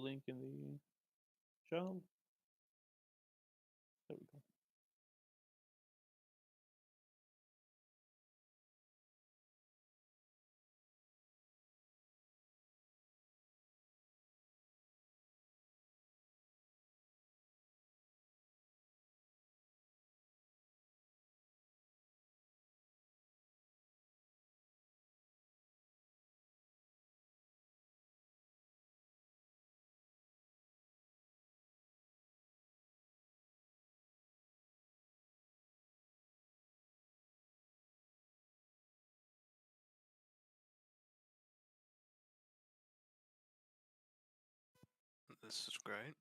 link in the channel. There we go. This is great.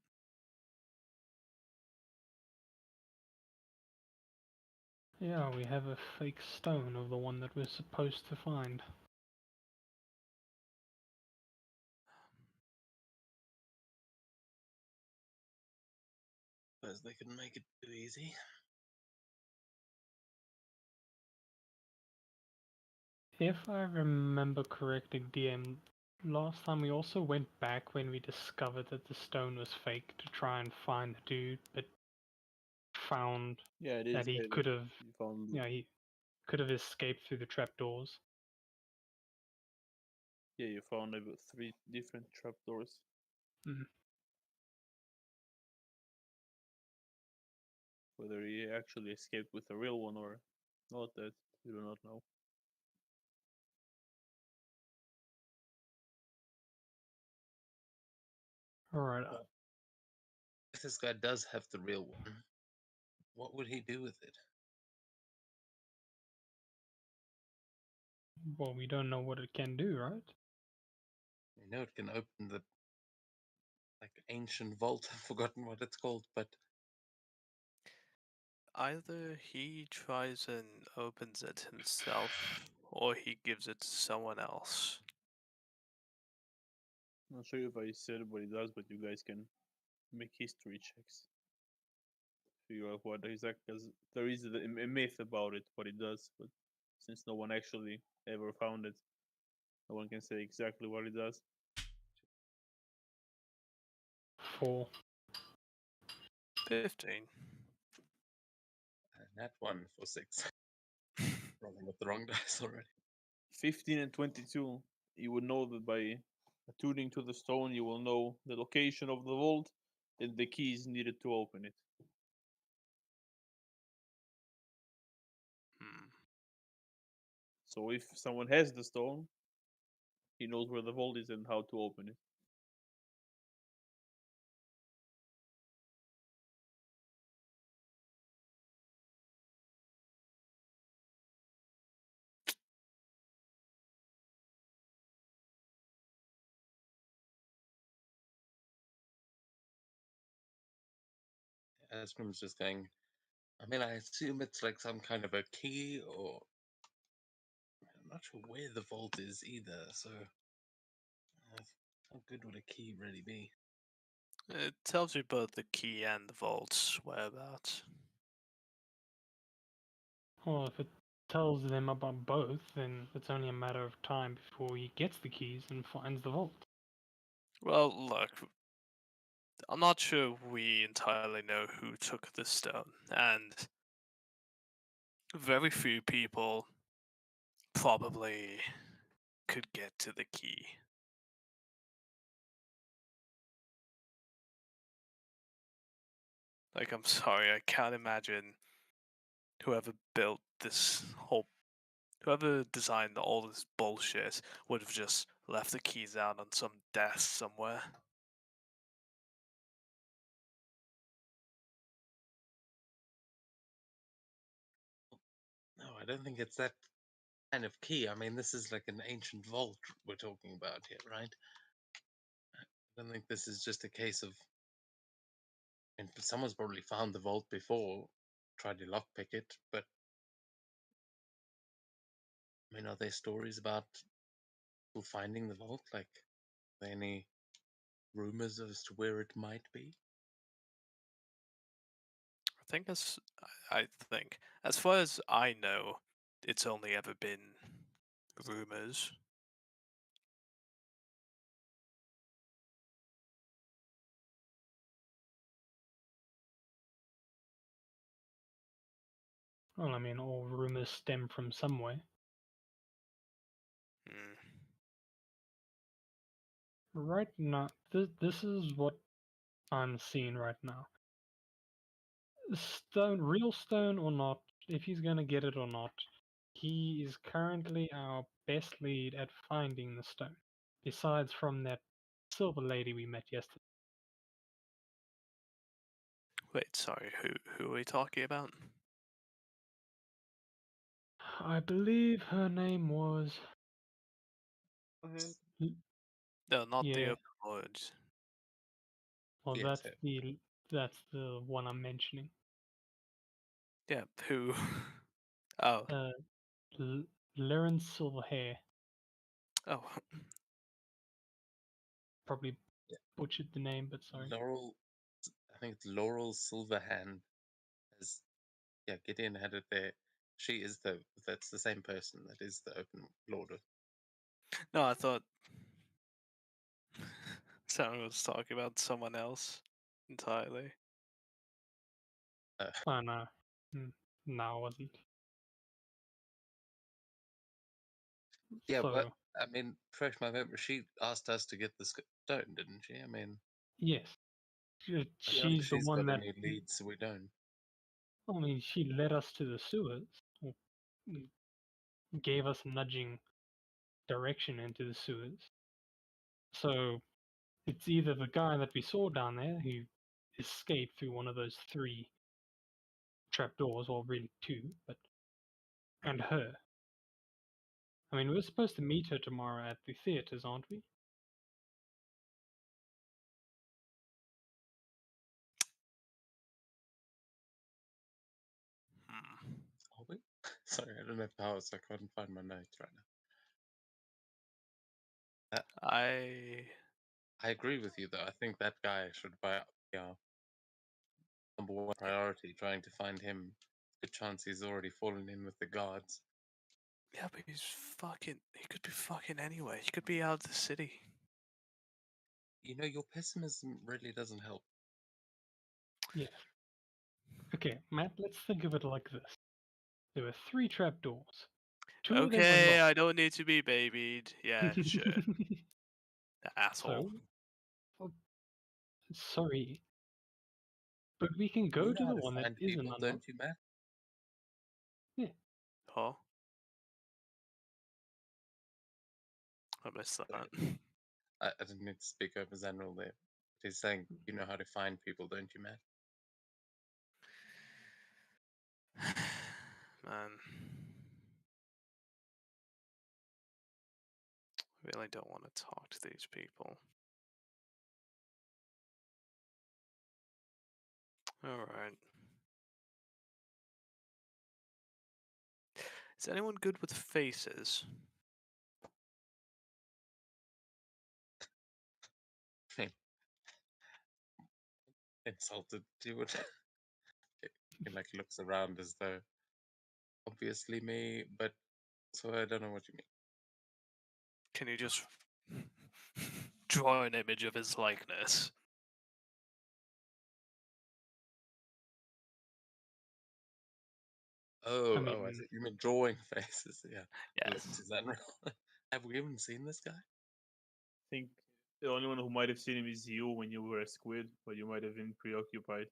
Yeah, we have a fake stone of the one that we're supposed to find. Suppose they couldn't make it too easy. If I remember correctly, DM, last time we also went back when we discovered that the stone was fake to try and find the dude, but found Yeah, it that is. he could have, You found. he could have escaped through the trapdoors. Yeah, you found about 3 different trapdoors. Mm. Whether he actually escaped with a real one or not, that we do not know. Alright, Well, if this guy does have the real one, what would he do with it? well, we don't know what it can do, right? You know, it can open the ancient vault. I've forgotten what it's called, but Either he tries and opens it himself, or he gives it to someone else. Not sure if I said what he does, but you guys can make history checks. Figure out what exactly. Because there is a myth about it, what it does, but since no one actually ever found it, no one can say exactly what it does. 4. 15. that one for 6. Rolling with the wrong dice already. 15 and 22. You would know that by attuning to the stone, you will know the location of the vault and the keys needed to open it. Hmm. So if someone has the stone, he knows where the vault is and how to open it. Asgrim's just going, I mean, I assume it's like some kind of a key, or I'm not sure where the vault is either, so how good would a key really be? It tells you both the key and the vault's whereabouts. Well, if it tells them about both, then it's only a matter of time before he gets the keys and finds the vault. Well, look, I'm not sure we entirely know who took the stone, and very few people probably could get to the key. Like, I'm sorry, I can't imagine whoever built this whole, whoever designed all this bullshit would have just left the keys out on some desk somewhere. No, I don't think it's that kind of key. I mean, this is like an ancient vault we're talking about here, right? I don't think this is just a case of. And someone's probably found the vault before, tried to lockpick it, but I mean, are there stories about people finding the vault? Like, are there any rumors as to where it might be? I think, as far as I know, it's only ever been rumors. Well, I mean, all rumors stem from somewhere. Hmm. Right now, this is what I'm seeing right now. Stone, real stone or not, if he's gonna get it or not, he is currently our best lead at finding the stone. Besides from that silver lady we met yesterday. Wait, sorry, who are we talking about? I believe her name was. No, not the Yeah, open woods. well, Yes, that's the one I'm mentioning. Yeah, who? Oh, Liren Silverhair. oh, Probably yeah. butchered the name, but sorry. Laurel, I think it's Laurel Silverhand. As yeah, Gideon had it there. She is that's the same person that is the open lord of. no, I thought someone was talking about someone else entirely. Oh no, no, I wasn't. Yeah, So but I mean, fresh my memory. She asked us to get the stone, didn't she? I mean, yes, I feel like she's the she's one got that. any leads, so we don't. I mean, she led us to the sewers, or gave us nudging direction into the sewers. So it's either the guy that we saw down there who escaped through one of those 3 trapdoors, or really 2, but and her. I mean, we're supposed to meet her tomorrow at the theaters, aren't we? Hmm. Are we? Sorry, I don't have power, so I can't find my notes right now. I agree with you, though. I think that guy should buy up. Yeah, number one priority, trying to find him. Good chance he's already fallen in with the guards. Yeah, but he's fucking. He could be fucking anywhere. He could be out of the city. You know, your pessimism really doesn't help. Yeah. Okay, Matt, let's think of it like this. There were 3 trapdoors. 2 of them were Okay, I locked. don't need to be babied. Yeah, sure. Asshole. So, oh, sorry, but we can You go to know how the to one that find isn't people, don't unlocked. you, Matt? Huh? I missed Sorry, that. I didn't need to speak over Zanril there. He's saying, you know how to find people, don't you, Matt? Man. I really don't want to talk to these people. Alright. Is anyone good with faces? Insulted, he would. He like looks around as though, obviously me, but so I don't know what you mean. Can you just draw an image of his likeness? Oh, I mean, I see. You mean drawing faces? Yeah. Yes. To Zanril. Have we even seen this guy? I think the only one who might have seen him is you when you were a squid, but you might have been preoccupied.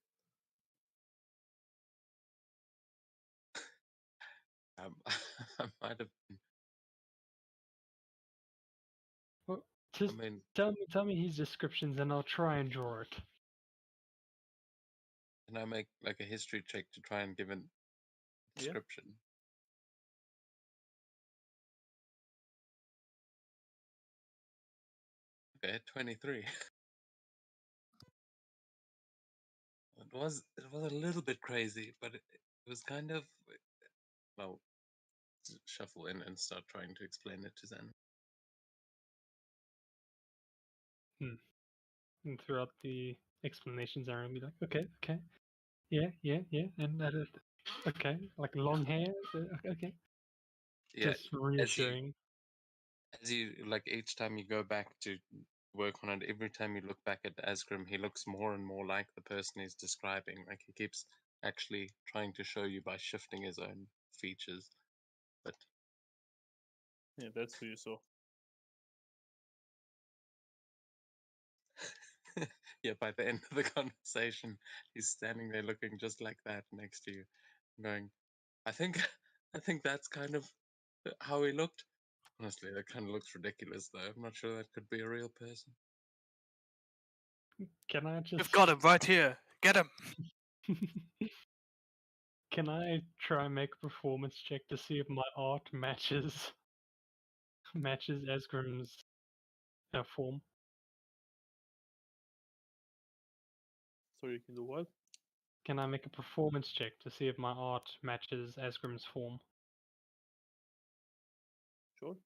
I might have. well, I just mean, tell me his descriptions and I'll try and draw it. can I make like a history check to try and give a Yeah. description? Okay, 23. It was a little bit crazy, but it was kind of well, shuffle in and start trying to explain it to Zen. And throughout the explanations, Aaron will be like, okay, yeah, and that is okay, like long hair, okay, Yeah, just as you reassuring. as you like each time you go back to work on it, every time you look back at Asgrim, he looks more and more like the person he's describing. Like he keeps actually trying to show you by shifting his own features. But Yeah, that's who you saw. yeah, by the end of the conversation, he's standing there looking just like that next to you, going, I think, I think that's kind of how he looked. Honestly, that kind of looks ridiculous, though. I'm not sure that could be a real person. Can I just We've got him right here. Get him. Can I try and make a performance check to see if my art matches Esgrim's form? So you can do what? Can I make a performance check to see if my art matches Esgrim's form? Sure.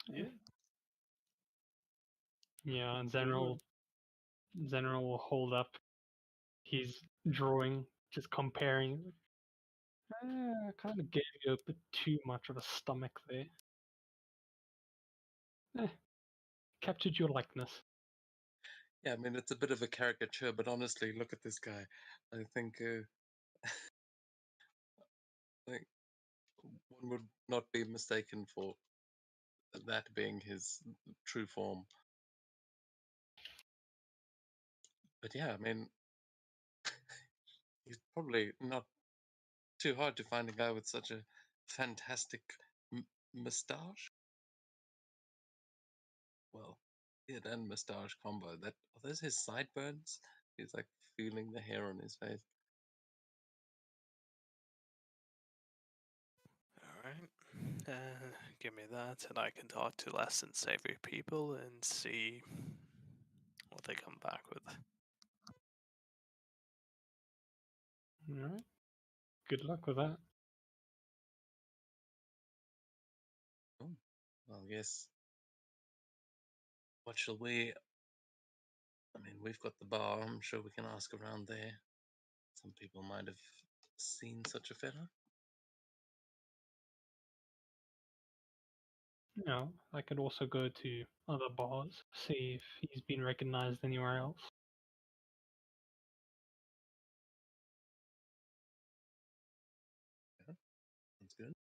Yeah. Yeah, and Very well. Zenra will hold up his drawing, just comparing. Kind of gave you a bit too much of a stomach there. Captured your likeness. Yeah, I mean, it's a bit of a caricature, but honestly, look at this guy. I think, I think one would not be mistaken for that being his true form. But yeah, I mean, he's probably not too hard to find a guy with such a fantastic moustache. Well, beard and moustache combo. That are those his sideburns? He's like feeling the hair on his face. Alright. Give me that, and I can talk to less than savory people and see what they come back with. Alright. Good luck with that. Oh, well, yes. What shall we? I mean, we've got the bar. I'm sure we can ask around there. Some people might have seen such a fella. You know, I could also go to other bars, see if he's been recognized anywhere else. Yeah, that's good.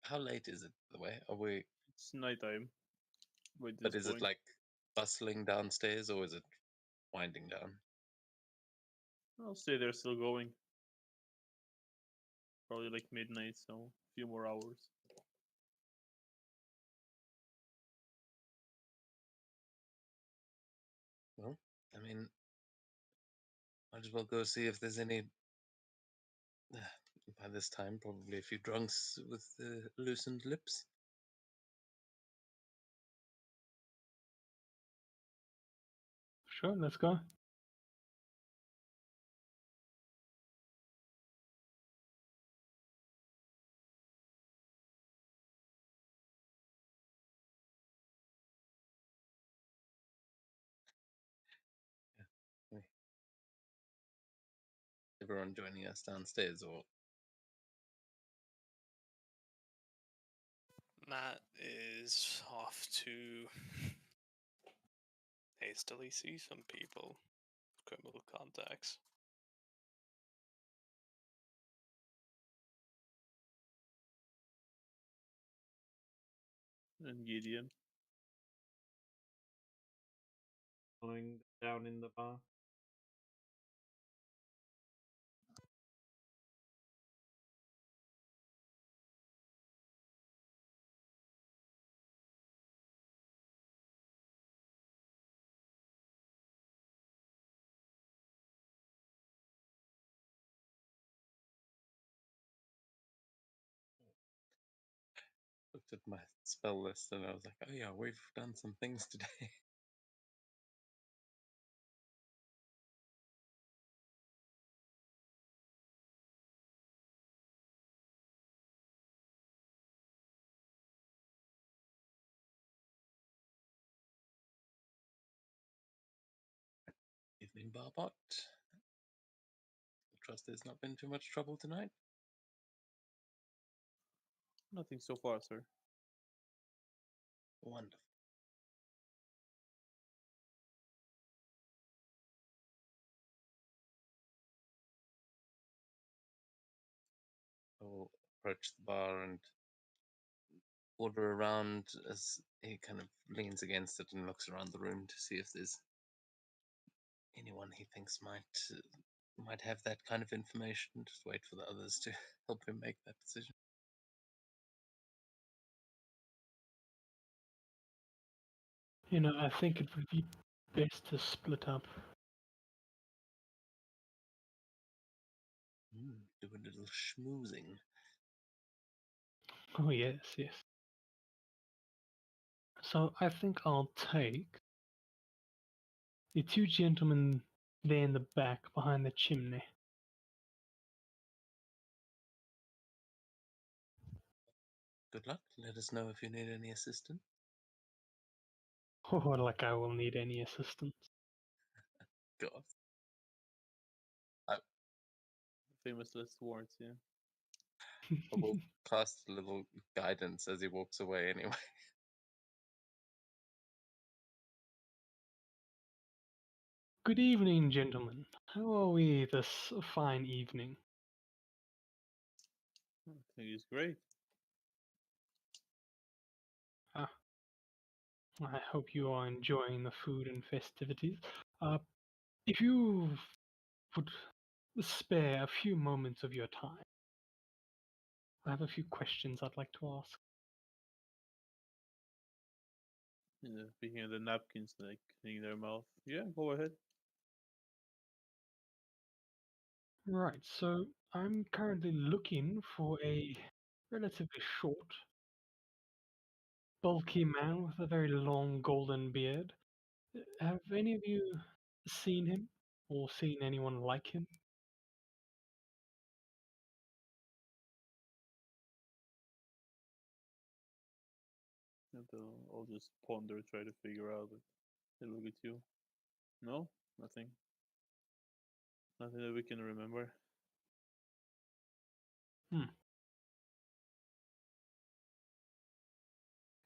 How late is it, by the way? Are we? It's nighttime. By But this is it point. like bustling downstairs or is it winding down? I'll say they're still going. Probably like midnight, so a few more hours. Well, I mean, might as well go see if there's any. By this time, probably a few drunks with loosened lips. Sure, let's go. Yeah. Everyone joining us downstairs, or Matt is off to hastily see some people, criminal contacts. And Gideon. Following down in the bar. looked at my spell list and I was like, oh yeah, we've done some things today. Evening, Barbot. I trust there's not been too much trouble tonight. Nothing so far, sir. Wonderful. I'll approach the bar and order around as he kind of leans against it and looks around the room to see if there's anyone he thinks might have that kind of information. Just wait for the others to help him make that decision. You know, I think it would be best to split up. Do a little schmoozing. Oh, yes, yes. So I think I'll take the two gentlemen there in the back behind the chimney. Good luck. Let us know if you need any assistance. Oh, like I will need any assistance. God. Famous last words, yeah. I will cast a little guidance as he walks away anyway. Good evening, gentlemen. How are we this fine evening? I think it's great. I hope you are enjoying the food and festivities. If you would spare a few moments of your time, I have a few questions I'd like to ask. Picking at the napkins, like cleaning their mouth. Yeah, go ahead. Right, so I'm currently looking for a relatively short, bulky man with a very long golden beard. Have any of you seen him or seen anyone like him? And I'll just ponder, try to figure out. They look at you. No, nothing. Nothing that we can remember.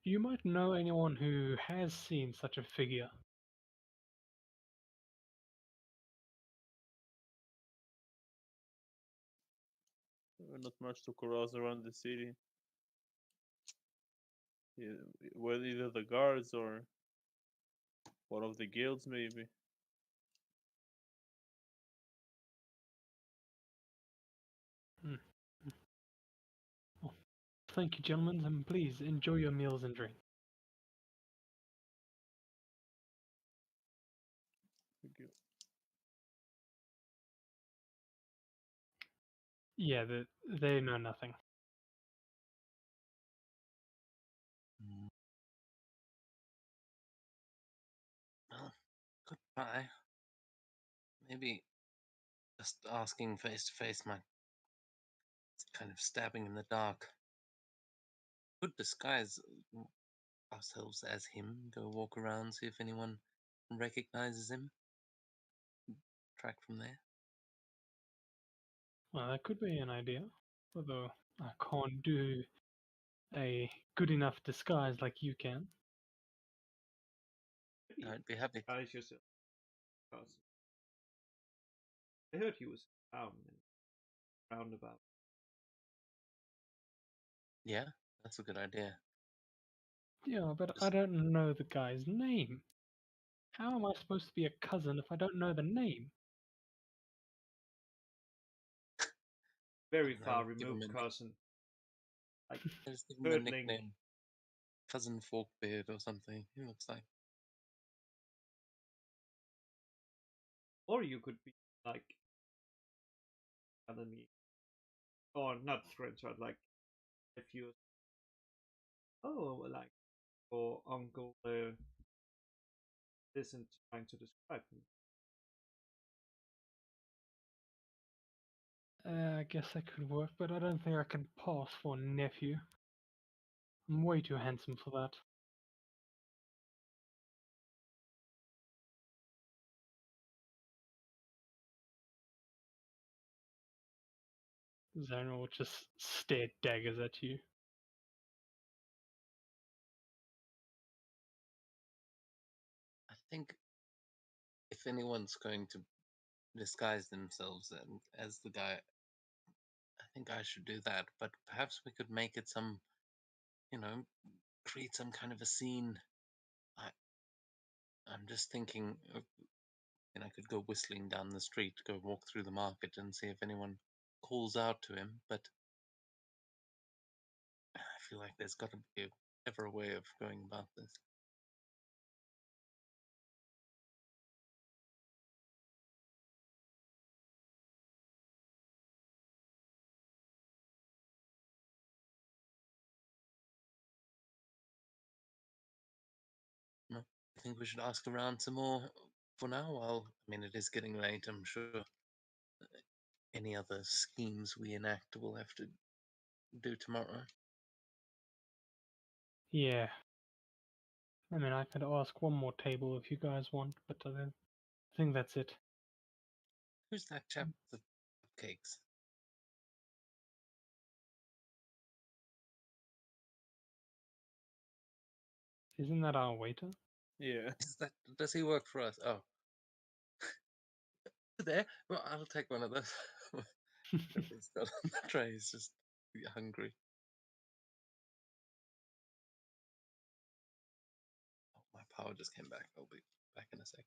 You might know anyone who has seen such a figure. Not much to carouse around the city. Yeah, well, either the guards or one of the guilds, maybe. Well, thank you, gentlemen, and please enjoy your meals and drink. The guild. Yeah, they know nothing. Well, goodbye. Maybe just asking face to face might kind of stabbing in the dark. Could disguise ourselves as him, go walk around, see if anyone recognizes him. Track from there. Well, that could be an idea, although I can't do a good enough disguise like you can. Maybe I'd be happy. disguise yourself. Because I heard he was down in roundabout. Yeah, that's a good idea. Yeah, but I don't know the guy's name. How am I supposed to be a cousin if I don't know the name? Very No, far give him removed cousin. Like just give him a third link. nickname. Cousin Forkbeard or something. He looks like. Or you could be like enemy. Or not friends, but like if you like or uncle isn't trying to describe him. I guess that could work, but I don't think I can pass for a nephew. I'm way too handsome for that. Zane will just stare daggers at you. think if anyone's going to disguise themselves as the guy, I think I should do that. But perhaps we could make it some, create some kind of a scene. I'm just thinking, I could go whistling down the street, go walk through the market, and see if anyone calls out to him. But I feel like there's got to be ever a way of going about this. No, I think we should ask around some more for now. While it is getting late. I'm sure any other schemes we enact we'll have to do tomorrow. Yeah. I mean, I could ask one more table if you guys want, but I think that's it. Who's that chap with the cupcakes? Isn't that our waiter? Yeah. Does he work for us? Oh, there. Well, I'll take one of those. It's got on the tray. He's just hungry. Oh, my power just came back. I'll be back in a sec.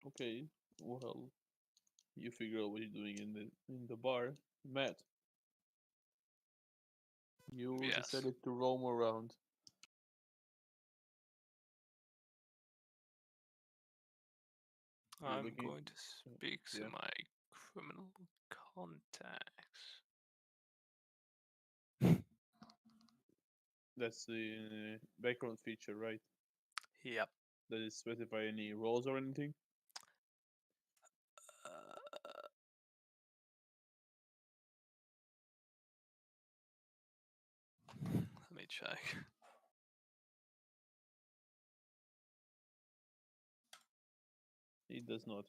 Okay. Well, you figure out what you're doing in the bar, Matt. You Yes. decided to roam around. You're I'm looking- going to speak to yeah. my criminal contacts. That's the background feature, right? Yep. Does it specify any roles or anything? Let me check. It does not.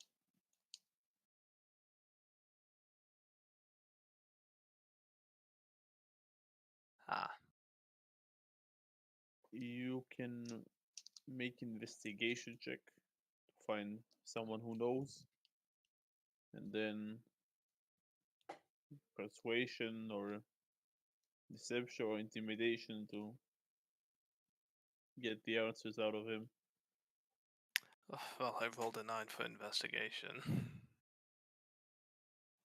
Ah, You can make investigation check to find someone who knows, and then persuasion or deception or intimidation to get the answers out of him. well, I rolled a 9 for investigation.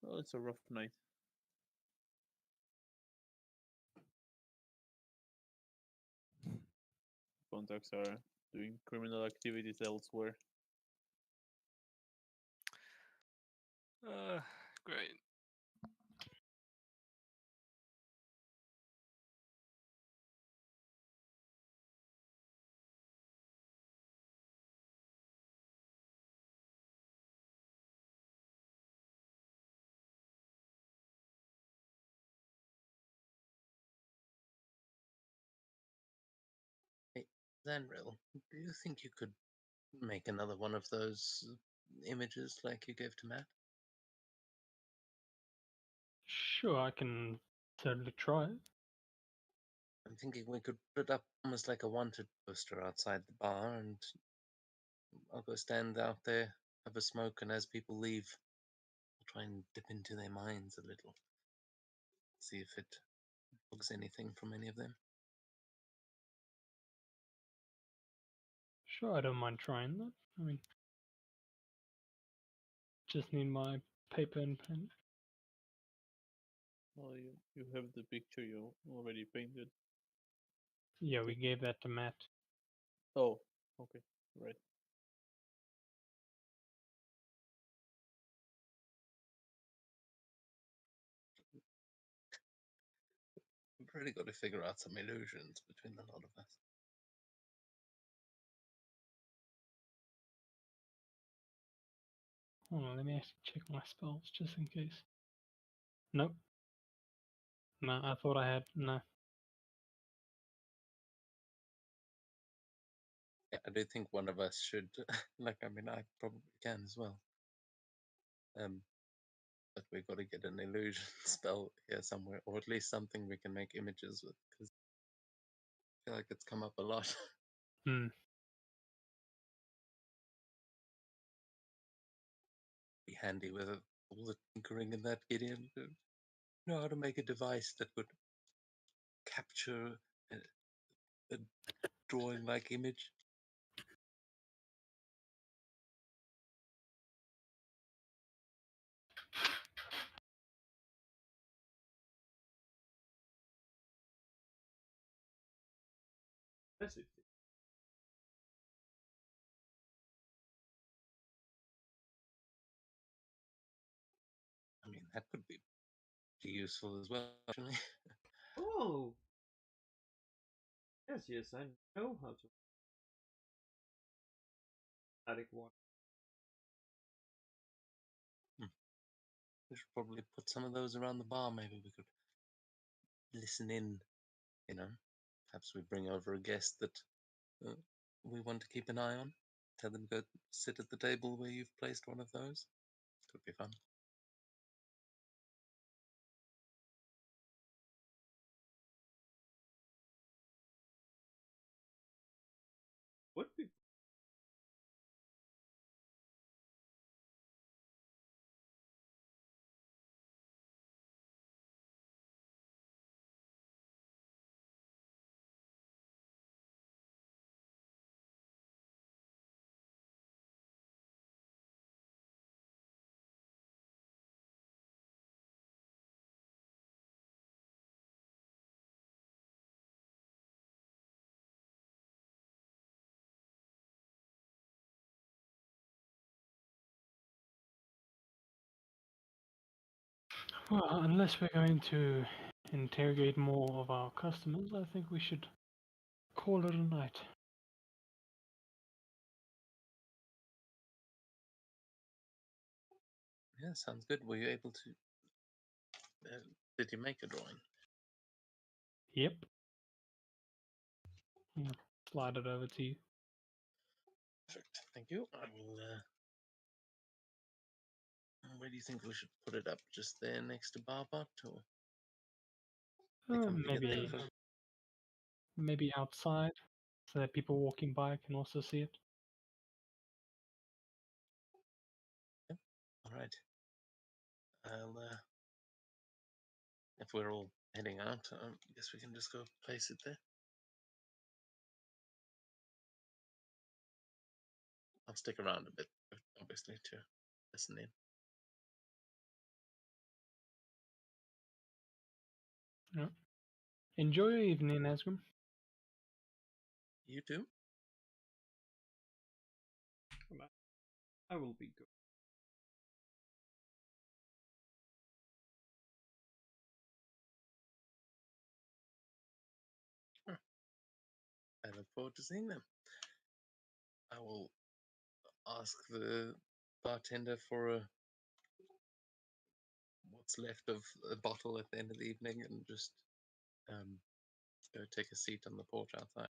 Well, it's a rough night. Contacts are doing criminal activities elsewhere. Great. Hey, Zanril, do you think you could make another one of those images like you gave to Matt? Sure, I can certainly try it. I'm thinking we could put it up almost like a wanted poster outside the bar, and I'll go stand out there, have a smoke, and as people leave, I'll try and dip into their minds a little. See if it bugs anything from any of them. Sure, I don't mind trying that. I mean, just need my paper and pen. Well, you have the picture you already painted. Yeah, we gave that to Matt. Oh, okay, right. We've really got to figure out some illusions between the lot of us. Hold on, let me actually check my spells just in case. Nope. No, I thought I had. No. Yeah, I do think one of us should. Like, I mean, I probably can as well. But we've got to get an illusion spell here somewhere, or at least something we can make images with, because I feel like it's come up a lot. Hmm. Be handy with all the tinkering in that, Gideon. To know how to make a device that would capture a drawing-like image. That's it. I mean, that could be useful as well, actually. Oh, yes, I know how to. Static one. We should probably put some of those around the bar. Maybe we could listen in, you know. Perhaps we bring over a guest that we want to keep an eye on. Tell them go sit at the table where you've placed one of those. Could be fun. Would be. Well, unless we're going to interrogate more of our customers, I think we should call it a night. Yeah, sounds good. Were you able to? Did you make a drawing? Yep. Slide it over to you. Perfect. Thank you. I will. Where do you think we should put it up? Just there next to Barbot, or they come to get their Maybe food? maybe outside, so that people walking by can also see it. All right. I'll. If we're all heading out, I guess we can just go place it there. I'll stick around a bit, obviously, to listen in. Yeah. Enjoy your evening, Asgrim. You too? I will be good. I look forward to seeing them. I will ask the bartender for what's left of a bottle at the end of the evening and just go take a seat on the porch outside.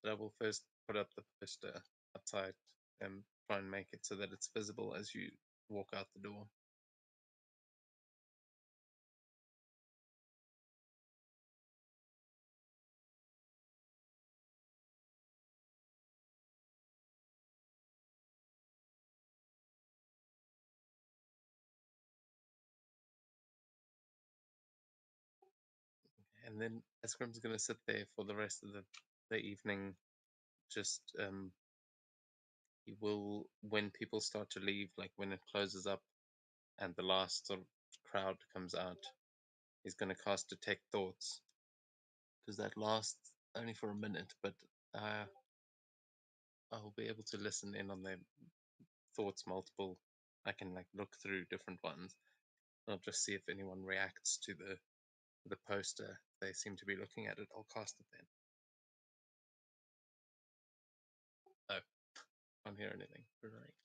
But I will first put up the poster outside and try and make it so that it's visible as you walk out the door. And then Eskrim's going to sit there for the rest of the evening. Just he will, when people start to leave, like when it closes up and the last sort of crowd comes out, he's going to cast Detect Thoughts, because that lasts only for a minute, but I'll be able to listen in on their thoughts multiple. I can like look through different ones. I'll just see if anyone reacts to the poster. If they seem to be looking at it, I'll cast it then. Oh, can't hear anything. Right.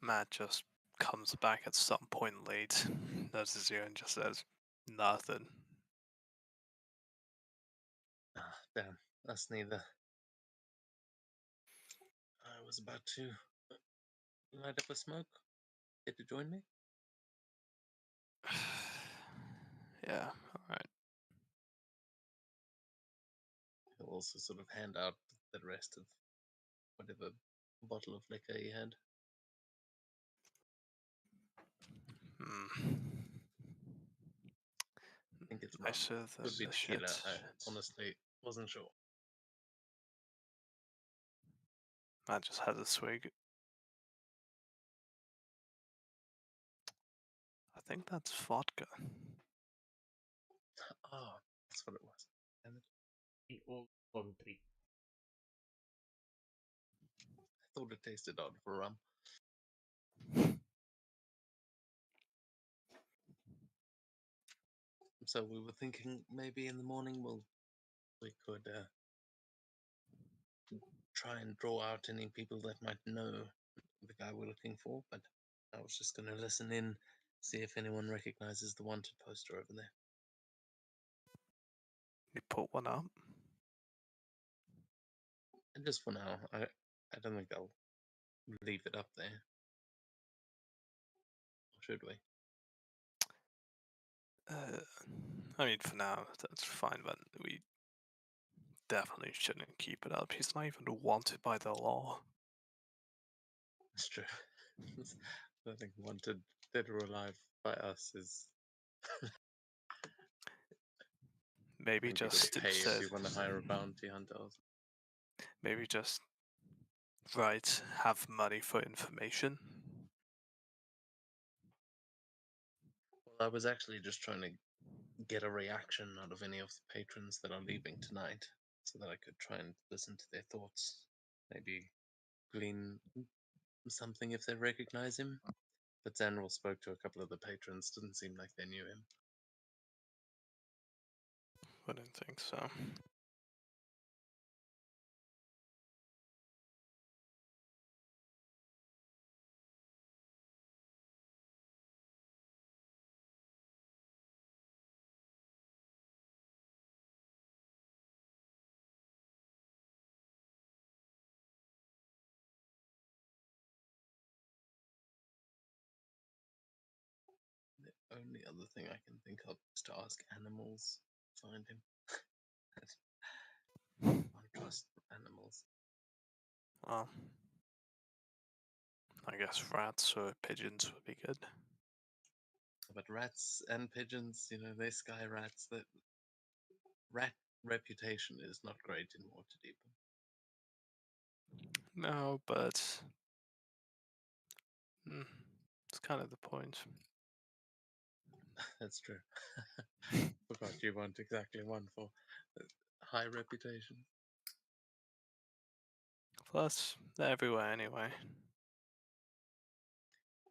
Matt just comes back at some point late, notices you, and just says nothing. Ah, damn, that's neither. I was about to light up a smoke. Get to join me? Yeah, alright. He'll also sort of hand out the rest of whatever bottle of liquor he had. Hmm. I think it's I rum. said Could be the tequila. shit. I honestly wasn't sure. Matt just has a swig. I think that's vodka. Oh, that's what it was. Damn it. The old country. I thought it tasted odd for rum. So we were thinking maybe in the morning we could try and draw out any people that might know the guy we're looking for, but I was just going to listen in, see if anyone recognizes the wanted poster over there. You put one up. And just for now, I don't think I'll leave it up there. Or should we? I mean, for now, that's fine, but we definitely shouldn't keep it up. He's not even wanted by the law. It's true. I think wanted dead or alive by us is Maybe maybe to just pay if instead, you want to hire a bounty hunter. maybe just write have money for information. Well, I was actually just trying to get a reaction out of any of the patrons that are leaving tonight, so that I could try and listen to their thoughts. Maybe glean something if they recognize him. But Zanril spoke to a couple of the patrons, didn't seem like they knew him. I don't think so. The only other thing I can think of is to ask animals to find him. I trust animals. Well, I guess rats or pigeons would be good. But rats and pigeons, they're sky rats. That rat reputation is not great in Waterdeep. No, but it's kind of the point. That's true. Forgot you want exactly one for high reputation. Plus, they're everywhere anyway.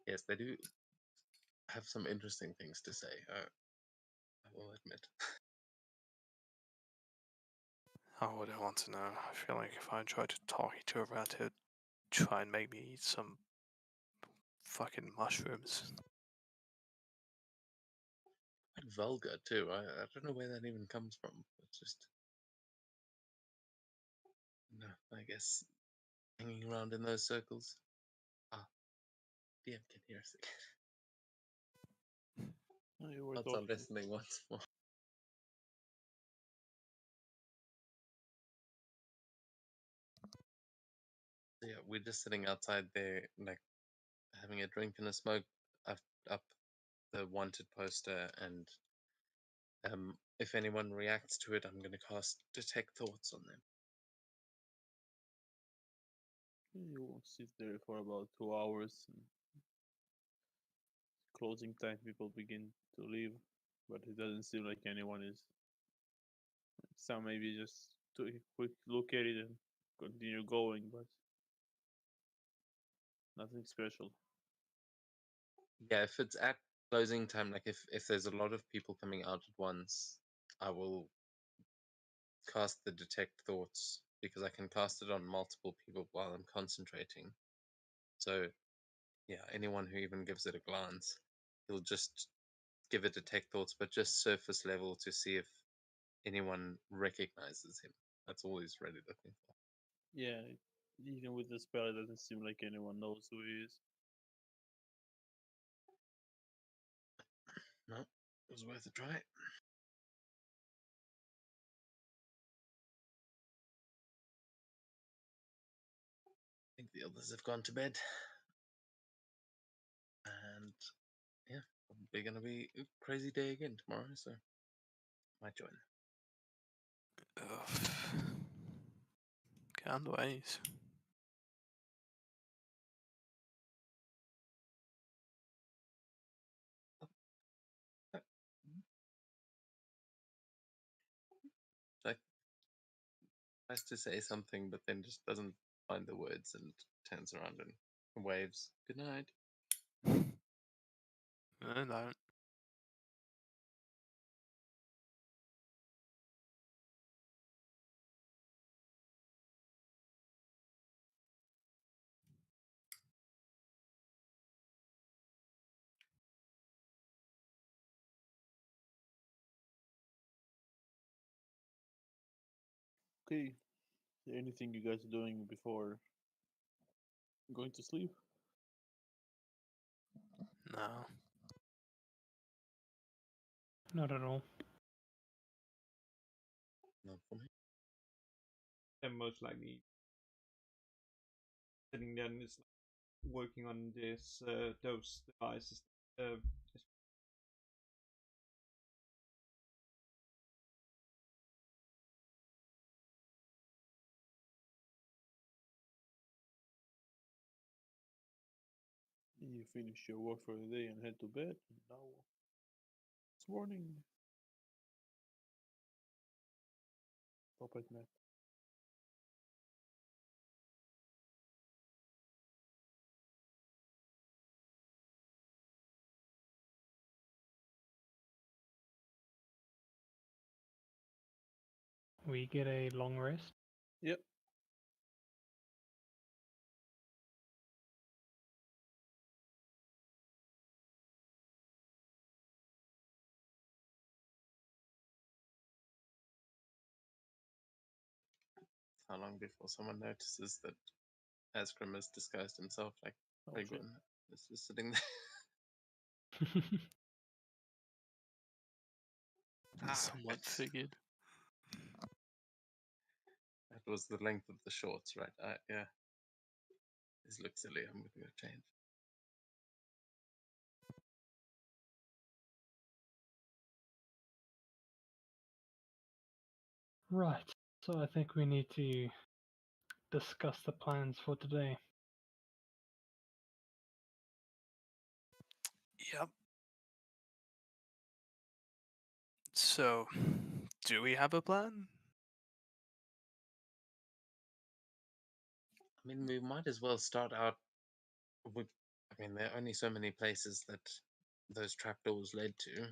Yes, they do have some interesting things to say. I will admit. I wouldn't want to know. I feel like if I tried to talk to a rat, it would try and make me eat some fucking mushrooms. Quite vulgar too. I don't know where that even comes from. It's just no. I guess hanging around in those circles. Ah, DM can hear us again. Oh, you were Lots of talking. listening once more. So yeah, we're just sitting outside there, like having a drink and a smoke. I've up the wanted poster, and if anyone reacts to it, I'm going to cast Detect Thoughts on them. You will sit there for about 2 hours. And closing time, people begin to leave, but it doesn't seem like anyone is. Some maybe just took a quick look at it and continue going, but nothing special. Yeah, if it's at closing time, like if there's a lot of people coming out at once, I will cast the Detect Thoughts because I can cast it on multiple people while I'm concentrating. So yeah, anyone who even gives it a glance, he'll just give it a tech thoughts, but just surface level to see if anyone recognizes him. That's all he's really looking for. Yeah, even with the spell, it doesn't seem like anyone knows who he is. No, it was worth a try. I think the others have gone to bed. And yeah, probably going to be a crazy day again tomorrow, so might join. Ugh. Can't wait. Like, tries to say something, but then just doesn't find the words and turns around and waves. Good night. No, no. Okay, is there anything you guys are doing before going to sleep? No. Not at all. Not for me. And most likely sitting there and is working on this those devices. You finish your work for the day and head to bed. And now it's morning. Top at night. We get a long rest. Yep. How long before someone notices that Asgrim has disguised himself like Oh, shit. Rigwin is just sitting there? Someone Right. figured. That was the length of the shorts, right? Yeah. This looks silly. I'm going to change. Right. So I think we need to discuss the plans for today. Yep. So, do we have a plan? I mean, we might as well start out with. I mean, there are only so many places that those trapdoors led to. It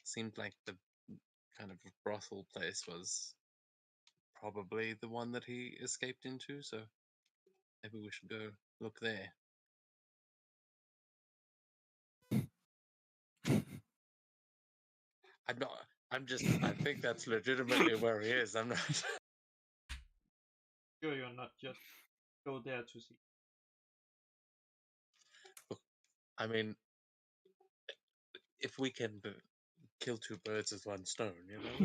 seemed like the kind of brothel place was probably the one that he escaped into, so maybe we should go look there. I'm not. I'm just. I think that's legitimately where he is. I'm not. Sure, you're not just go there to see. I mean, if we can kill two birds with one stone, you know.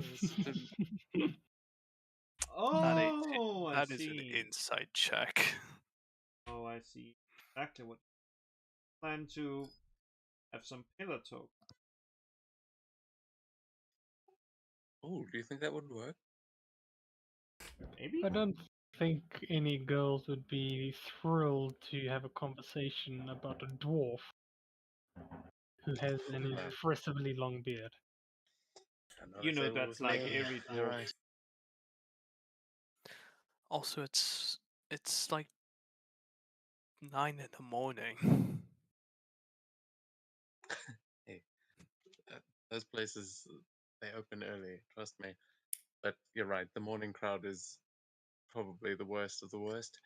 Oh, I That is an see. insight check. Oh, I see. Exactly what. Plan to have some pillar talk. Oh, do you think that would work? Maybe. I don't think any girls would be thrilled to have a conversation about a dwarf who has an Yeah. impressively long beard. I know You if know they were that's with like me, every you're dwarf. right. Also, it's like 9 in the morning. Hey, those places they open early. Trust me. But you're right. The morning crowd is probably the worst of the worst.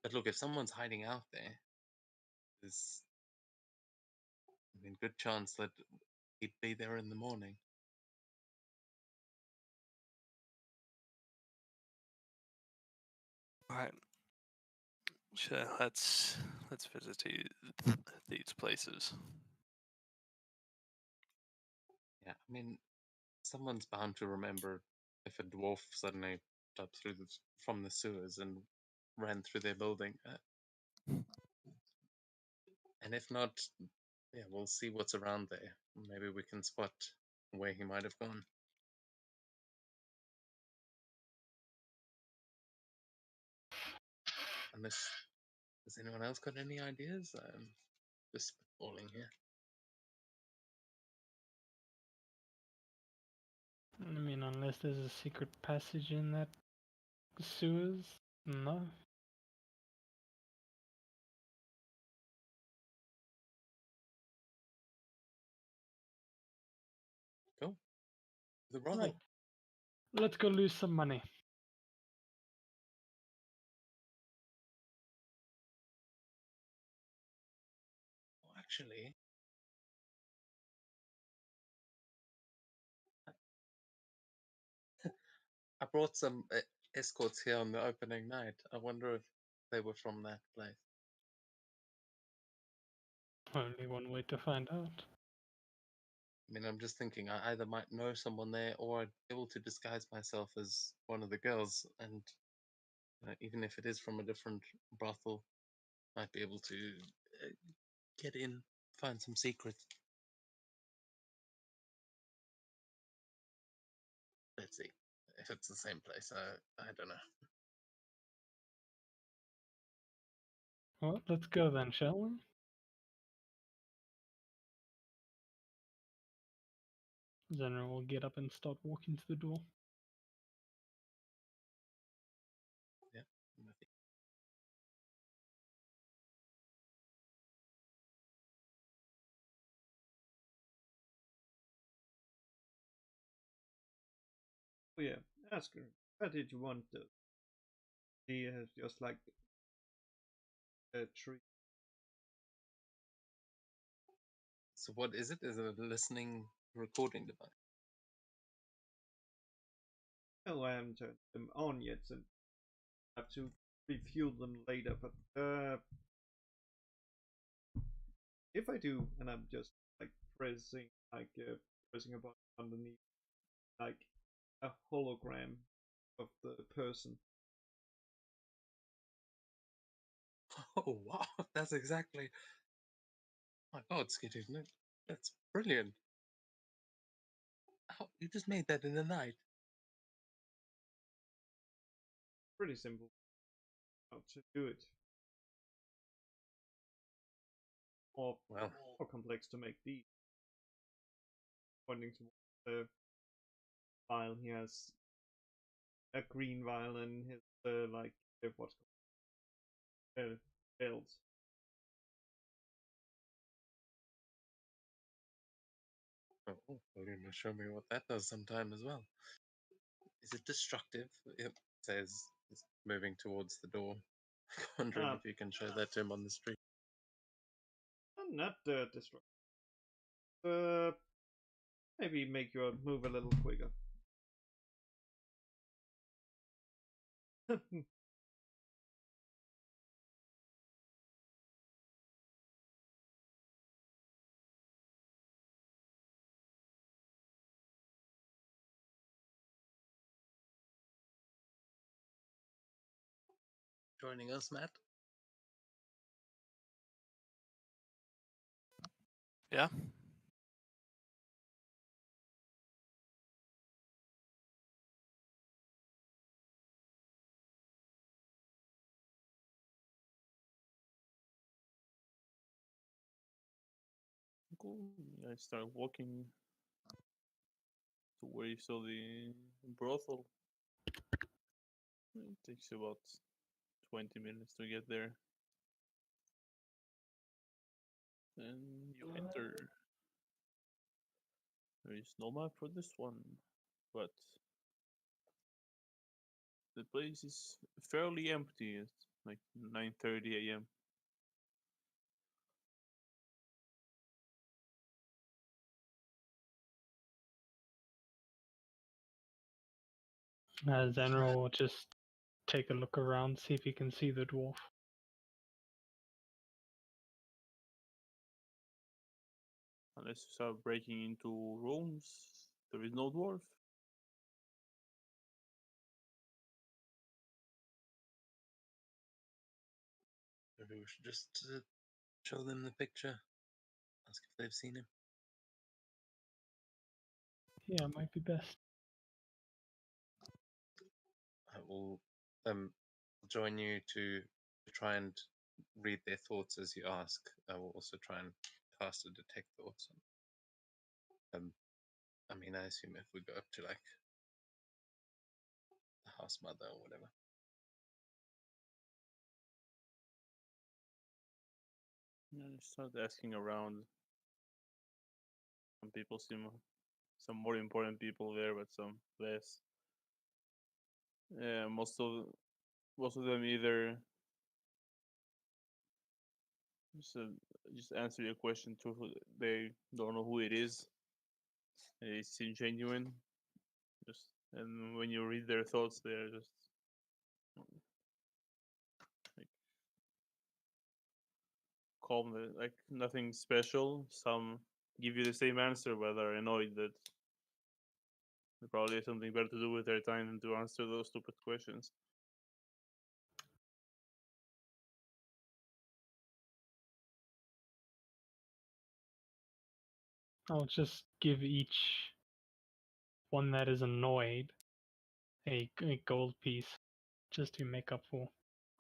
But look, if someone's hiding out there, There's, I mean, good chance that he'd be there in the morning. Right. Sure. Let's visit these places. Yeah, I mean, someone's bound to remember if a dwarf suddenly jumped through from the sewers and ran through their building. And if not, yeah, we'll see what's around there. Maybe we can spot where he might have gone. Unless, has anyone else got any ideas? Just spitballing here. I mean, unless there's a secret passage in that sewers, no. Go. The brothel. Right. Let's go lose some money. Oh, actually, I brought some escorts here on the opening night. I wonder if they were from that place. Only one way to find out. I mean, I'm just thinking I either might know someone there or I'd be able to disguise myself as one of the girls, and even if it is from a different brothel, might be able to get in, find some secrets. Let's see if it's the same place. I don't know. Well, let's go then, shall we? Zenra will get up and start walking to the door. Yeah. I'm with you. Oh yeah, ask her. Where did you want the? He has just like a tree. So what is it? Is it a listening recording device? No, I haven't turned them on yet, and I have to refuel them later. But if I do, and I'm just like pressing pressing a button underneath, like a hologram of the person. Oh wow, that's exactly. My God, Skitty, that's brilliant. How, you just made that in the night. Pretty simple how to do it. Or Well, more complex to make these. Pointing to the vial, he has a green vial and his like what's called belt. oh, you're gonna show me what that does sometime as well. Is it destructive? It says it's moving towards the door. Wondering if you can show that to him on the street. Not destructive. Maybe make your move a little quicker. Joining us, Matt? Yeah. Cool. I start walking to where you saw the brothel. It takes about 20 minutes to get there. And you enter. There is no map for this one, but the place is fairly empty. It's like 9:30 a.m. Zanra will just take a look around, see if he can see the dwarf. Unless you start breaking into rooms, there is no dwarf. Maybe we should just show them the picture. Ask if they've seen him. Yeah, it might be best. I will join you to try and read their thoughts as you ask. I will also try and cast a detect thoughts. I mean, I assume if we go up to like the house mother or whatever. And start asking around. Some people seem some more important people there, but some less. Yeah, most of them either just answer your question truthfully. They don't know who it is. They seem genuine. Just and when you read their thoughts, they're just like calm, like nothing special. Some give you the same answer, but are annoyed that they probably have something better to do with their time than to answer those stupid questions. I'll just give each one that is annoyed a gold piece, just to make up for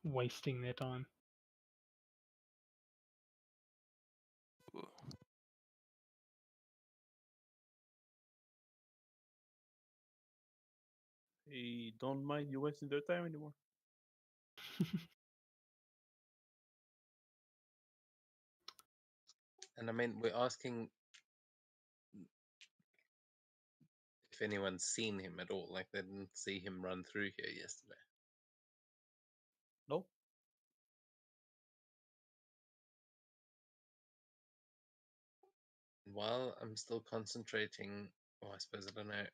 wasting their time. Ooh. They don't mind you wasting their time anymore. And I mean, we're asking if anyone's seen him at all. Like they didn't see him run through here yesterday. No. And while I'm still concentrating, well, I suppose I don't know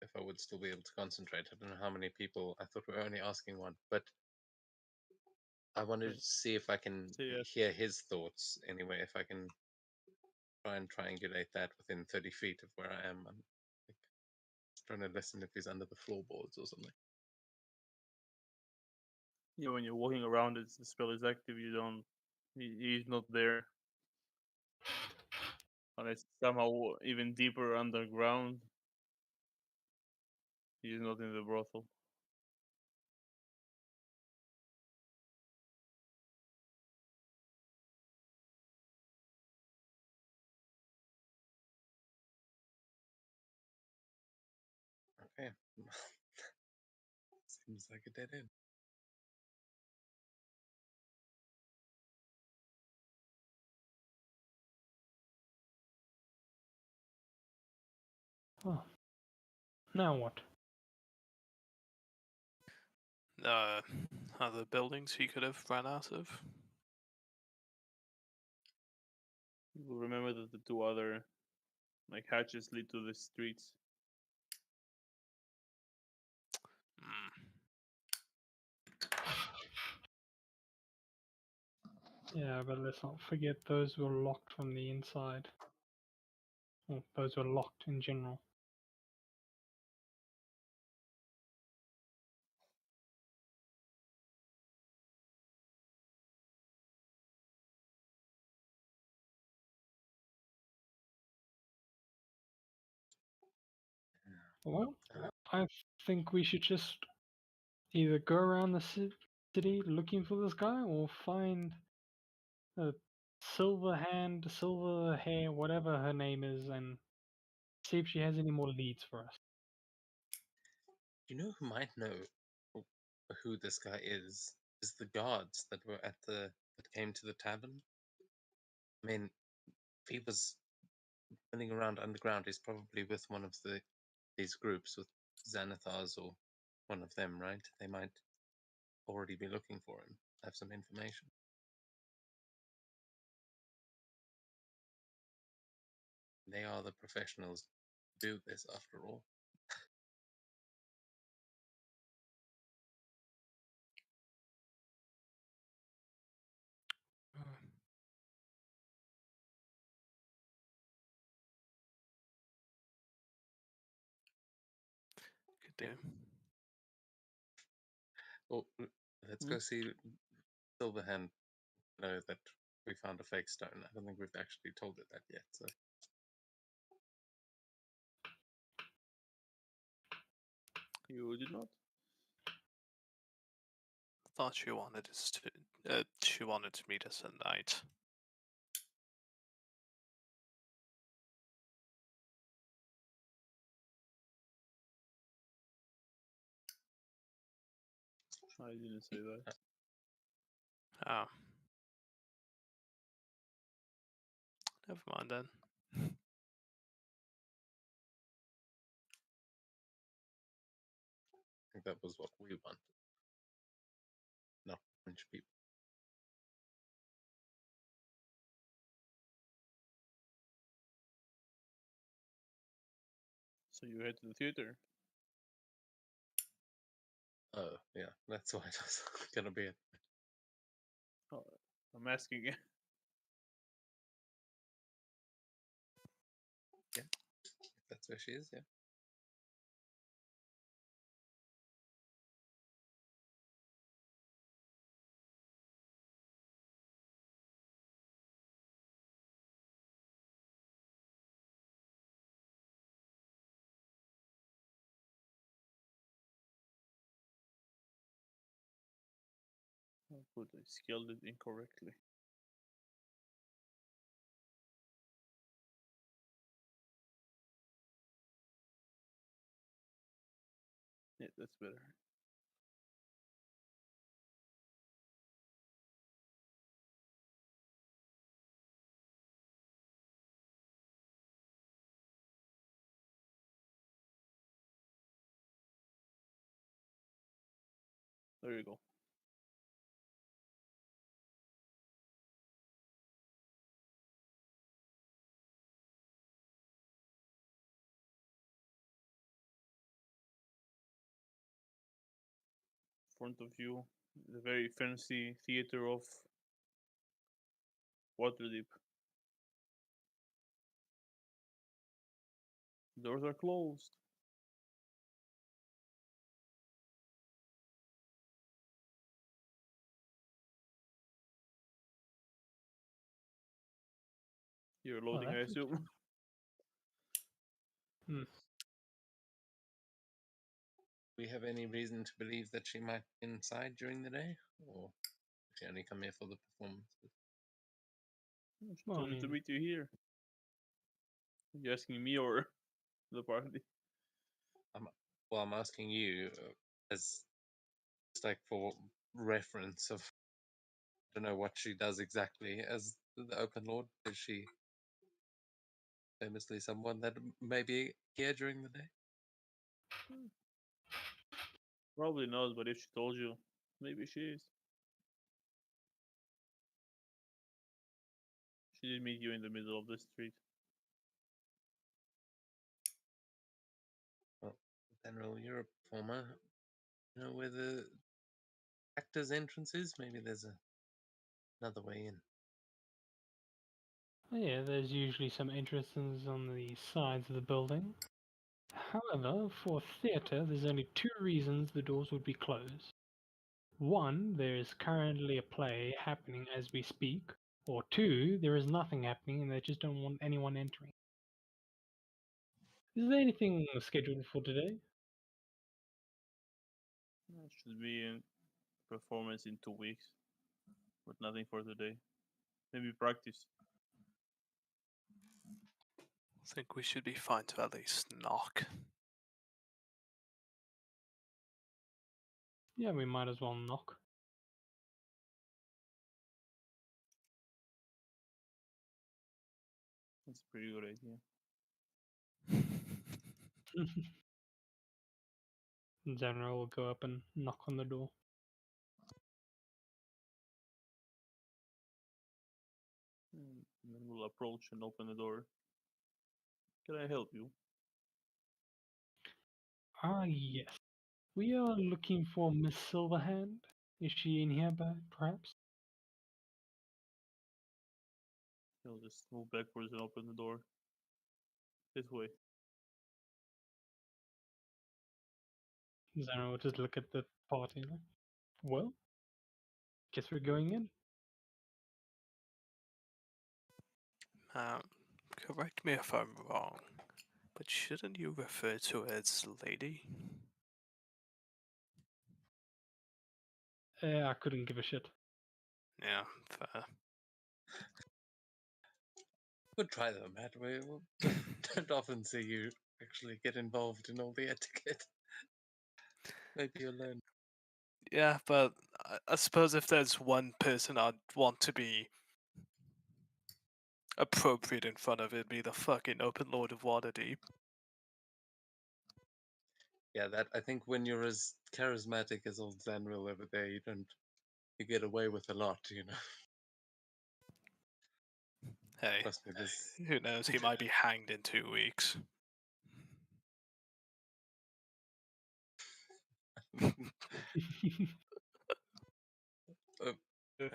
if I would still be able to concentrate. I don't know how many people. I thought we were only asking one, but I wanted Right. to see if I can So yeah, hear his thoughts anyway. If I can try and triangulate that within 30 feet of where I am. I'm like, trying to listen if he's under the floorboards or something. yeah. When you're walking around, it's the spell is active. You don't. He's not there. Unless somehow even deeper underground. He's not in the brothel. Okay. Seems like a dead end. Oh. Now what? Other buildings he could have ran out of. You remember that the two other like hatches lead to the streets. Mm. Yeah, but let's not forget those were locked from the inside. Well, those were locked in general. Well, I think we should just either go around the city looking for this guy or find a silver hand, silver hair, whatever her name is, and see if she has any more leads for us. You know who might know who this guy is? Is the guards that were at that came to the tavern. I mean, if he was running around underground, he's probably with one of these groups with Xanathars or one of them, right? They might already be looking for him, have some information. They are the professionals who do this, after all. do. Well, let's Hmm? go see Silverhand. Know that we found a fake stone. I don't think we've actually told it that yet. So You did not? Thought she wanted us to. She wanted to meet us at night. I didn't say that. Oh. Never mind then. I think that was what we wanted. Not French people. So you head to the theater. Oh, yeah, that's why it's gonna be it. Oh, I'm asking you. That's where she is, yeah. Oh, good, I scaled it incorrectly. Yeah, that's better. There you go. Front of you, the very fancy theater of Waterdeep. Doors are closed. You're loading, I that's assume. We have any reason to believe that she might be inside during the day, or did she only come here for the performances? She Well, I told me to mean- meet you here. You asking me or the party? Well, I'm asking you as just like for reference of. I don't know what she does exactly as the Open Lord. Is she famously someone that may be here during the day? Probably not, but if she told you, maybe she is. She did meet you in the middle of the street. Well, General, you're a performer. You know where the actor's entrance is? Maybe there's another way in. Oh, yeah, there's usually some entrances on the sides of the building. However, for theatre, there's only two reasons the doors would be closed. One, there is currently a play happening as we speak, or two, there is nothing happening and they just don't want anyone entering. Is there anything scheduled for today? Should be in performance in 2 weeks, but nothing for today. Maybe practice. I think we should be fine to at least knock. Yeah, we might as well knock. That's a pretty good idea. General will go up and knock on the door. And then we'll approach and open the door. Can I help you? Yes. We are looking for Miss Silverhand. Is she in here, perhaps? He'll just move backwards and open the door. This way. Zara will just look at the party like, well, guess we're going in. Correct me if I'm wrong, but shouldn't you refer to her as lady? I couldn't give a shit. Yeah, fair. Good try though, Matt. We don't often see you actually get involved in all the etiquette. Maybe you'll learn. Yeah, but I suppose if there's one person I'd want to be appropriate in front of, it'd be the fucking Open Lord of Waterdeep. Yeah, that I think when you're as charismatic as old Zanril over there, you get away with a lot, you know. Hey, Trust me, this who knows? He might be hanged in 2 weeks. I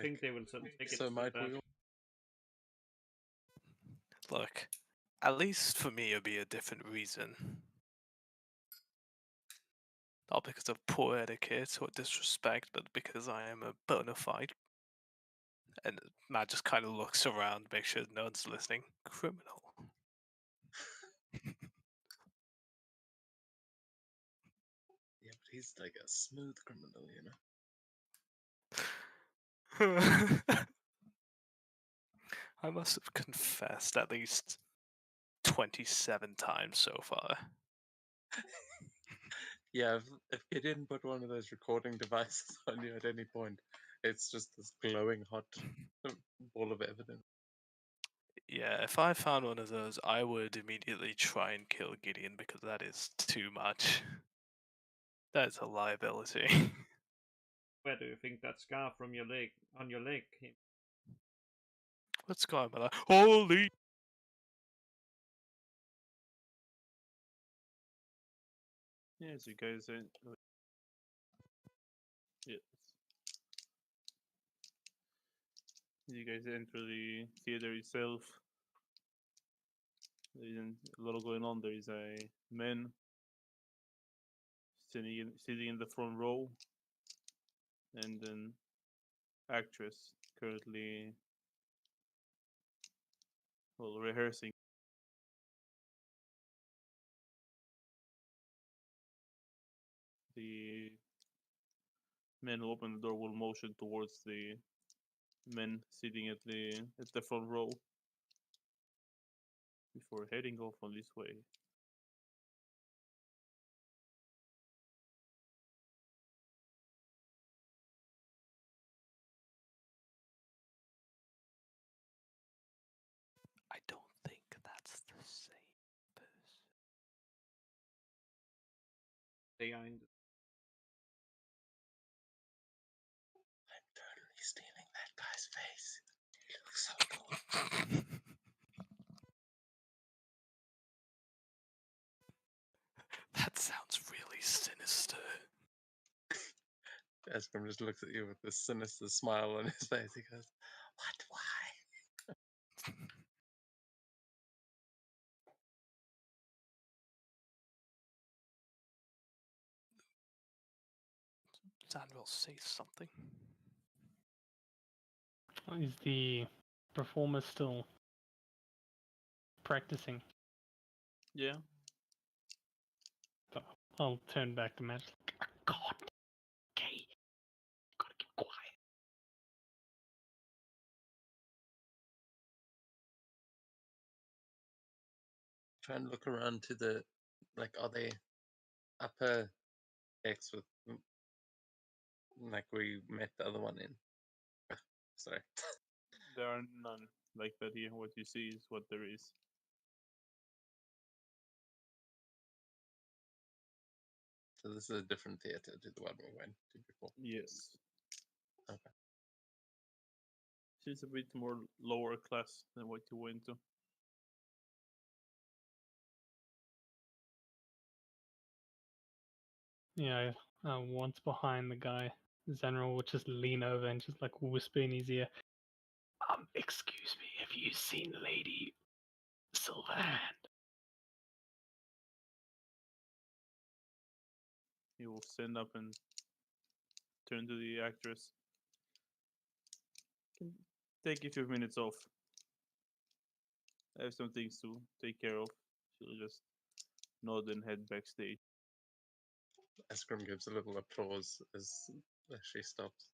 think they will take it so to might that. we all. Look, at least for me, it'd be a different reason. Not because of poor etiquette or disrespect, but because I am a bona fide. And Matt just kind of looks around, make sure no one's listening. Criminal. Yeah, but he's like a smooth criminal, you know. I must have confessed at least 27 times so far. Yeah, if you didn't put one of those recording devices on you at any point, it's just this glowing hot ball of evidence. Yeah, if I found one of those, I would immediately try and kill Gideon because that is too much. That is a liability. Where do you think that scar from your leg on your leg came? What's going on? Holy! Yeah, so you guys, yes. You guys enter the theater itself. There isn't a lot going on. There is a man sitting in the front row, and an actress currently, well, rehearsing. The men who open the door will motion towards the men sitting at the front row before heading off on this way. I don't think that's the same person. Behind. I'm totally stealing that guy's face. He looks so cool. That sounds really sinister. Escrim just looks at you with this sinister smile on his face. He goes, "What? Why?" Zanvil say something. Is the performer still practicing? Yeah. So I'll turn back to Matt. God, okay, gotta keep quiet. Try and look around to the, like, are they upper decks with, like we met the other one in? Sorry. There are none like that here. What you see is what there is. So this is a different theater to the one we went to before. Yes. Okay. She's a bit more lower class than what you went to. Yeah, once behind the guy, Zenral would just lean over and just like whisper in his ear, excuse me, have you seen Lady Silverhand? He will stand up and turn to the actress. Can take a few minutes off. I have some things to take care of. She'll just nod and head backstage. Eskrim gives a little applause as she stops.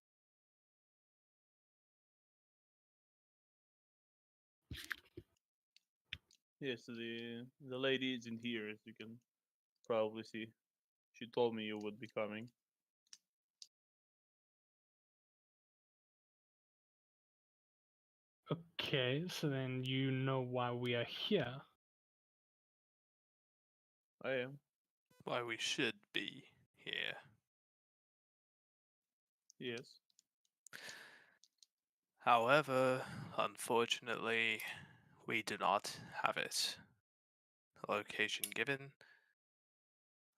Yes, the lady is in here, as you can probably see. She told me you would be coming. Okay, so then you know why we are here. I am. Why we should be here. Yes. However, unfortunately, we do not have it. The location given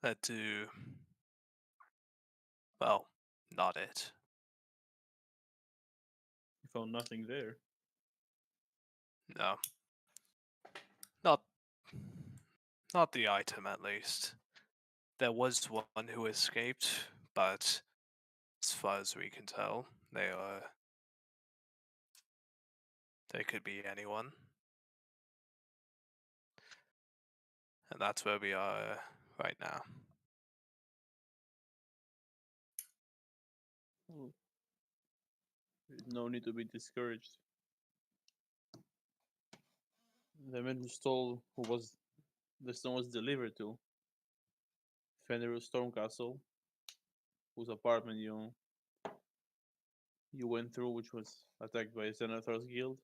led to, well, not it. You found nothing there. No. Not not the item at least. There was one who escaped, but as far as we can tell, they could be anyone. And that's where we are right now. Oh. There's no need to be discouraged. The man who stole who was the stone was delivered to. Fenrir Stormcastle, whose apartment you went through, which was attacked by Xenathar's guild,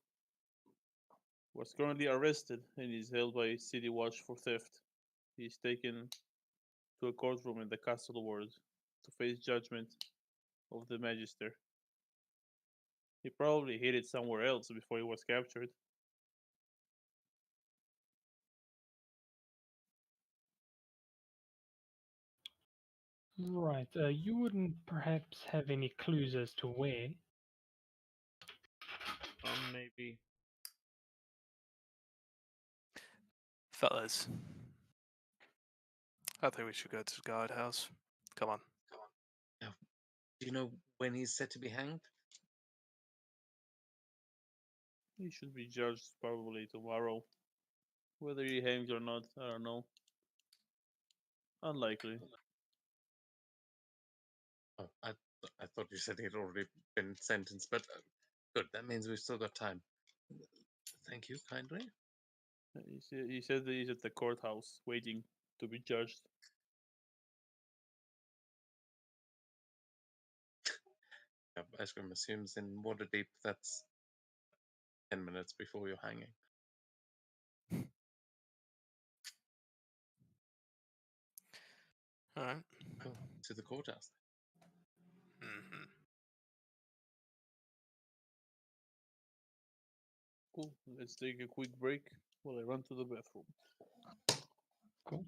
was currently arrested and is held by City Watch for theft. He is taken to a courtroom in the castle ward to face judgment of the Magister. He probably hid it somewhere else before he was captured. Right, you wouldn't perhaps have any clues as to where? Maybe. Fellas, I think we should go to the guardhouse. Come on. Do you know when he's set to be hanged? He should be judged probably tomorrow. Whether he hangs or not, I don't know. Unlikely. Oh, I thought you said he'd already been sentenced, but good. That means we've still got time. Thank you kindly. He said that he's at the courthouse waiting to be judged. Eskrim assumes in Waterdeep that's 10 minutes before you're hanging. All right. Cool. To the courthouse. Mm-hmm. Cool. Let's take a quick break while I run to the bathroom. Cool.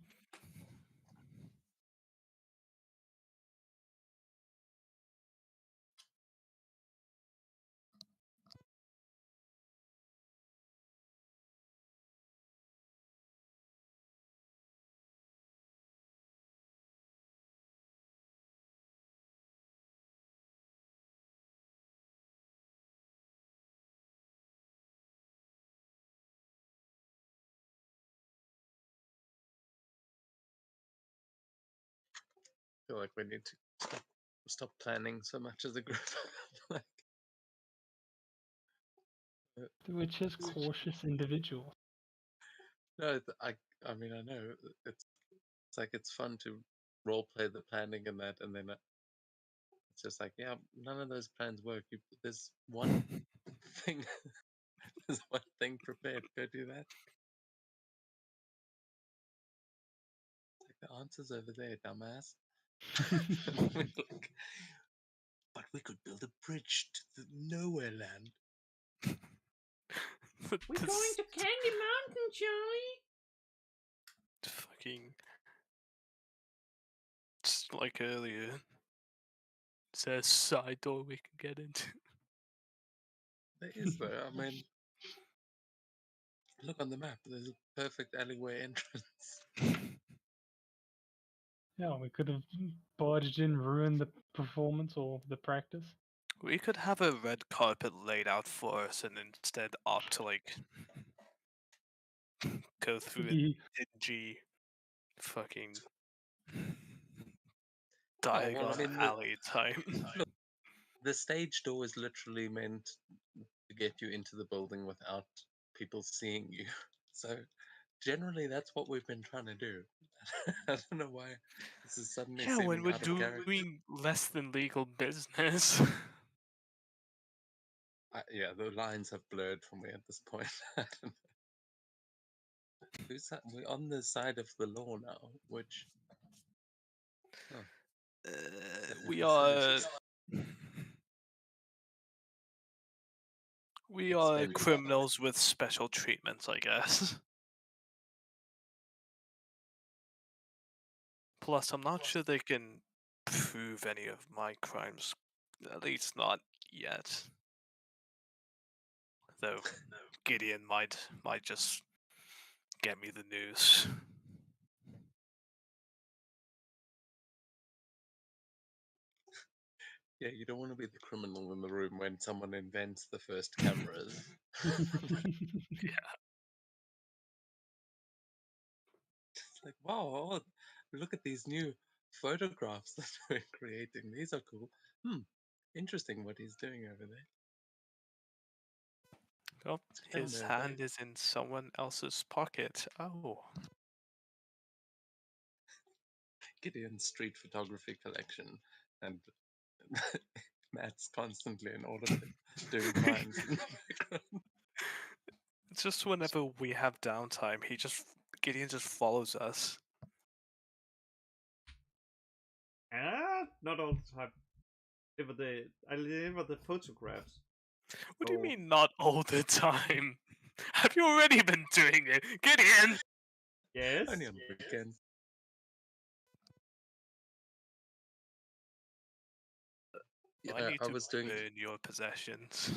I feel like we need to stop planning so much as a group. Like, Which is cautious individual. no, I mean, I know it's like it's fun to role play the planning and that, and then it's just like, yeah, none of those plans work. There's one thing, there's one thing prepared. Go do that. It's like the answer's over there, dumbass. Like, but we could build a bridge to the nowhere land. We're going to Candy Mountain, Charlie. fucking just like earlier. Is there a side door we can get into? There is though. I mean, look on the map. There's a perfect alleyway entrance. Yeah, we could have barged in, ruined the performance or the practice. We could have a red carpet laid out for us and instead opt to like go through a The dingy fucking Oh, well, I Diagon mean, Alley type. look, the stage door is literally meant to get you into the building without people seeing you. So generally, that's what we've been trying to do. I don't know why this is suddenly Yeah, when seeming we're out of character. doing less than legal business. Yeah, the lines have blurred for me at this point. I don't know. Who's that? We're on the side of the law now, which We facilities. are. We It's are very criminals with special treatments, I guess. Plus, I'm not sure they can prove any of my crimes. At least not yet. Though Gideon might just get me the news. Yeah, you don't want to be the criminal in the room when someone invents the first cameras. Yeah. It's like, wow, oh, look at these new photographs that we're creating. These are cool. Interesting what he's doing over there. Oh, Down his there, hand babe. is in someone else's pocket. Oh. Gideon's street photography collection, and Matt's constantly in all of it doing crimes in the background. Just whenever we have downtime, Gideon just follows us. Not all the time. I deliver the photographs. What do you So- mean not all the time? Have you already been doing it? Gideon! Yes. Only on the weekends. I Yeah, need I to was doing burn your possessions.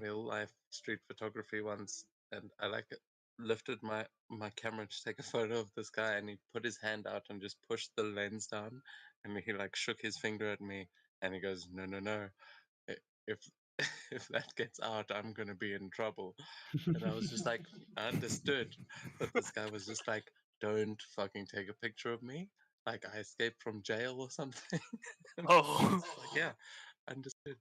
real life street photography once, and I lifted my camera to take a photo of this guy, and he put his hand out and just pushed the lens down, and he like shook his finger at me, and he goes, "No, no, no! If if that gets out, I'm gonna be in trouble." And I was just like, I understood, but this guy was just like, "Don't fucking take a picture of me, like I escaped from jail or something." Oh. Like, yeah, understood.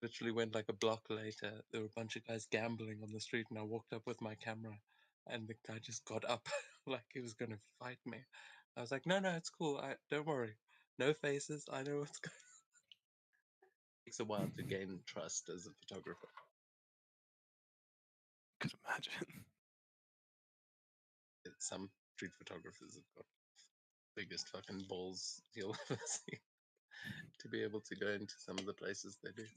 Literally went like a block later. There were a bunch of guys gambling on the street, and I walked up with my camera, and the guy just got up like he was gonna fight me. I was like, "No, no, it's cool. Don't worry. No faces. I know what's going." Takes a while to gain trust as a photographer. Could imagine. Some street photographers have got biggest fucking balls you'll ever see to be able to go into some of the places they do.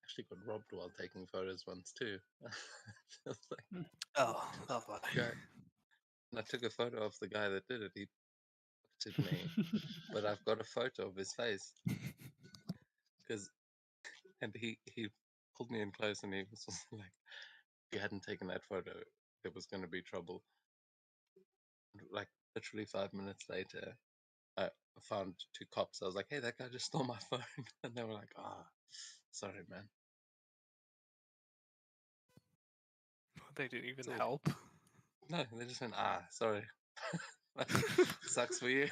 Actually got robbed while taking photos once too. Feels like Oh, lovely. guy. And I took a photo of the guy that did it. He pocketed me, but I've got a photo of his face and he pulled me in close, and he was just like, "If you hadn't taken that photo, there was going to be trouble." Like literally 5 minutes later, I found two cops. I was like, "Hey, that guy just stole my phone," and they were like, "Ah, sorry, man." They didn't even So- help. No, they just went, "Ah, sorry." Sucks for you.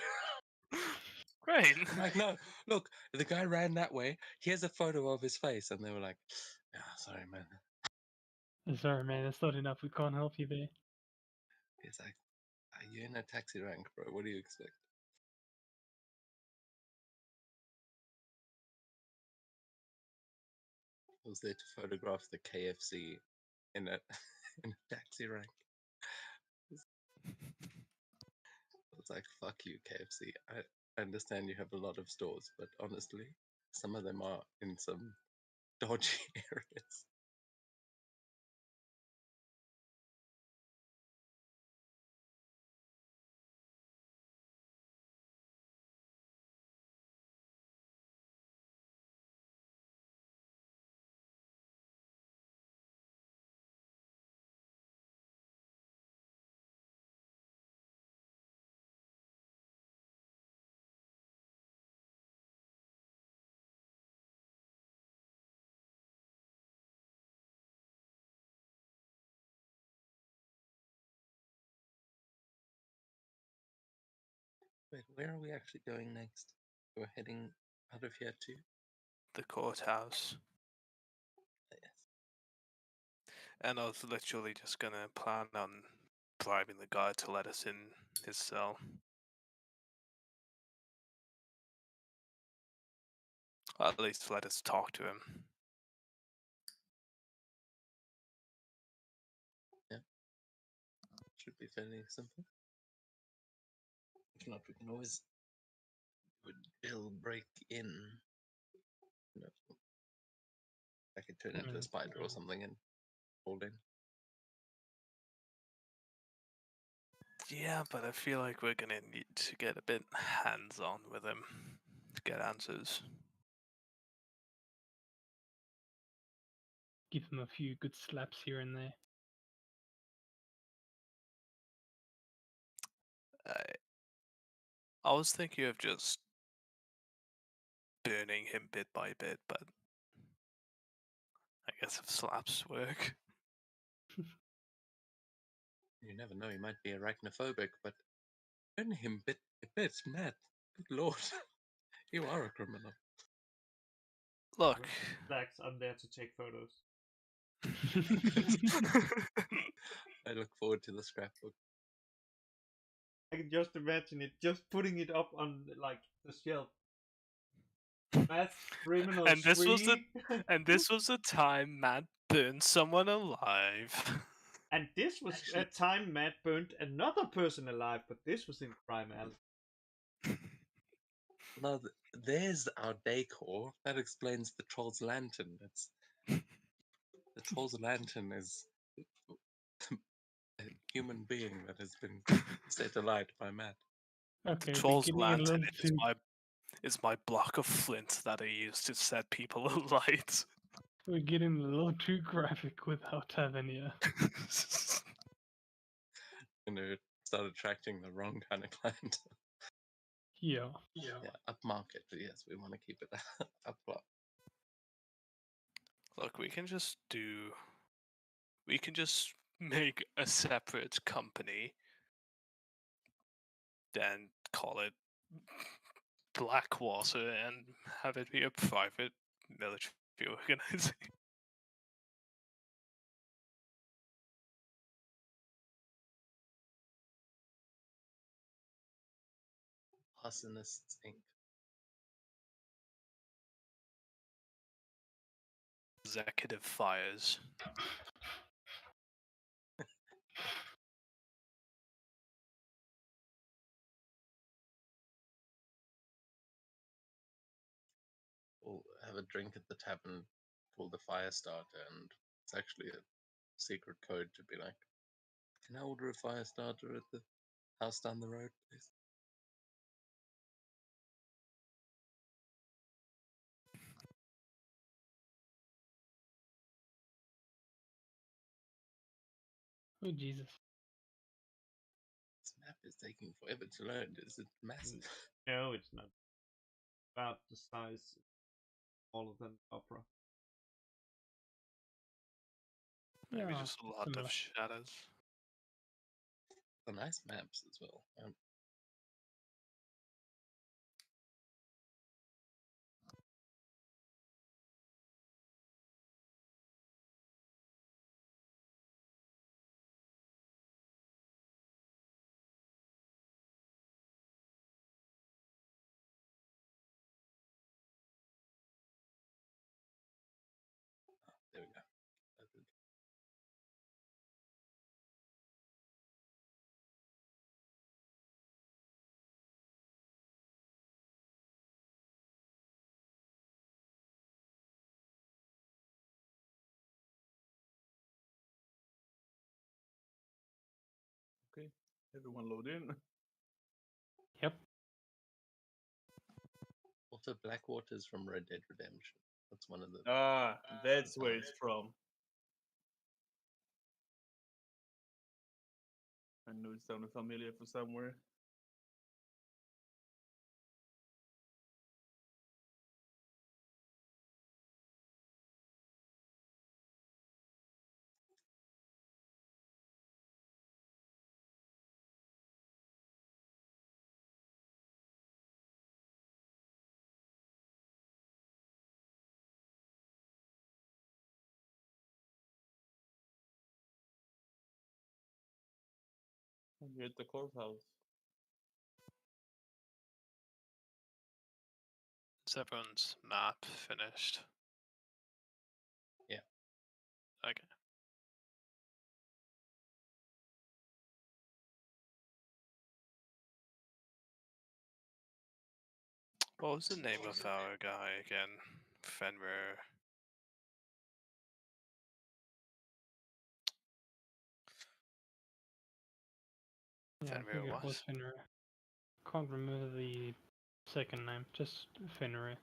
Great. I'm like, "No, look, the guy ran that way. Here's a photo of his face," and they were like, "Yeah, sorry, man." Sorry, man, that's not enough. We can't help you there. He's like, "You're in a taxi rank, bro. What do you expect?" I was there to photograph the KFC in a in a taxi rank. I was like, "Fuck you, KFC. I understand you have a lot of stores, but honestly, some of them are in some dodgy areas." Wait, where are we actually going next? We're heading out of here too? The courthouse. Yes. And I was literally just gonna plan on bribing the guy to let us in his cell. Or at least let us talk to him. Should be fairly simple. If not, we can always Bill break in. You know, I could turn into a spider or something and hold in. Yeah, but I feel like we're gonna need to get a bit hands-on with him to get answers. Give him a few good slaps here and there. I was thinking of just burning him bit by bit, but I guess if slaps work. You never know, he might be arachnophobic, but turn him bit by bit, Matt. Good lord. You are a criminal. Look, Flags, I'm there to take photos. I look forward to the scrapbook. I can just imagine it, just putting it up on like the shelf. Matt's criminal and this was the spree. and this was the time Matt burned someone alive. And this was Actually- a time Matt burnt another person alive, but this was in Crime Alley. No, there's our decor. That explains the troll's lantern. It's the troll's lantern is a human being that has been set alight by Matt. Okay, we're Troll's getting a lantern little is too. my block of flint that I use to set people alight. We're getting a little too graphic with our Tavernier. You know, start attracting the wrong kind of client. Yeah. Yeah, upmarket. But yes, we want to keep it up. Look, we can just make a separate company, then call it Blackwater and have it be a private military organization. Arsonists Inc. Executive fires. We'll have a drink at the tavern called the Firestarter, and it's actually a secret code to be like, can I order a Firestarter at the house down the road, please? Oh Jesus. This map is taking forever to learn. Is it massive? No, it's not. About the size of all of them opera. Maybe Yeah, just a lot similar. of shadows. They're nice maps as well. There we go. Okay, everyone load in. Yep. Also, Blackwater's from Red Dead Redemption. That's one of the. Ah, that's where it's from. I knew it sounded familiar from somewhere. You're at the courthouse. Is everyone's map finished? Yeah. Okay. What was the name of our guy again? Fenrir. Yeah, I Fenrir think it what? was Fenrir. Can't remember the second name, just Fenrir.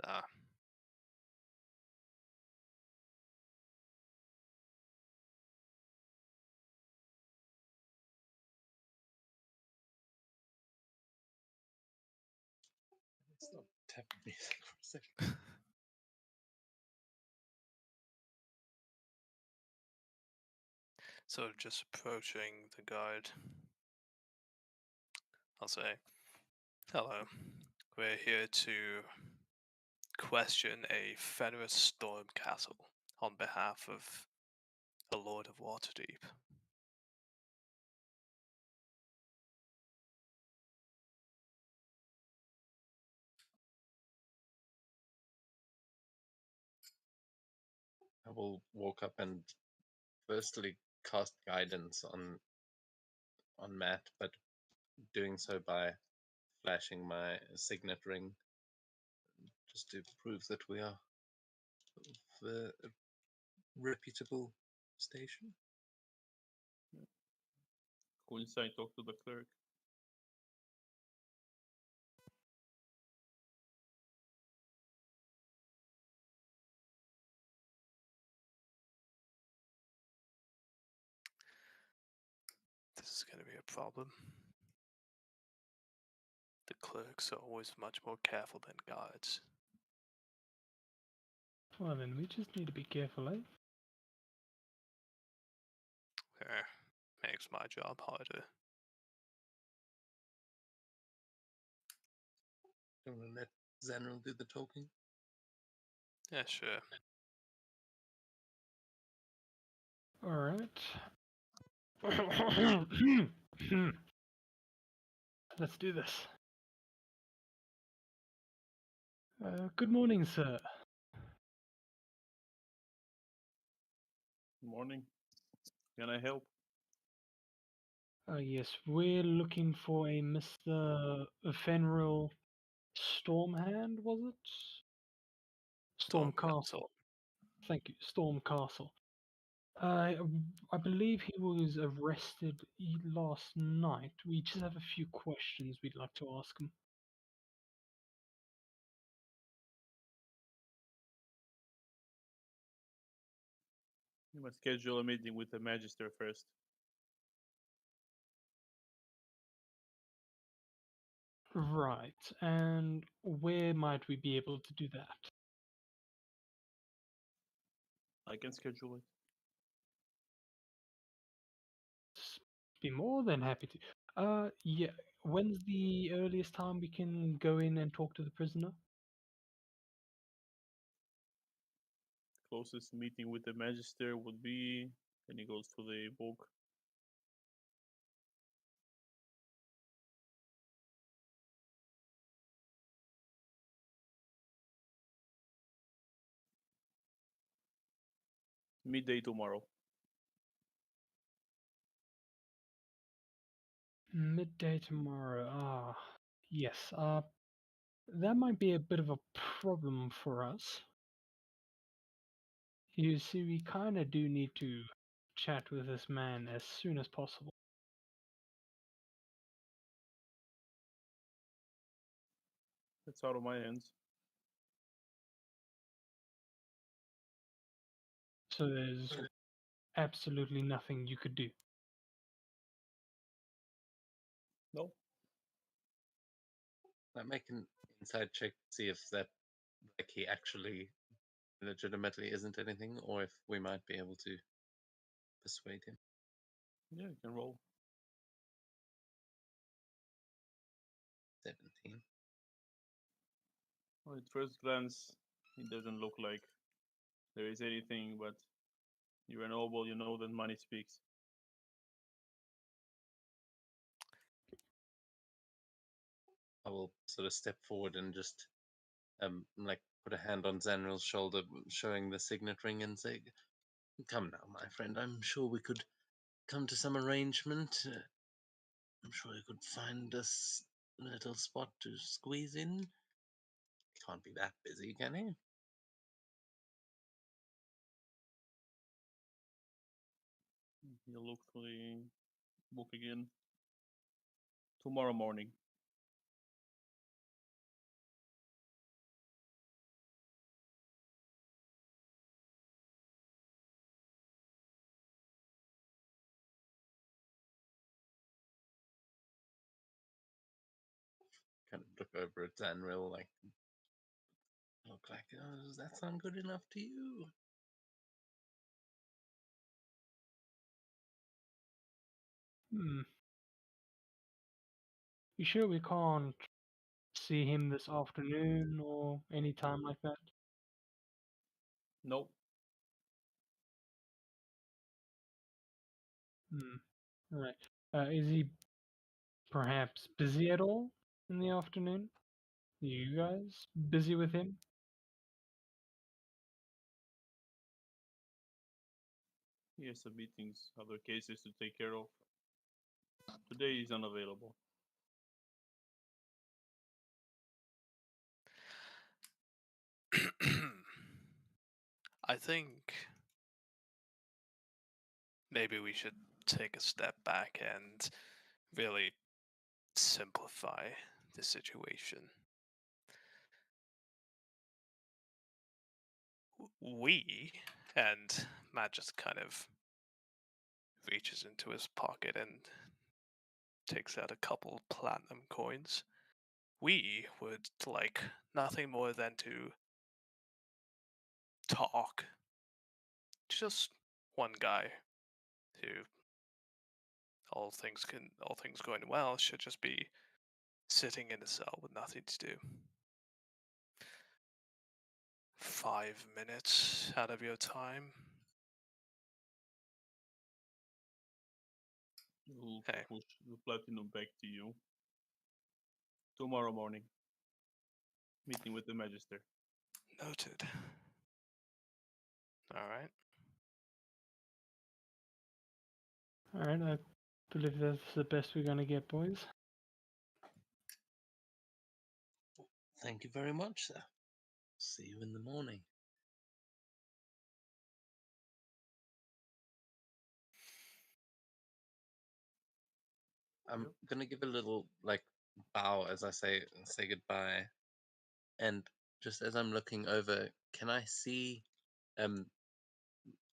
Ah. Stop tapping me for a second. So just approaching the guard. I'll say, hello. We're here to question a Fenrir Storm Castle on behalf of the Lord of Waterdeep. I will walk up and firstly cast guidance on Matt, but doing so by flashing my signet ring, just to prove that we are of a reputable station. Go inside, talk to the clerk. This is going to be a problem. The clerks are always much more careful than guards. Well then, we just need to be careful, eh? Makes my job harder. Do you want to let Zanril do the talking? Yeah, sure. Alright. Let's do this. Good morning, sir. Morning. Can I help? Yes, we're looking for a Mr. Fenrir Stormhand, was it? Storm Castle. Thank you, Storm Castle. I believe he was arrested last night. We just have a few questions we'd like to ask him. You must schedule a meeting with the Magister first. Right, and where might we be able to do that? I can schedule it. Be more than happy to. Yeah, when's the earliest time we can go in and talk to the prisoner? Closest meeting with the Magister would be, and he goes to the book. Midday tomorrow. Midday tomorrow. Ah, yes. That might be a bit of a problem for us. You see, we kind of do need to chat with this man as soon as possible. That's out of my hands. So there's absolutely nothing you could do. No. I make an inside check to see if that, like, he actually legitimately isn't anything, or if we might be able to persuade him. Yeah, you can roll. 17. Well, at first glance, it doesn't look like there is anything, but you're a noble, you know that money speaks. I will sort of step forward and just like put a hand on Zanril's shoulder, showing the signet ring, and say, "Come now, my friend. I'm sure we could come to some arrangement. I'm sure you could find us a little spot to squeeze in. Can't be that busy, can he?" He'll look through the book again. Tomorrow morning. Kind of look over at Zanril, like, look like, oh, does that sound good enough to you? Hmm. You sure we can't see him this afternoon or any time like that? Nope. Alright. Is he perhaps busy at all in the afternoon? Are you guys busy with him? He has some meetings, other cases to take care of. Today he's unavailable. I think maybe we should take a step back and really simplify the situation. And Matt just kind of reaches into his pocket and takes out a couple platinum coins. We would like nothing more than to talk. Just one guy who all things going well should just be sitting in a cell with nothing to do. 5 minutes out of your time. We'll Okay. push the platinum back to you. Tomorrow morning. Meeting with the Magister. Noted. All right. Alright, I believe that's the best we're gonna get, boys. Thank you very much, sir. See you in the morning. I'm gonna give a little like bow as I say goodbye, and just as I'm looking over, can I see,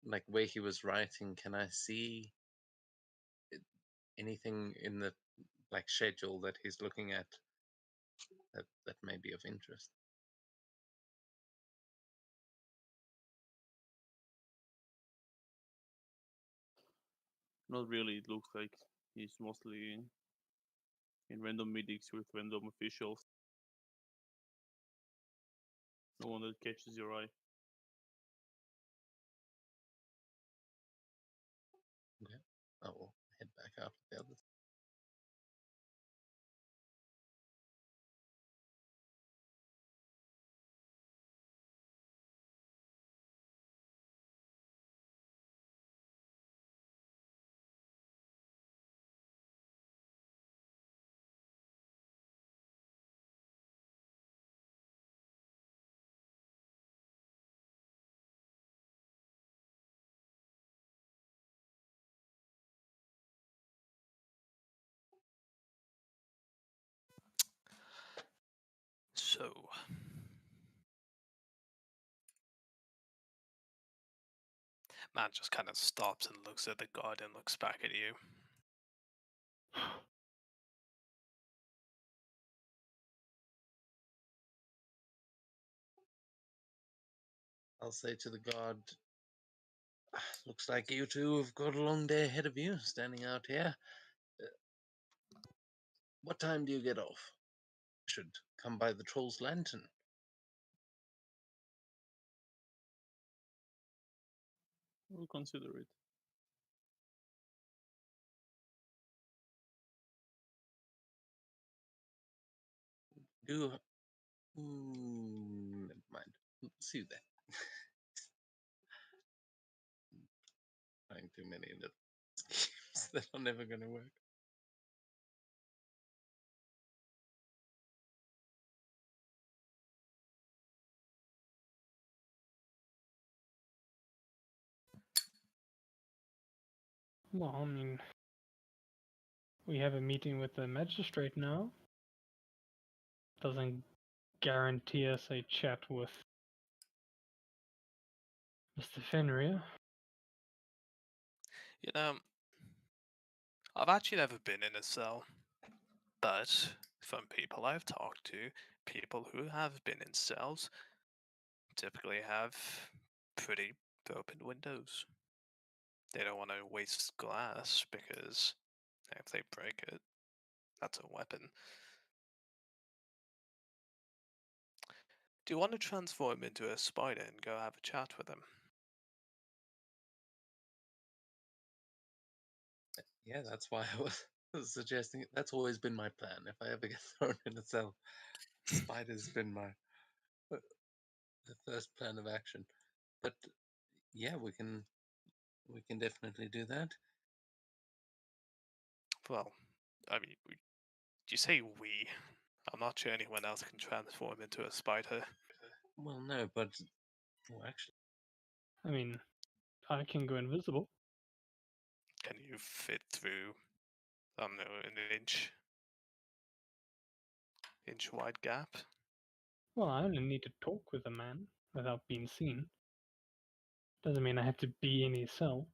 like where he was writing? Can I see anything in the like schedule that he's looking at that may be of interest? Not really. It looks like he's mostly in random meetings with random officials. No one that catches your eye. Okay, I will head back out with the others. So, Matt just kind of stops and looks at the guard and looks back at you. I'll say to the guard, looks like you two have got a long day ahead of you, standing out here. What time do you get off? Should come by the Troll's Lantern. We'll consider it. Do never mind. See you there. Trying too many little schemes that are never going to work. Well, I mean, we have a meeting with the magistrate now. Doesn't guarantee us a chat with Mr. Fenrir. You know, I've actually never been in a cell, but from people I've talked to, people who have been in cells typically have pretty open windows. They don't want to waste glass because if they break it, that's a weapon. Do you want to transform into a spider and go have a chat with him? Yeah, that's why I was suggesting it. That's always been my plan. If I ever get thrown in a cell, spider's been my the first plan of action. But yeah, we can definitely do that. Well, I mean, you say we. I'm not sure anyone else can transform into a spider. Well, no, but well, actually, I mean, I can go invisible. Can you fit through, I don't know, an inch wide gap? Well, I only need to talk with a man without being seen. Doesn't mean I have to be in his cell.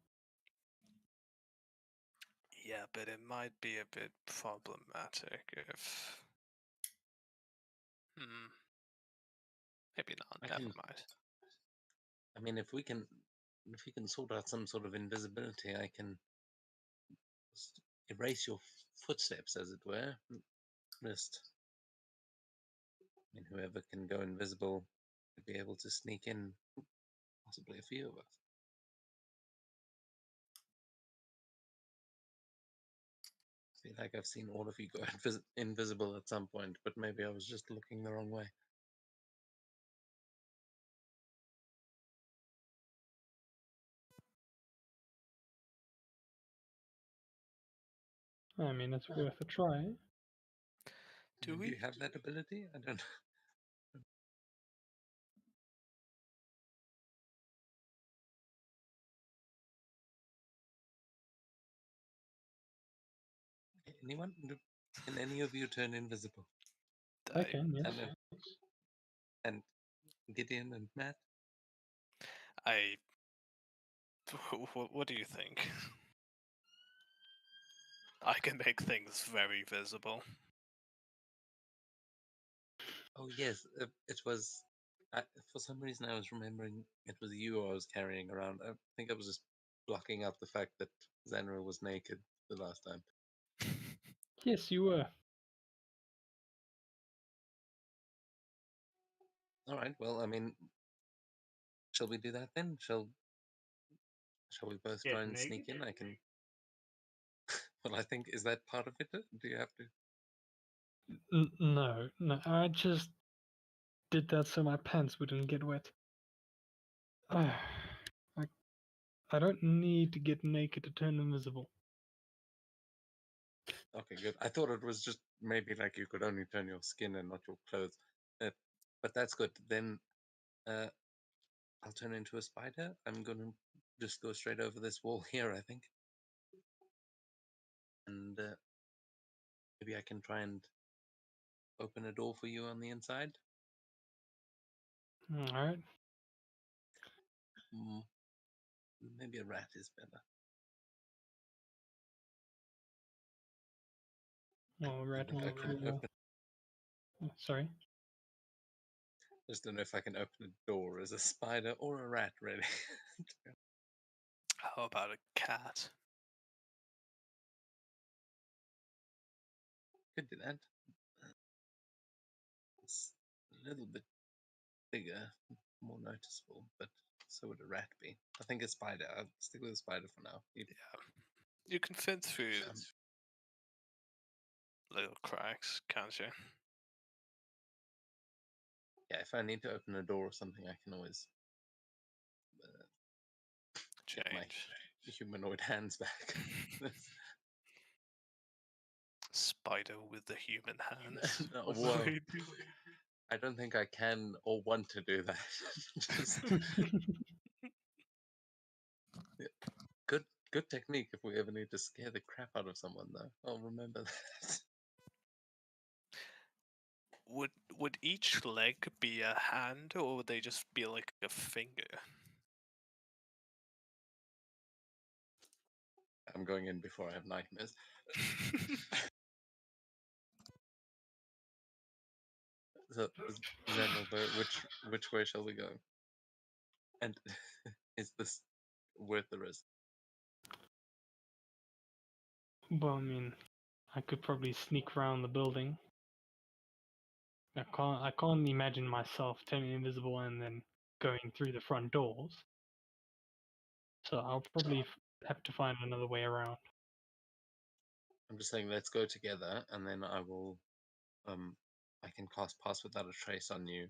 Yeah, but it might be a bit problematic if. Maybe not. I Never can. mind. I mean, if we can sort out some sort of invisibility, I can erase your footsteps, as it were. Just, I mean, whoever can go invisible could be able to sneak in, possibly a few of us. I feel like I've seen all of you go invisible at some point, but maybe I was just looking the wrong way. I mean, it's worth a try. Do Do we? you have that ability? I don't know. Anyone? Can any of you turn invisible? I can, yes. Hello. And Gideon and Matt? I. What do you think? I can make things very visible. Oh, yes. It was. For some reason, I was remembering it was you I was carrying around. I think I was just blocking out the fact that Zanra was naked the last time. Yes, you were. All right. Well, I mean, shall we do that then? Shall we both Get try and sneak naked? in? I can. Well, I think is that part of it? Do you have to? No, I just did that so my pants wouldn't get wet. I don't need to get naked to turn invisible. Okay, good. I thought it was just maybe like you could only turn your skin and not your clothes. But that's good. Then I'll turn into a spider. I'm gonna just go straight over this wall here, I think. And maybe I can try and open a door for you on the inside. Alright. Mm, maybe a rat is better. Well, rat If I will can be, open, sorry. just don't know if I can open a door as a spider or a rat, really. How about a cat? Could do that. It's a little bit bigger, more noticeable, but So would a rat be. I think a spider. I'll stick with a spider for now. You can fit through Um, little cracks, can't you? yeah, if I need to open a door or something, I can always get my Change. humanoid hands back. Spider with the human hands. No, What whoa. do we do? I don't think I can or want to do that. Just good technique if we ever need to scare the crap out of someone, though. I'll remember that. Would each leg be a hand, or would they just be like a finger? I'm going in before I have nightmares. So, Xanilber, which way shall we go? And is this worth the risk? Well, I mean, I could probably sneak around the building. I can't imagine myself turning invisible and then going through the front doors. So I'll probably have to find another way around. I'm just saying, let's go together, and then I will. I can cast Pass Without a Trace on you,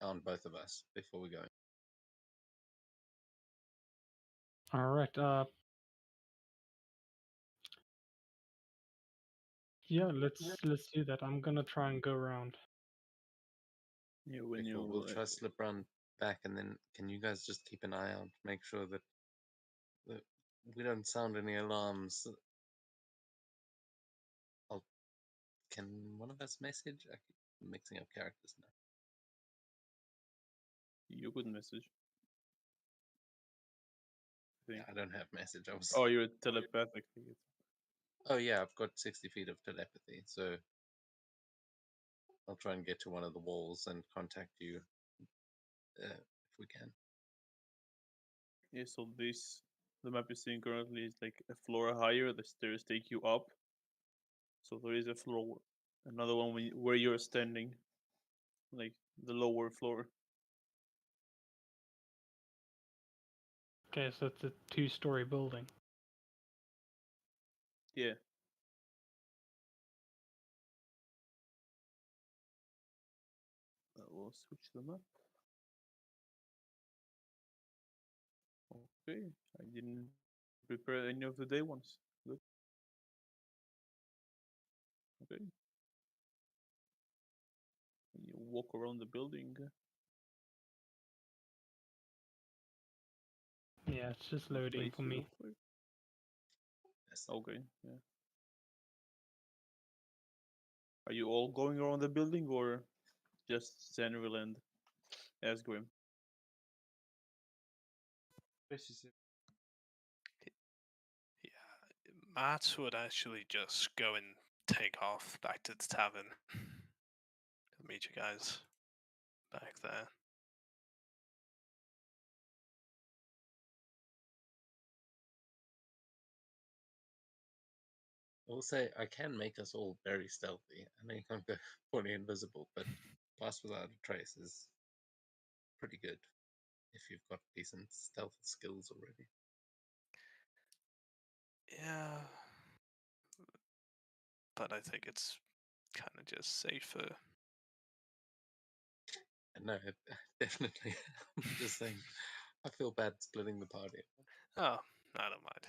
on both of us, before we go. All right. Yeah, let's do that. I'm gonna try and go around. Yeah, when Okay, cool. you We'll try slip round back, and then can you guys just keep an eye out, make sure that we don't sound any alarms. Can one of us message? I keep mixing up characters now. you could message. I Yeah, think. I don't have message. I was. Oh, you're telepathic. Oh yeah, I've got 60 feet of telepathy, so I'll try and get to one of the walls and contact you if we can. Yeah, so the map you're seeing currently is like a floor higher. The stairs take you up. So there is a floor, another one where you're standing, like the lower floor. Okay, so it's a two-story building. Yeah. We'll switch them up. Okay, I didn't prepare any of the day ones. Good. Okay. You walk around the building. Yeah, it's just loading Place for you me. look like. Yes. Okay, yeah. Are you all going around the building or just Zenril and Asgrim? Especially Yeah, Matt would actually just go and take off back to the tavern. I'll meet you guys back there. I will say I can make us all very stealthy. I know you can't go fully invisible, but Pass Without a Trace is pretty good if you've got decent stealth skills already. Yeah, but I think it's kind of just safer. No, definitely. I'm just saying, I feel bad splitting the party. Oh, I don't mind.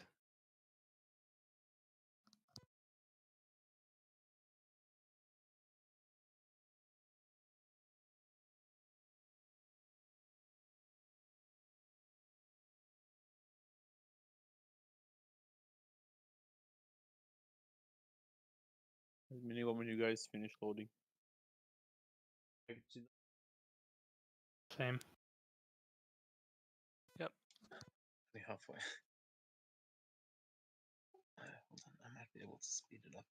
Let me know when you guys finish loading. like, to- Same. Only halfway. Hold on, I might be able to speed it up.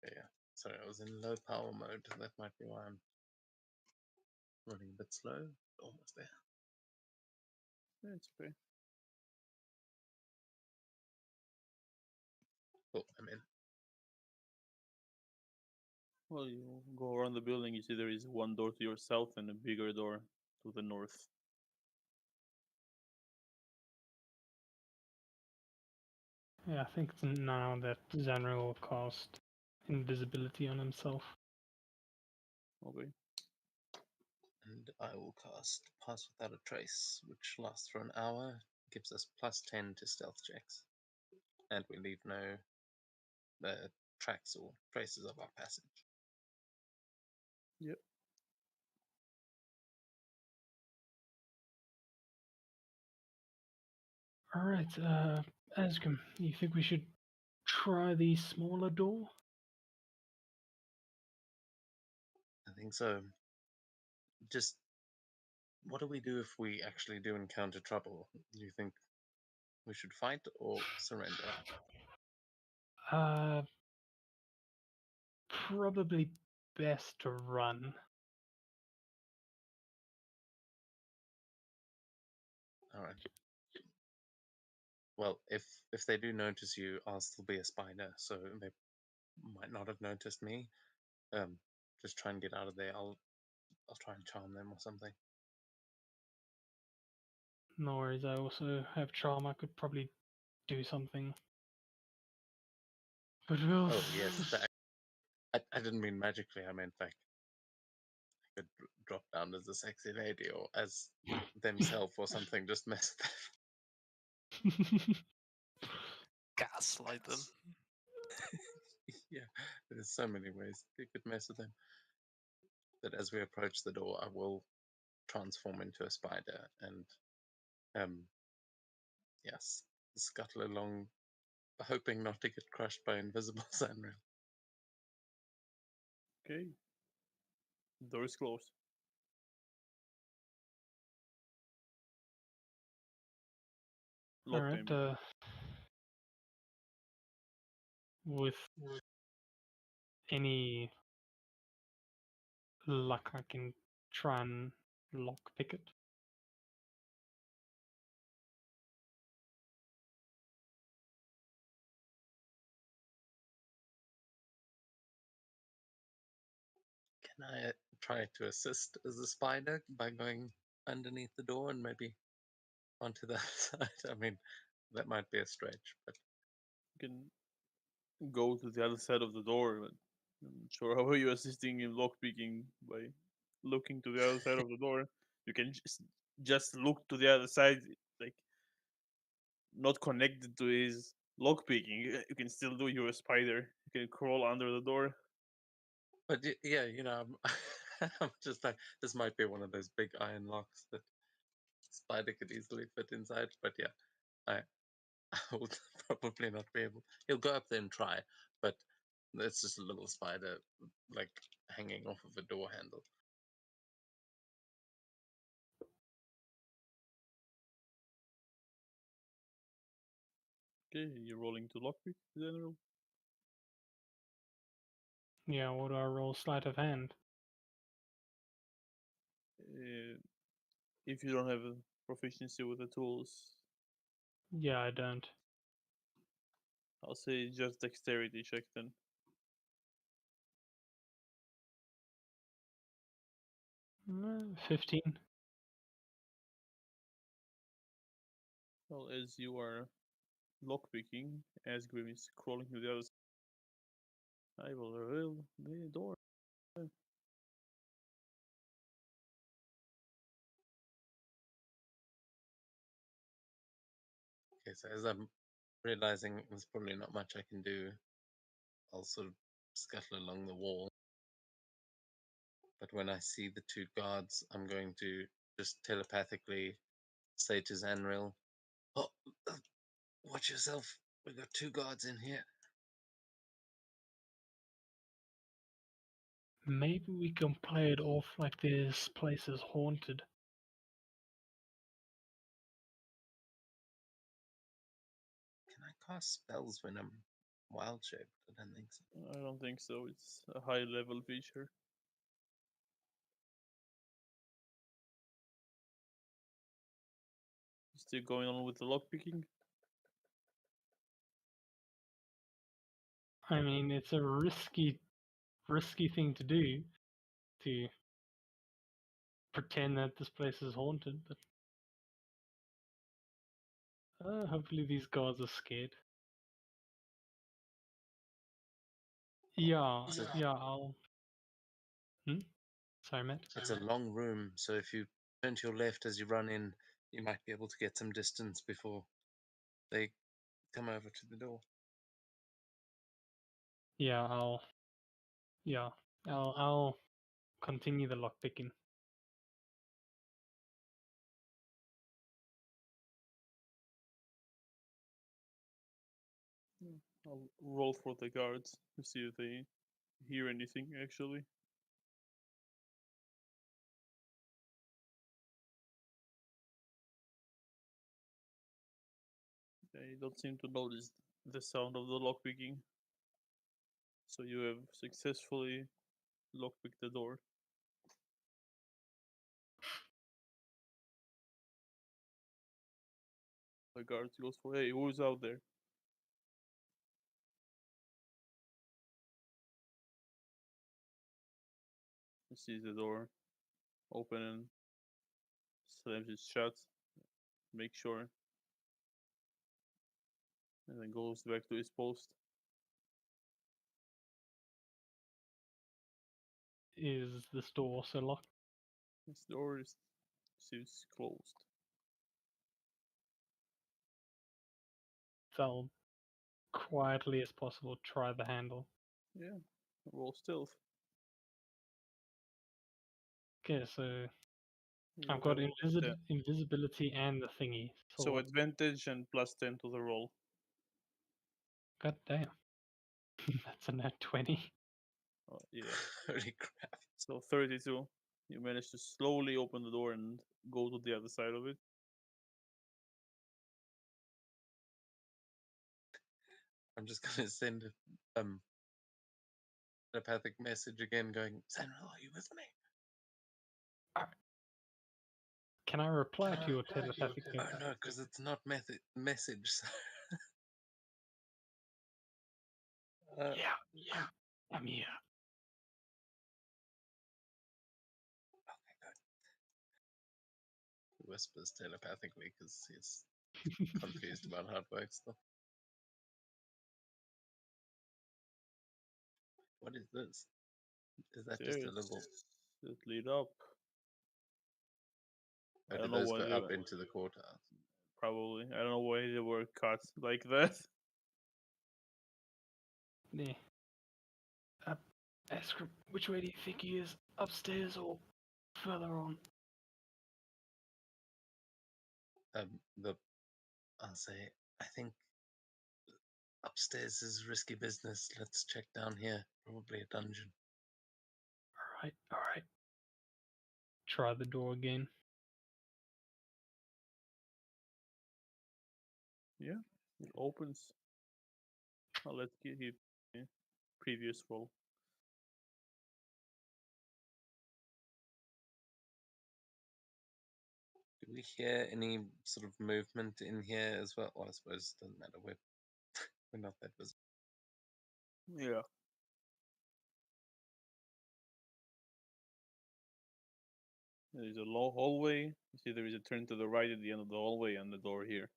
Okay, yeah. Sorry, I was in low power mode. That might be why I'm running a bit slow. Almost there. Yeah, it's okay. Well, you go around the building, you see there is one door to your south and a bigger door to the north. Yeah, I think it's now that Zanra will cast invisibility on himself. Okay. And I will cast Pass Without a Trace, which lasts for an hour, gives us +10 to stealth checks. And we leave no tracks or traces of our passage. Yep. Alright, Asgrim, you think we should try the smaller door? I think so. Just what do we do if we actually do encounter trouble? Do you think we should fight or surrender? Probably best to run. All right. Well, if they do notice you, I'll still be a spider, so they might not have noticed me. Just try and get out of there. I'll try and charm them or something. No worries, I also have charm, I could probably do something. But we'll... Oh yes, I didn't mean magically. I meant like I could drop down as a sexy lady or as themselves or something. Just mess with them. Gaslight them. Yeah, there's so many ways you could mess with them. That as we approach the door, I will transform into a spider and yes, scuttle along, hoping not to get crushed by invisible Zanra. Okay. Door is closed. Lock Alright, maybe. with any luck I can try and lockpick it. Can I try to assist as a spider by going underneath the door and maybe onto the other side? I mean, that might be a stretch, but You can go to the other side of the door, but I'm not sure how are you assisting in lockpicking by looking to the other side of the door. You can just look to the other side, like not connected to his lockpicking. You can still do your spider. You can crawl under the door. but yeah, I'm just like this might be one of those big iron locks that spider could easily fit inside. But yeah, I will probably not be able. He'll go up there and try, but it's just a little spider like hanging off of a door handle. Okay, you're rolling to lockpick, general. Yeah, what do I roll? Sleight of hand. If you don't have a proficiency with the tools, Yeah, I don't. I'll say just dexterity check then. 15. Well, as you are lockpicking, Asgrim is crawling to the other side. I will reveal the door. Okay, so as I'm realizing there's probably not much I can do, I'll sort of scuttle along the wall. But when I see the two guards, I'm going to just telepathically say to Zanril, "Oh, watch yourself. We've got two guards in here." Maybe we can play it off like this place is haunted. Can I cast spells when I'm wild shaped? I don't think so. I don't think so. It's a high level feature. Still going on with the lockpicking? I mean, it's a risky risky thing to do to pretend that this place is haunted, but hopefully these guards are scared. Yeah, Is it- yeah, I'll. Sorry, Matt. It's a long room, so if you turn to your left as you run in, you might be able to get some distance before they come over to the door. Yeah, I'll continue the lockpicking. I'll roll for the guards to see if they hear anything actually. They don't seem to notice the sound of the lockpicking. So you have successfully lockpicked the door. The guard goes for, hey, who's out there? He sees the door open and slams it shut. Make sure. And then goes back to his post. Is this door also locked? This door seems closed. So I'll quietly as possible try the handle. Yeah. Roll stealth. Okay, so You I've got have the- invisibility and the thingy. So what- advantage and plus 10 to the roll. God damn. That's a nat 20. Oh, yeah. Holy crap. So 32. You manage to slowly open the door and go to the other side of it. I'm just gonna send a telepathic message again going, Senra, are you with me? Can I reply to your telepathic Oh no, because it's not message. So Yeah, I'm here. okay, good. He whispers telepathically because he's confused about how it works. Though. What is this? Is that just a Stairs little? that lead up. Or I do don't know those why go they up were- into the courthouse? Probably. I don't know why they were cut like that. Yeah. Ask him, which way do you think he is? Upstairs or further on? I'll say, I think upstairs is risky business. Let's check down here. Probably a dungeon. Alright. Try the door again. Yeah. It opens. I'll let you hit previous roll. Do we hear any sort of movement in here as well? Well, I suppose it doesn't matter. We're not that visible. Yeah. There's a low hallway. You see there is a turn to the right at the end of the hallway and the door here.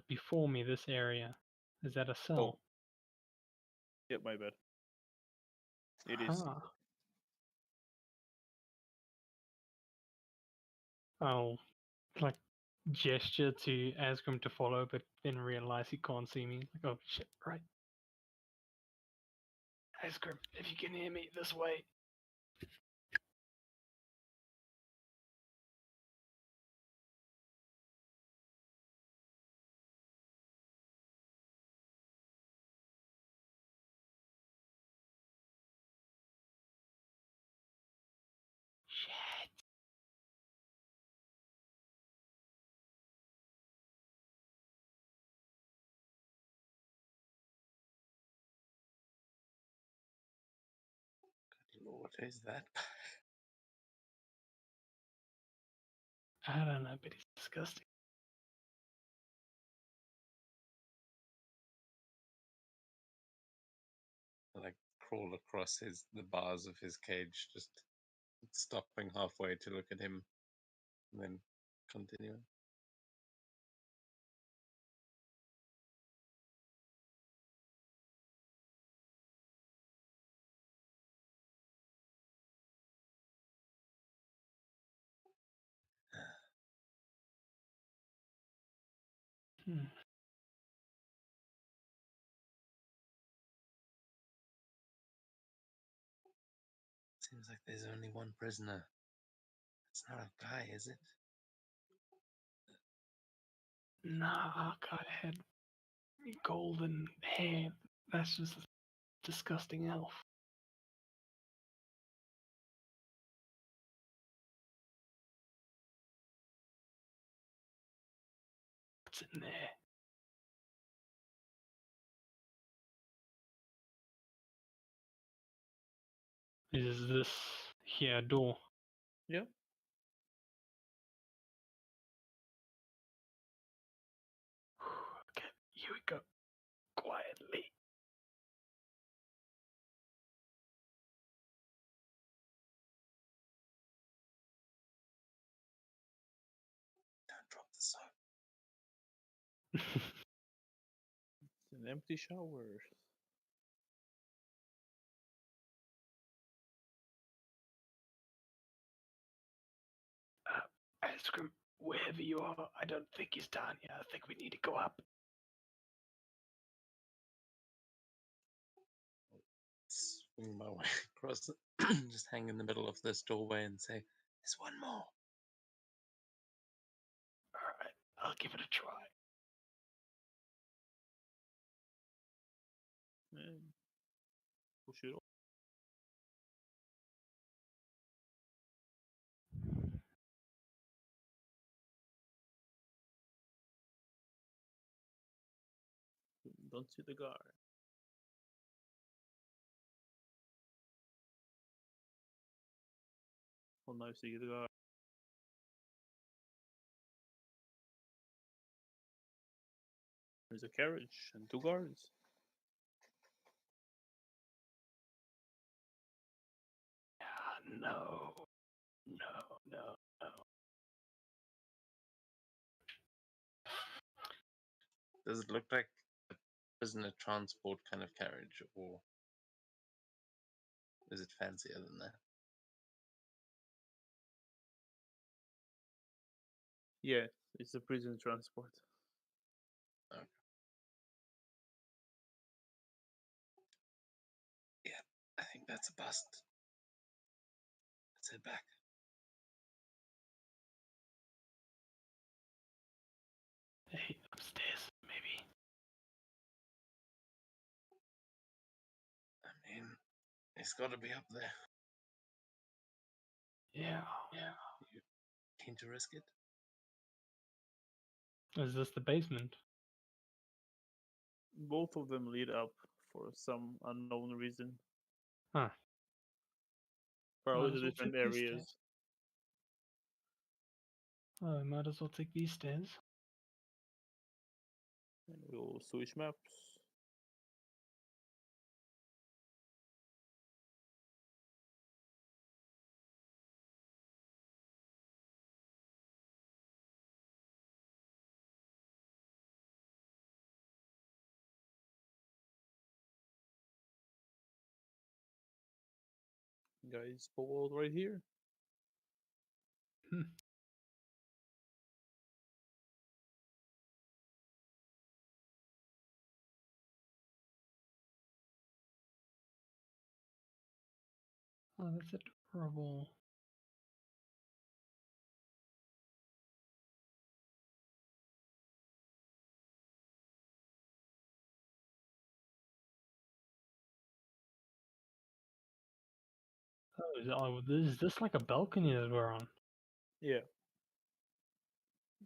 Before me, this area. Is that a cell? Yep, my bad. It is. Ah. I'll gesture to Asgrim to follow, but then realize he can't see me. Like, oh shit, right. Asgrim, if you can hear me, this way. Shit. What is that? I don't know, but he's disgusting. Like crawl across the bars of his cage, just stopping halfway to look at him, and then continuing. Hmm. Seems like there's only one prisoner. It's not a guy, is it? Nah, our guy had golden hair. That's just a disgusting elf. What's in there? Is this here a door? Yeah. Okay, here we go. Quietly. Don't drop the soap. It's an empty shower. Asgrim, wherever you are, I don't think he's down here. I think we need to go up. Swing my way across, just hang in the middle of this doorway and say, "There's one more." Alright, I'll give it a try. And push it off. Don't see the guard. Oh, now you see the guard. There's a carriage and 2 guards. No. No, no, no. Does it look like a prisoner transport kind of carriage, or is it fancier than that? Yeah, it's a prison transport. Okay. Yeah, I think that's a bust. Let's head back. Hey, upstairs, maybe. I mean, it's got to be up there. Yeah. You keen to risk it? Is this the basement? Both of them lead up for some unknown reason. Huh. Probably Might to as well different take these areas. stairs. Oh, might as well take these stairs. And we'll switch maps. Guys, Paul right here. Hmm. Oh, that's adorable. Oh, is this like a balcony that we're on? Yeah.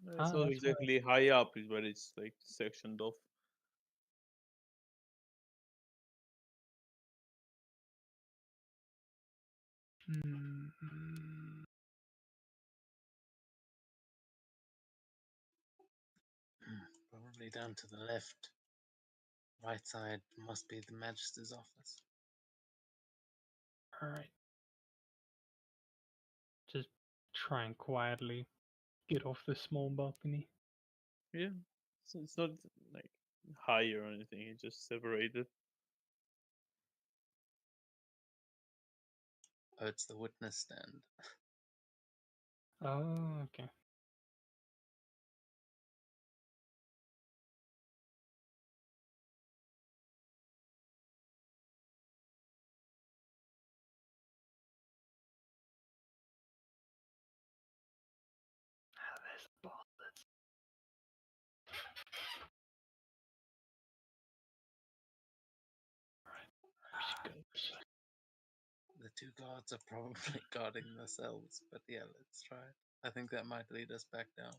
Ah, It's not that's why. exactly high up, but it's like sectioned off. Hmm. Probably down to the left. Right side must be the Magister's office. Alright. Just try and quietly get off the small balcony. Yeah. So it's not like higher or anything, it's just separated. Oh, it's the witness stand. Oh, okay. Ah, there's the bastards. Right. We should go this way. The two guards are probably guarding themselves, but yeah, let's try it. I think that might lead us back down.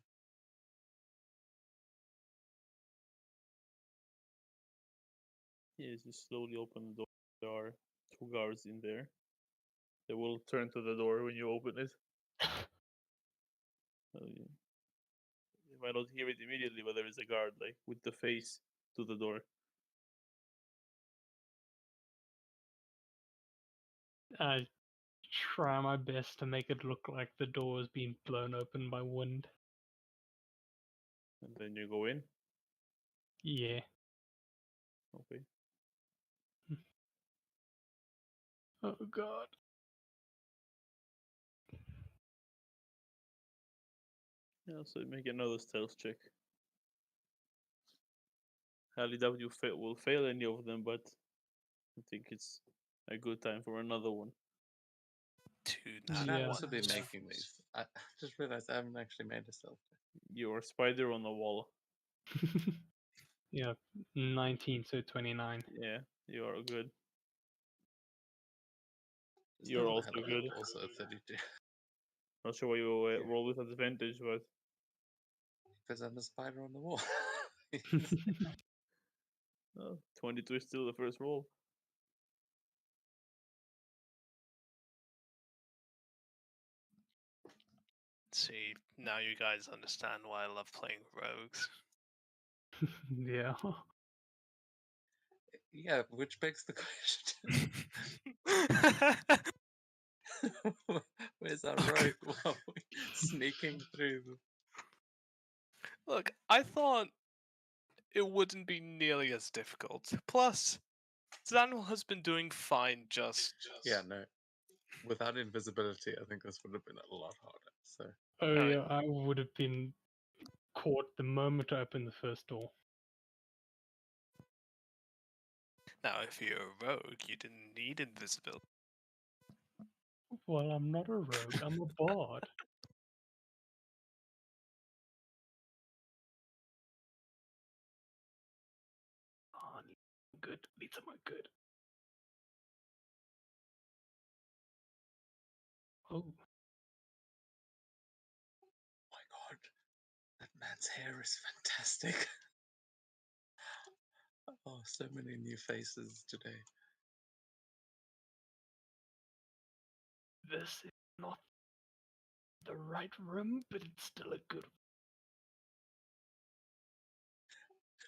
Yes, you slowly open the door. There are two guards in there. They will turn to the door when you open it. You might not hear it immediately, but there is a guard like with the face to the door. I try my best to make it look like the door is being blown open by wind. And then you go in. Yeah. Okay. Oh god. Yeah, so make another stealth check. Highly doubt you will fail any of them, but I think it's a good time for another one. Two Should nat I Yeah. also be ones. making these? I just realized I haven't actually made a stealth check. You're a spider on the wall. Yeah, 19 so 29. Yeah, you are good. This You're doesn't also help, good. also a 32. Not sure why you Yeah. roll with advantage, but Because I'm a spider on the wall. 22 is still the first roll. See, now you guys understand why I love playing rogues. Yeah. Yeah, which begs the question. Where's our rogue while we're sneaking through the... Look, I thought it wouldn't be nearly as difficult. Plus, Zanwell has been doing fine just... Yeah, no. Without invisibility, I think this would have been a lot harder. So Oh Alright. yeah, I would have been caught the moment I opened the first door. Now, if you're a rogue, you didn't need invisibility. Well, I'm not a rogue, I'm a bard. Oh, good. Need someone good. Oh, my god, that man's hair is fantastic. Oh, so many new faces today. this is not the right room, but it's still a good.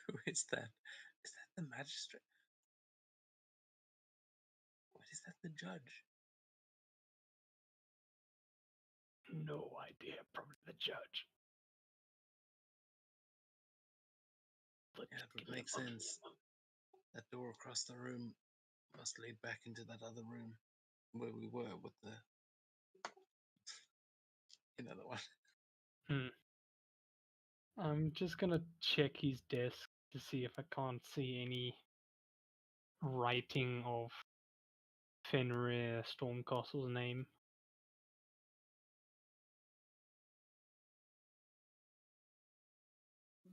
Who is that? Is that the magistrate? What is that, the judge? No idea. Probably the judge. Let's Yeah, it would get make him on. sense. That door across the room must lead back into that other room where we were with the... You know the one. I'm just gonna check his desk to see if I can't see any writing of Fenrir Stormcastle's name.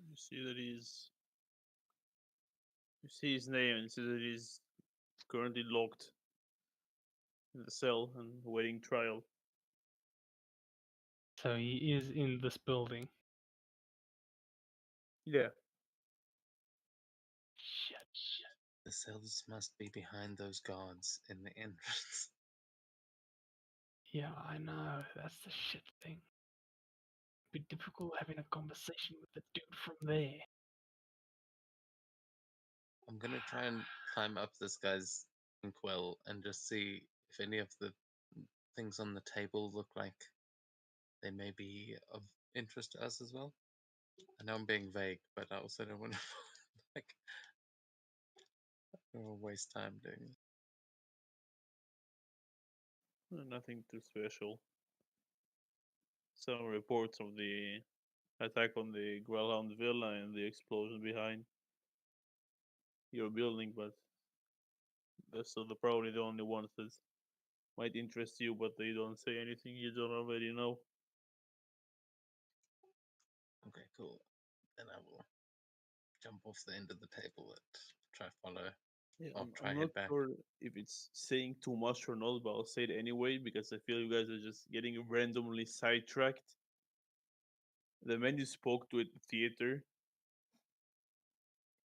You see that he's. You see his name and see that he's currently locked in the cell and waiting trial. So he is in this building. Yeah. Shit. The cells must be behind those guards in the entrance. Yeah, I know. That's the shit thing. Be difficult having a conversation with the dude from there. I'm gonna try and climb up this guy's inkwell and just see if any of the things on the table look like they may be of interest to us as well. I know I'm being vague, but I also don't want to like waste time doing it. Nothing too special. Some reports of the attack on the Grellhound Villa and the explosion behind your building, but that's probably the only ones that might interest you, but they don't say anything you don't already know. Okay, cool. Then I will jump off the end of the table and try follow. Yeah, I'll try I'm head not back. sure if it's saying too much or not, but I'll say it anyway because I feel you guys are just getting randomly sidetracked. The man you spoke to at the theater,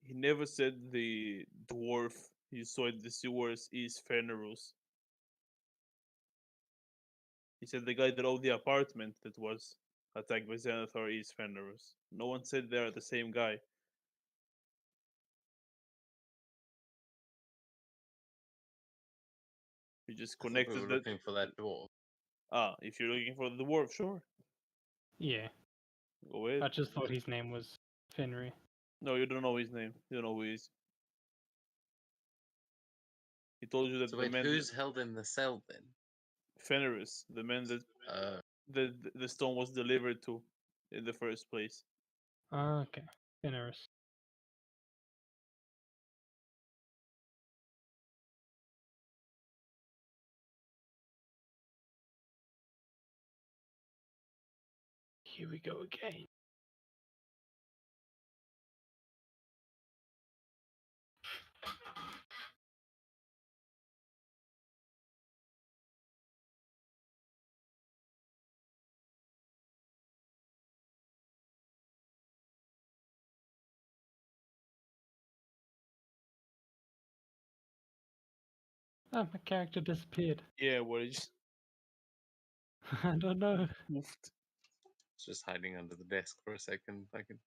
he never said the dwarf you saw at the sewers is Fenris. He said the guy that owned the apartment that was attacked by Xanathar is Fenris. No one said they're the same guy. You just I thought we connected were that. looking for that dwarf. If you're looking for the dwarf, sure. Yeah, Go ahead. I just thought his name was Fenry. No, you don't know his name. You don't know who he is. He told you that So the wait, man who's held in the cell then? Fenris, the man that the stone was delivered to in the first place. Okay, Fenris. Here we go again. Oh, my character disappeared. Yeah, well, he just I don't know. moved It's just hiding under the desk for a second, like in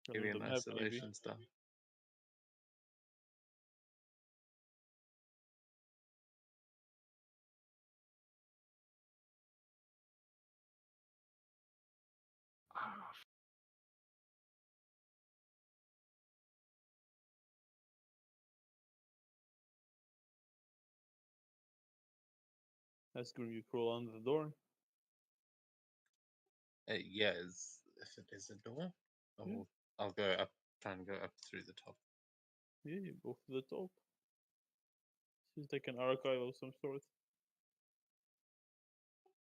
under the alien map, maybe. isolation stuff. Ah, That's when you crawl under the door. Yeah, if it is a door, I'll go up, try and go up through the top. Yeah, you go to the top. Seems like an archive of some sort.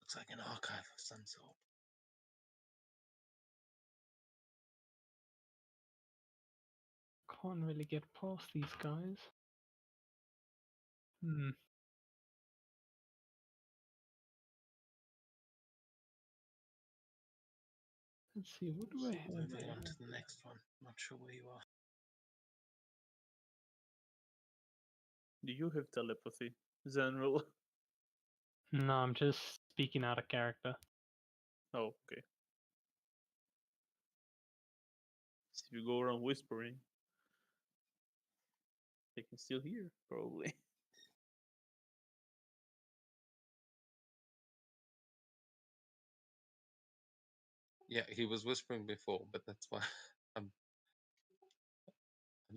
Looks like an archive of some sort. can't really get past these guys. Hmm. Let's see, what do I have Moving here? on to the next one. Not sure where you are. Do you have telepathy, Zanril? No, I'm just speaking out of character. Oh, okay. So if you go around whispering, they can still hear, probably. Yeah, he was whispering before, but that's why I'm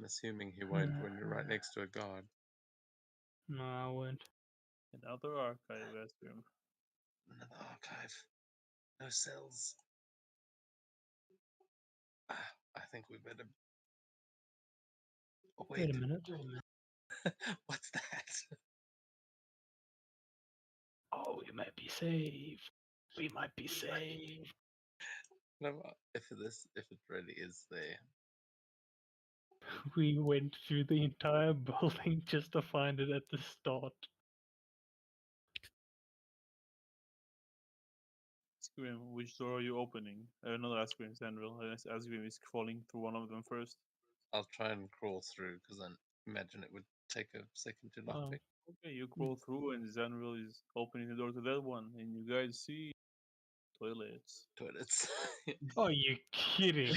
assuming he won't when you're right next to a guard. No, I won't. Another archive, asked him. Another archive. No cells. I think we better. Oh, Wait a minute. What's that? Oh, we might be saved. We might be saved. No, if it really is there. We went through the entire building just to find it at the start. Scream, which door are you opening? Not Asgrim, Zanril. Asgrim is crawling through one of them first. I'll try and crawl through because I imagine it would take a second to lockpick. Okay, you crawl through and Zanril is opening the door to that one, and you guys see toilets. Toilets. Oh, you kidding?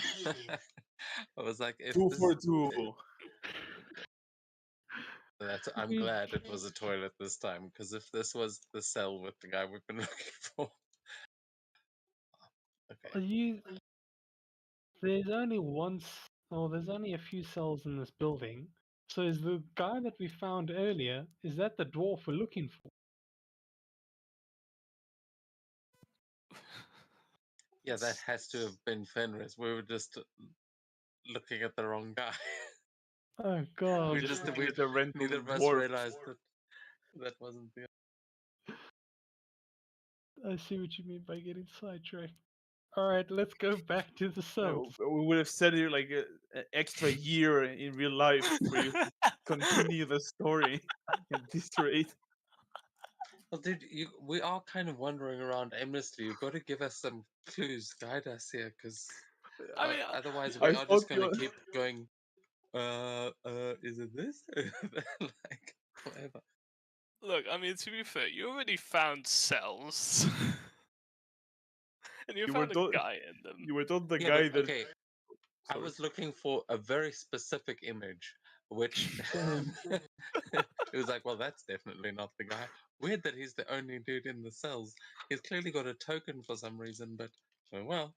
I was like, if 2 this, for 2. I'm We- glad it was a toilet this time, because if this was the cell with the guy we've been looking for. Are Okay. you? There's only there's only a few cells in this building. So is the guy that we found earlier? Is that the dwarf we're looking for? Yeah, that has to have been Fenris. We were just looking at the wrong guy. Oh God! we Just just looking we at the rental neither of us dwarf. realized that wasn't the. I see what you mean by getting sidetracked. All right, let's go back to the cells. We would have said here like an extra year in real life for you to continue the story at this rate. Well, dude, we are kind of wandering around aimlessly. You've got to give us some clues, guide us here, because I mean, otherwise I we are just thought going you- to keep going. Is it this? Like whatever. look, I mean, to be fair, you already found cells. And you You were found a told guy in them. you were told the Yeah, guy but that okay. I Sorry. was looking for a very specific image, which it was like, well, that's definitely not the guy. Weird that he's the only dude in the cells. He's clearly got a token for some reason, but oh well.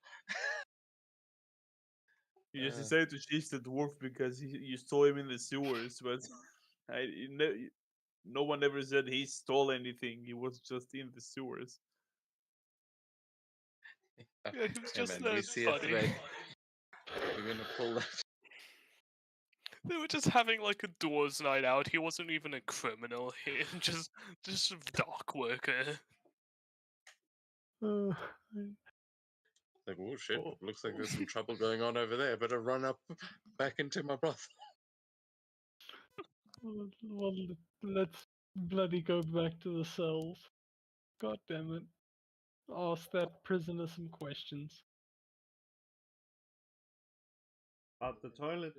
you just Uh. decided to chase the dwarf because you saw him in the sewers, but no one ever said he stole anything. He was just in the sewers. Yeah, he was Hey just man, we there, see it buddy. today. We're gonna pull that. They were just having like a doors night out. He wasn't even a criminal. He just a dock worker. Uh, Like, oh shit, Oh. looks like there's some trouble going on over there. Better run up back into my brothel. well, let's bloody go back to the cells. God damn it! Ask that prisoner some questions. About the toilet.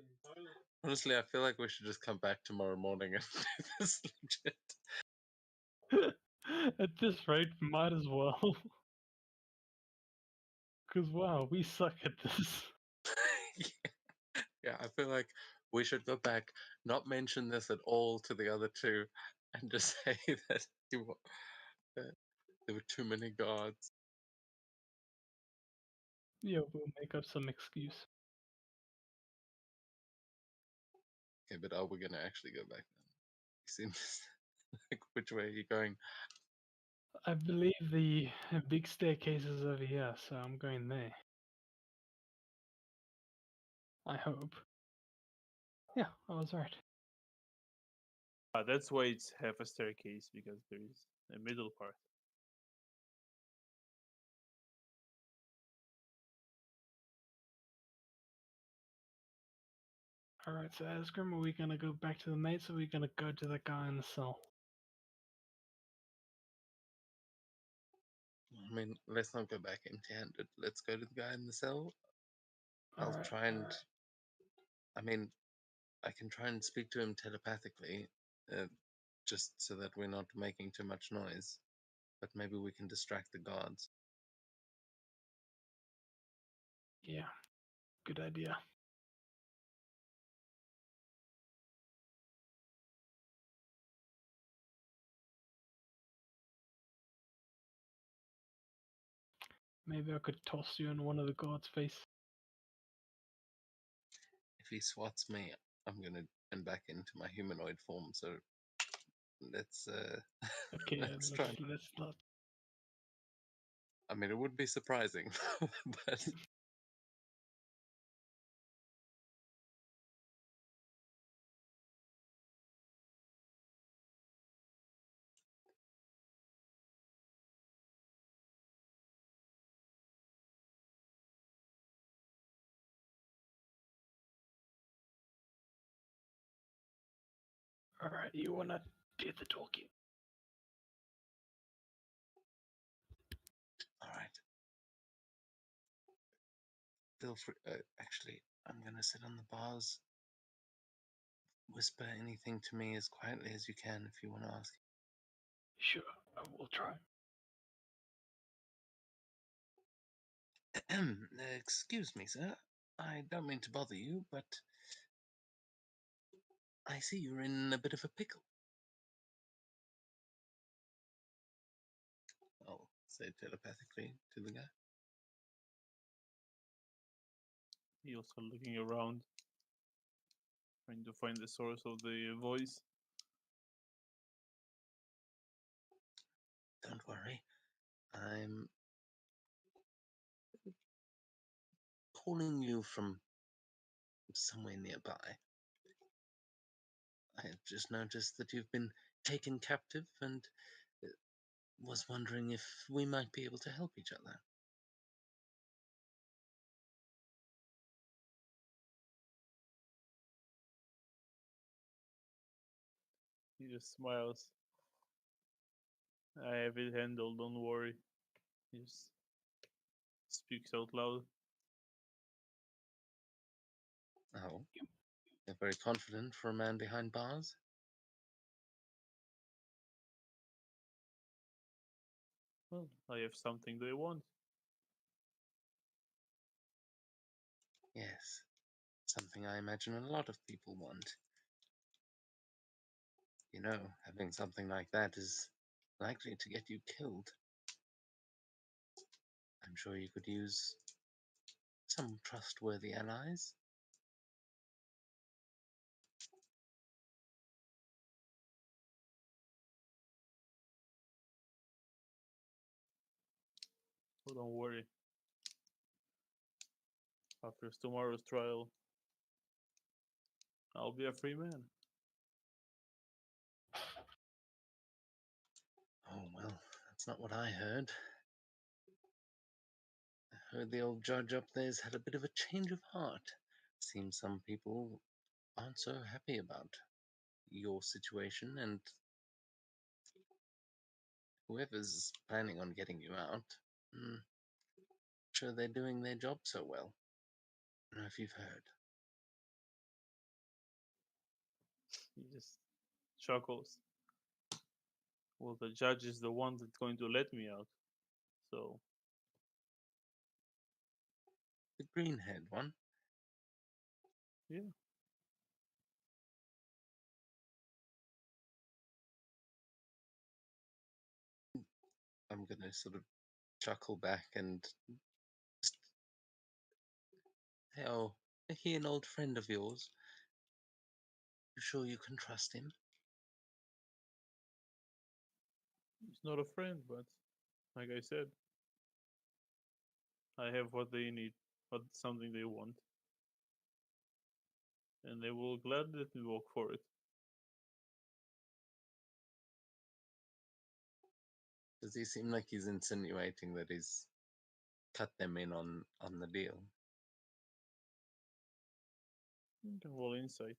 Honestly, I feel like we should just come back tomorrow morning and do this legit. At this rate, might as well. Because wow, we suck at this. Yeah, I feel like we should go back, not mention this at all to the other two, and just say that that there were too many guards. Yeah, we'll make up some excuse. Okay, but are we gonna actually go back then? Seems like which way are you going? I believe the big staircase is over here, so I'm going there. I hope. Yeah, I was right. That's why it's half a staircase because there is a middle part. Alright, so Asgrim, are we gonna go back to the mates or are we gonna go to the guy in the cell? I mean, let's not go back empty-handed. Let's go to the guy in the cell. I'll Alright. try and. I mean, I can try and speak to him telepathically, just so that we're not making too much noise. But maybe we can distract the guards. Yeah, good idea. Maybe I could toss you in one of the guards' face. If he swats me, I'm gonna turn back into my humanoid form. So let's Okay, let's try. let's not. I mean, it would be surprising, but Alright, you wanna do the talking? all right. Feel free. Actually, I'm gonna sit on the bars. Whisper anything to me as quietly as you can if you want to ask. Sure, I will try. Excuse me, sir. I don't mean to bother you, but I see you're in a bit of a pickle. I'll say telepathically to the guy. He also looking around, trying to find the source of the voice. Don't worry. I'm calling you from somewhere nearby. I have just noticed that you've been taken captive and was wondering if we might be able to help each other. He just smiles. I have it handled, don't worry. He just speaks out loud. Oh, you're very confident for a man behind bars? Well, I have something they want. Yes, something I imagine a lot of people want. You know, having something like that is likely to get you killed. I'm sure you could use some trustworthy allies. So don't worry. After tomorrow's trial, I'll be a free man. Oh, well, that's not what I heard. I heard the old judge up there's had a bit of a change of heart. Seems some people aren't so happy about your situation, and whoever's planning on getting you out, sure they're doing their job so well. I don't know if you've heard. He just chuckles. Well, the judge is the one that's going to let me out. So, The green-haired one? yeah. I'm gonna sort of chuckle back and just say, oh, is he an old friend of yours? You sure you can trust him? He's not a friend, but like I said, I have what they need, what something they want. And they will gladly let me work for it. Does he seem like he's insinuating that he's cut them in on the deal? You can roll insight.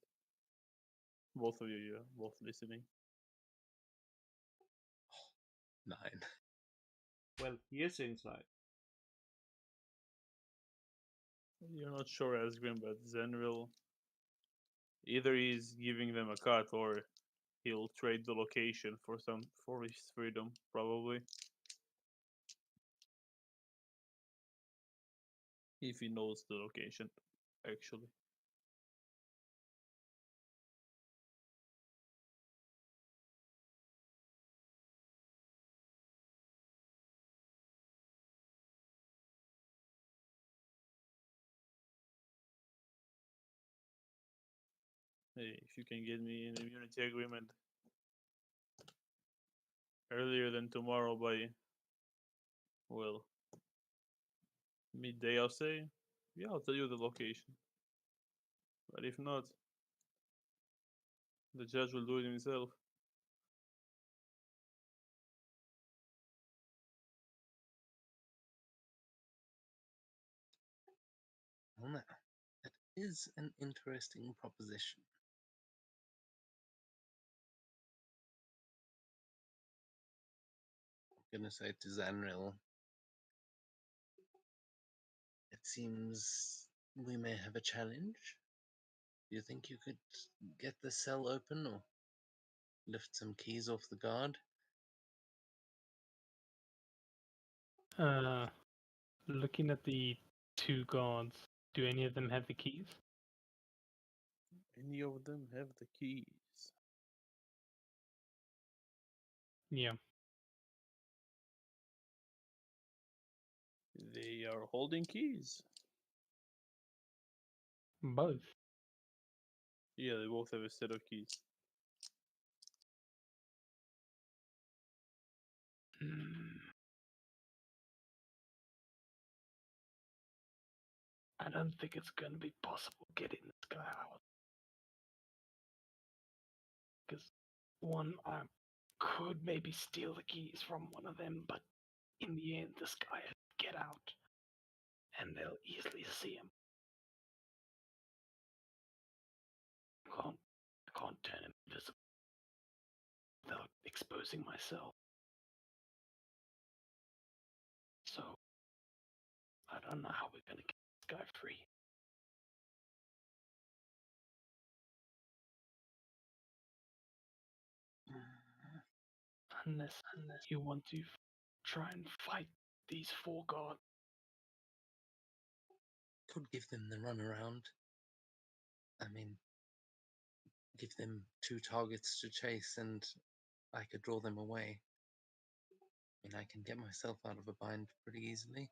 Both of you, yeah, both listening. 9. Well, he is inside. You're not sure, Asgrim, but Zenril, either he's giving them a cut or he'll trade the location for his freedom, probably. If he knows the location, actually. Hey, if you can get me an immunity agreement earlier than tomorrow by, well, midday, I'll say, yeah, I'll tell you the location. But if not, the judge will do it himself. Well, now, that is an interesting proposition. I'm gonna say to Zanril, it seems we may have a challenge. Do you think you could get the cell open or lift some keys off the guard? Looking at the two guards, do any of them have the keys? Any of them have the keys? Yeah. They are holding keys. Both. Yeah, they both have a set of keys. Mm. I don't think it's gonna be possible getting this guy out. Because one, I could maybe steal the keys from one of them, but in the end, this guy has to get out, and they'll easily see him. I can't turn him invisible without exposing myself. So I don't know how we're gonna get this guy free. Unless you want to try and fight these 4 guards. Could give them the runaround. I mean, give them 2 targets to chase and I could draw them away. I mean, I can get myself out of a bind pretty easily,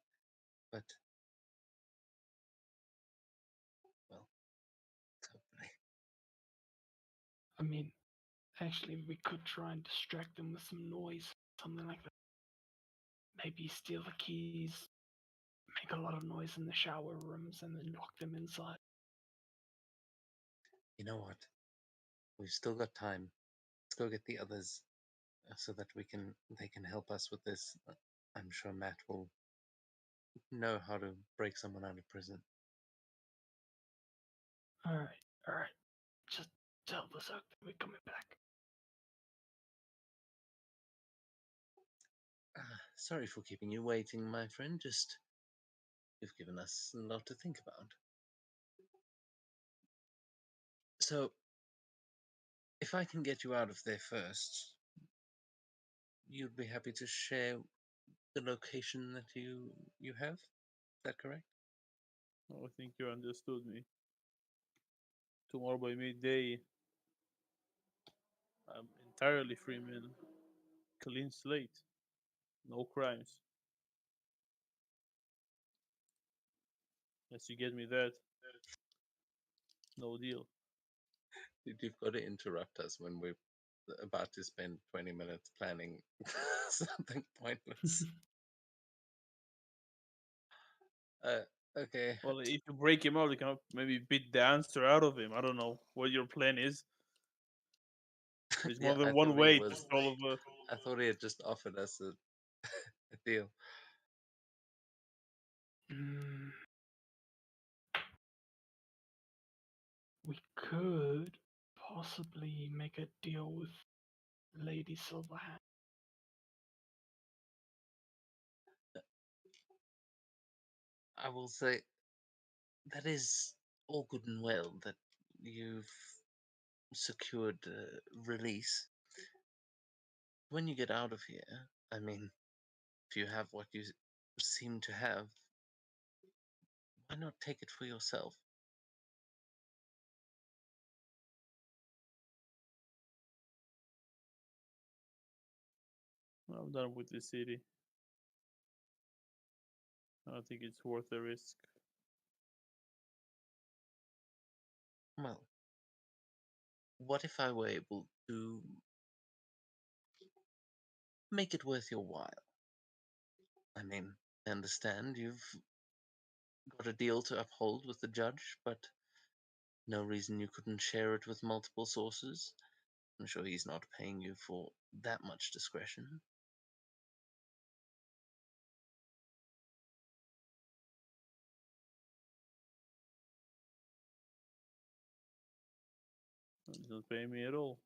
but, well, hopefully. I mean, actually, we could try and distract them with some noise, something like that. Maybe steal the keys, make a lot of noise in the shower rooms, and then lock them inside. You know what? We've still got time. Let's go get the others so that they can help us with this. I'm sure Matt will know how to break someone out of prison. Alright. Just tell the Zook that we're coming back. Sorry for keeping you waiting, my friend. Just you've given us a lot to think about. So, if I can get you out of there first, you'd be happy to share the location that you have? Is that correct? Oh, I think you understood me. Tomorrow by midday, I'm entirely free, man. Clean slate. No crimes. Unless you get me that, no deal. You've got to interrupt us when we're about to spend 20 minutes planning something pointless. Okay. Well, if you break him out, you can maybe beat the answer out of him. I don't know what your plan is. There's more Yeah, than I one thought he way to was. solve a. I thought he had just offered us a, a deal. Mm. We could possibly make a deal with Lady Silverhand. I will say that is all good and well that you've secured release. When you get out of here, I mean, if you have what you seem to have, why not take it for yourself? I'm done with the city. I don't think it's worth the risk. Well, what if I were able to make it worth your while? I mean, I understand you've got a deal to uphold with the judge, but no reason you couldn't share it with multiple sources. I'm sure he's not paying you for that much discretion. He's not paying me at all.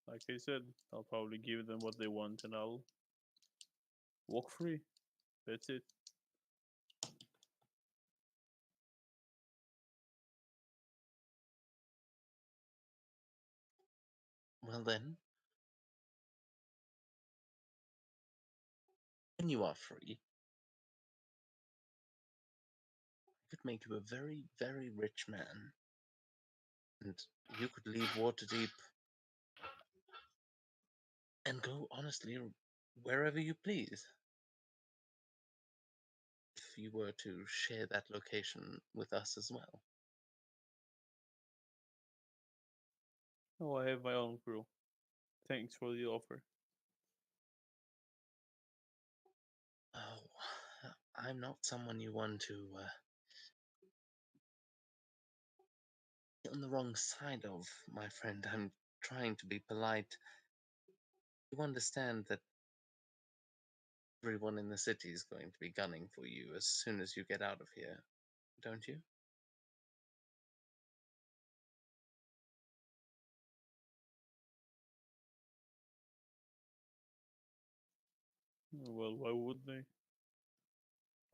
Like I said, I'll probably give them what they want and I'll walk free. That's it. Well, then, when you are free, I could make you a very, very rich man. And you could leave Waterdeep and go, honestly, wherever you please. If you were to share that location with us as well. Oh, I have my own crew. Thanks for the offer. Oh, I'm not someone you want to get on the wrong side of, my friend. I'm trying to be polite. You understand that everyone in the city is going to be gunning for you as soon as you get out of here, don't you? Well, why would they?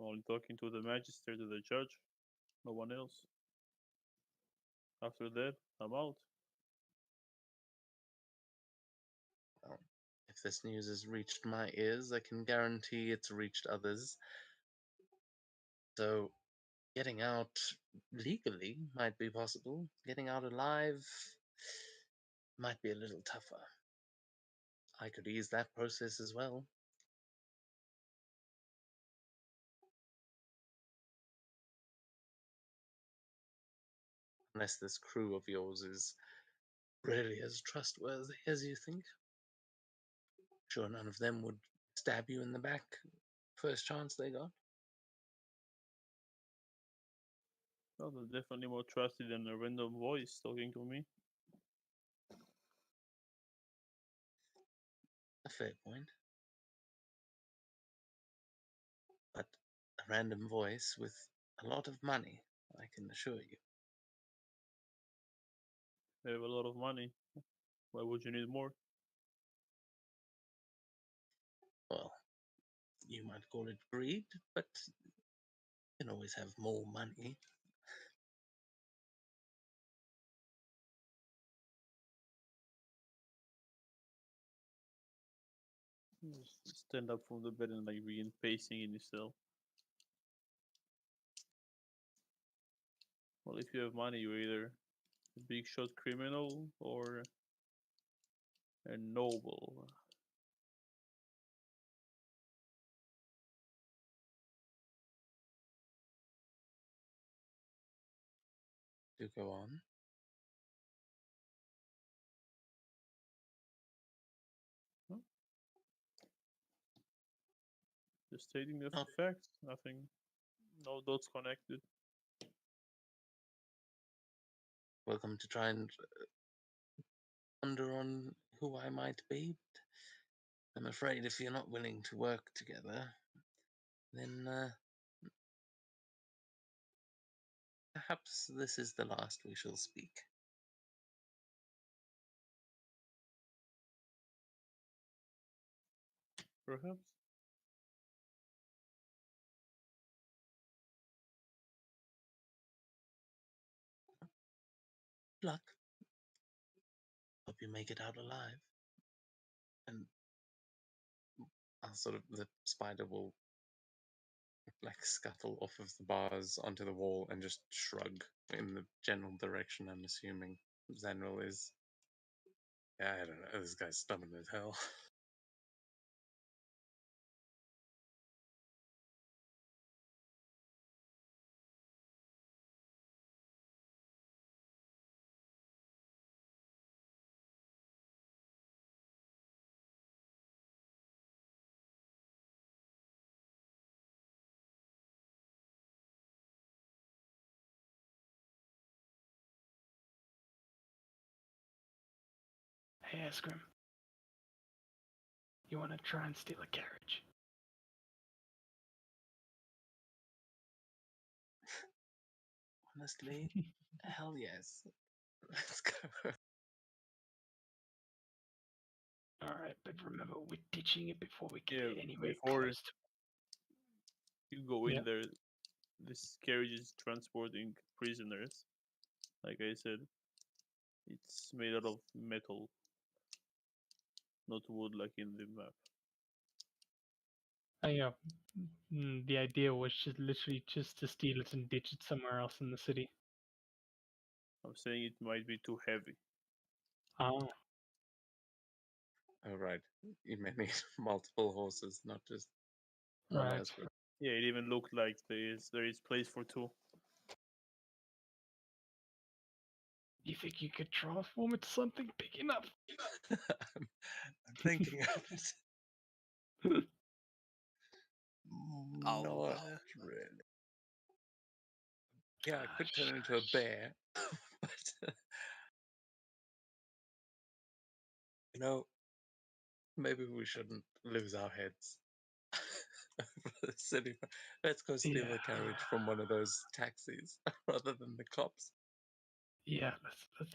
Only talking to the magistrate or the judge, no one else. After that, I'm out. Well, if this news has reached my ears, I can guarantee it's reached others. So, getting out legally might be possible. Getting out alive might be a little tougher. I could ease that process as well. Unless this crew of yours is really as trustworthy as you think. Sure, none of them would stab you in the back first chance they got. Well, they're definitely more trusted than a random voice talking to me. A fair point. But a random voice with a lot of money, I can assure you. They have a lot of money. Why would you need more? Well, you might call it greed, but you can always have more money. Just stand up from the bed and like begin pacing in yourself. Well, if you have money, you're either a big shot criminal or a noble. Do go on. Just stating the Not- facts. Nothing. No dots connected. Welcome to try and ponder on who I might be. But I'm afraid if you're not willing to work together, then perhaps this is the last we shall speak. Perhaps. Luck. Hope you make it out alive. And I'll the spider will like scuttle off of the bars onto the wall and just shrug in the general direction I'm assuming Zenril is. Yeah, I don't know. This guy's stubborn as hell. Hey, Esgrim. You want to try and steal a carriage? Honestly, hell yes. Let's go. Alright, but remember, we're ditching it before we get Yeah, anywhere before close to... you go in Yep. there, this carriage is transporting prisoners. Like I said, it's made out of metal, not wood like in the map. Oh, yeah. The idea was just literally just to steal it and ditch it somewhere else in the city. I'm saying it might be too heavy. Ah, Oh, right. You may need multiple horses, not just one right. Asgrim. Yeah, it even looked like there is place for two. You think you could transform into something big enough? I'm thinking of it. I'll, Not really. Yeah, I could turn into a bear, but you know, maybe we shouldn't lose our heads. For the city. Let's go steal a carriage from one of those taxis rather than the cops. Yeah,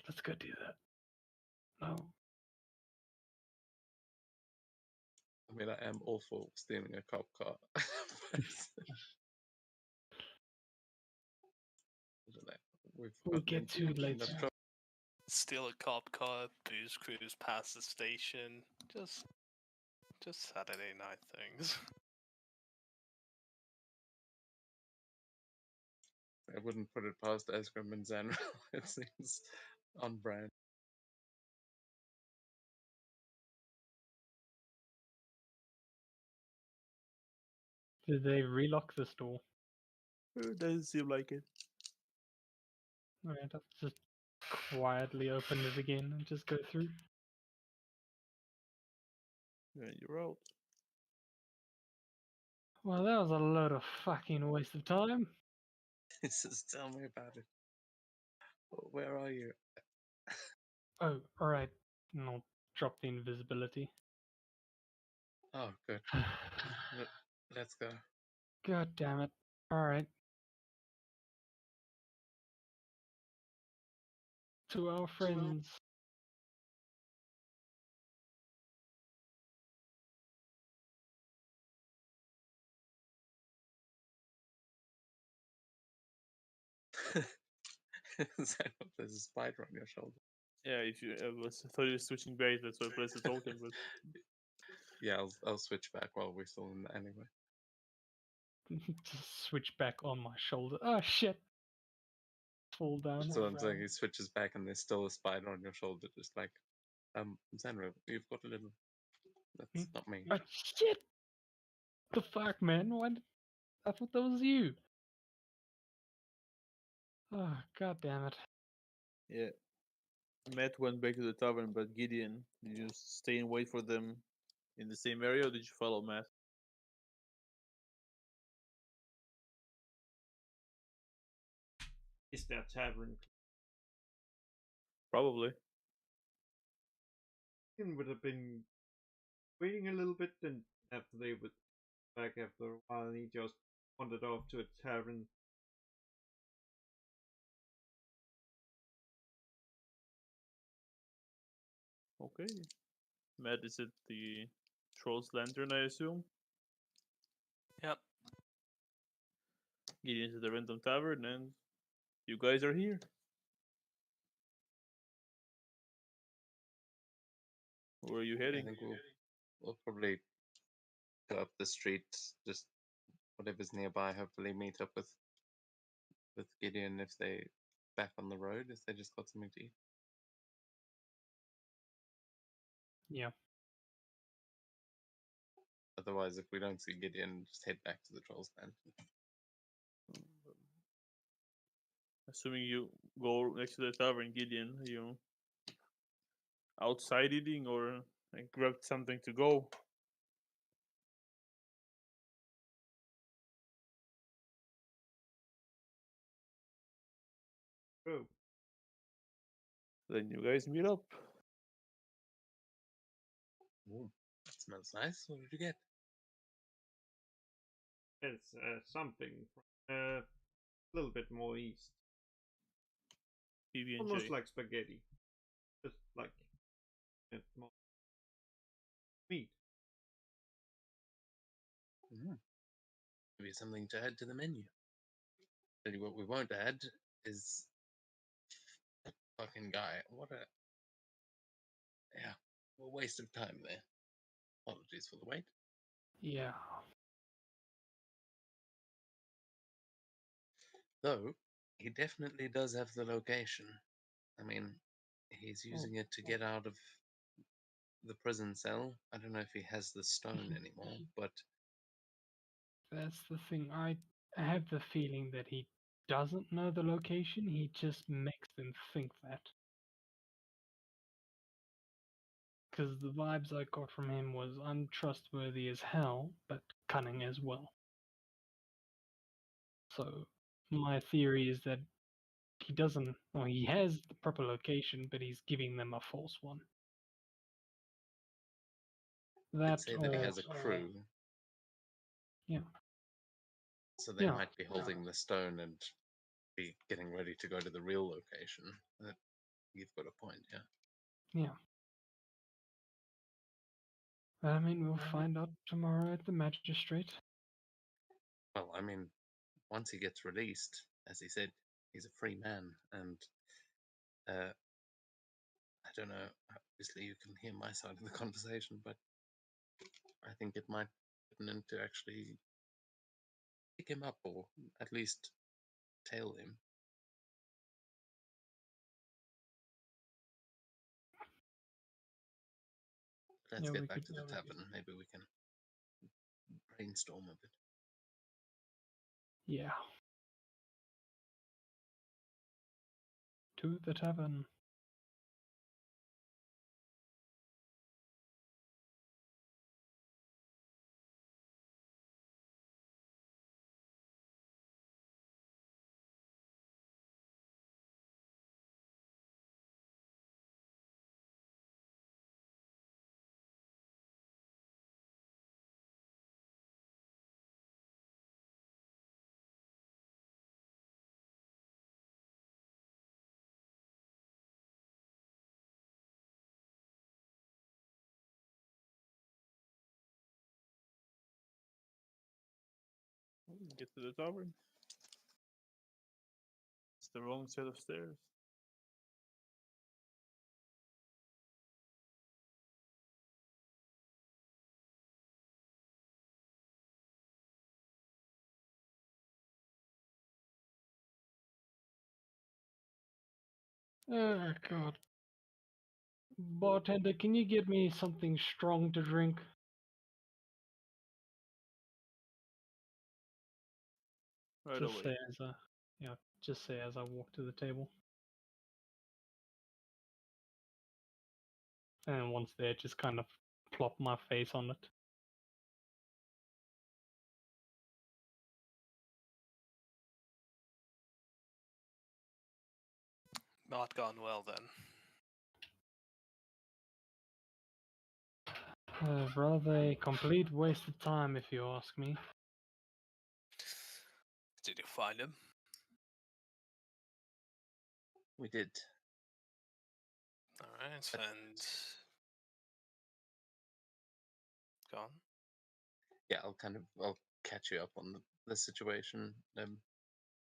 let's go do that. No. I mean, I am all for stealing a cop car. But, I don't know. We've We'll gotten get into to it enough later. trouble. steal a cop car, booze cruise past the station. Just Saturday night things. I wouldn't put it past Esgrim and Zanril. It seems on brand. Did they relock this door? It doesn't seem like it. Alright, let's just quietly open it again and just go through. And you're out. Well, that was a load of fucking waste of time. Just tell me about it. Where are you? Oh, alright. And I'll drop the invisibility. Oh, good. Let's go. God damn it. Alright. To our friends. Zanril, there's a spider on your shoulder. Yeah, if you I thought you were switching base, that's why I pressed the token, but Yeah, I'll switch back while we're still in anyway. Just switch back on my shoulder. Oh shit. Fall down. So I'm saying he switches back and there's still a spider on your shoulder, just like, Zanril, you've got a little. That's not me. Oh shit! The fuck, man? What? I thought that was you. Oh, god damn it. yeah. Matt went back to the tavern, but Gideon, did you stay and wait for them in the same area, or did you follow Matt? Is there tavern? Probably. Ian would have been waiting a little bit, and after they would back after a while, he just wandered off to a tavern. Okay. Matt, is it the Troll's Lantern, I assume? Yep. Gideon's at the random tavern, and you guys are here. Where are you I heading? think we'll probably go up the street, just whatever's nearby. Hopefully, meet up with Gideon if they back on the road, if they just got something to eat. Yeah. Otherwise, if we don't see Gideon, just head back to the Troll's Lantern. Assuming you go next to the tavern, Gideon, you outside eating or like, grabbed something to go? Oh, Then you guys meet up. Ooh, that smells nice. What did you get? it's something from a little bit more east. PB&J. Almost like spaghetti. Just like it's more meat. Maybe something to add to the menu. Tell you what we won't add is that fucking guy. What a waste of time there. Apologies for the wait. Yeah. Though he definitely does have the location. I mean, he's Well, using it to get out of the prison cell. I don't know if he has the stone anymore, but that's the thing. I have the feeling that he doesn't know the location. He just makes them think that. Because the vibes I got from him was untrustworthy as hell, but cunning as well. So my theory is that he doesn't, well, he has the proper location, but he's giving them a false one. I'd That say that he has a or crew. Yeah. So they Yeah. might be holding the stone and be getting ready to go to the real location. You've got a point, yeah. Yeah. I mean, we'll find out tomorrow at the magistrate. Well, I mean, once he gets released, as he said, he's a free man, and I don't know. Obviously, you can hear my side of the conversation, but I think it might be pertinent to actually pick him up or at least tail him. Let's Yeah, we get back could- to the tavern. Maybe we can brainstorm a bit. Yeah. To the tavern. Get to the tavern. It's the wrong set of stairs. Oh, God. Bartender, can you get me something strong to drink? Right Just away. say as I, yeah, just say as I walk to the table. And once there, just kind of plop my face on it. Not gone well then. Rather a complete waste of time, if you ask me. Did you find him? We did. Alright, and gone. Yeah, I'll catch you up on the situation,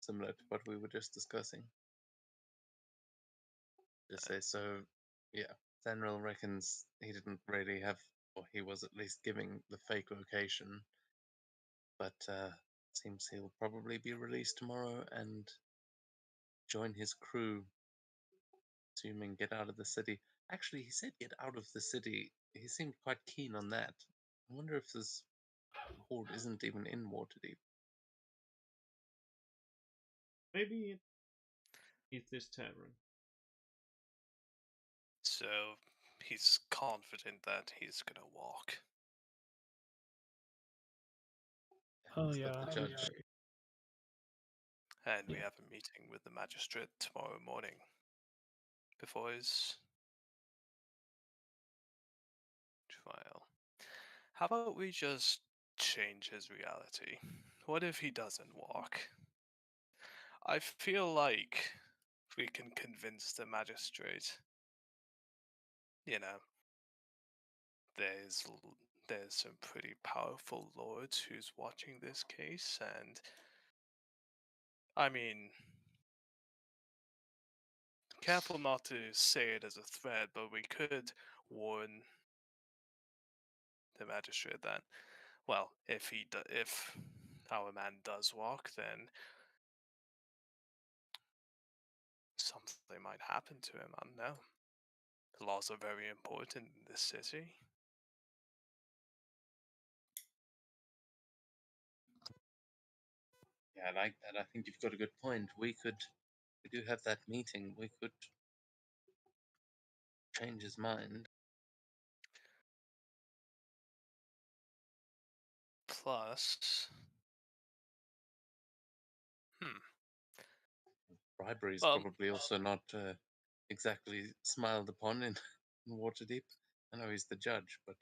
similar to what we were just discussing. Just say so. Yeah, Zenril reckons he didn't really have, or he was at least giving the fake location, but seems he'll probably be released tomorrow and join his crew, assuming get out of the city. Actually, he said get out of the city. He seemed quite keen on that. I wonder if this horde isn't even in Waterdeep. Maybe it's this tavern. So he's confident that he's gonna walk. Oh That's what yeah. the judge. And we Yeah. have a meeting with the magistrate tomorrow morning before his trial. How about we just change his reality? What if he doesn't walk? I feel like we can convince the magistrate. You know, there's some pretty powerful lords who's watching this case, and I mean, careful not to say it as a threat, but we could warn the magistrate that, well, if our man does walk, then something might happen to him. I don't know. The laws are very important in this city. Yeah, I like that. I think you've got a good point. We do have that meeting. We could change his mind. Plus, Bribery is Well- probably also not exactly smiled upon in, in Waterdeep. I know he's the judge, but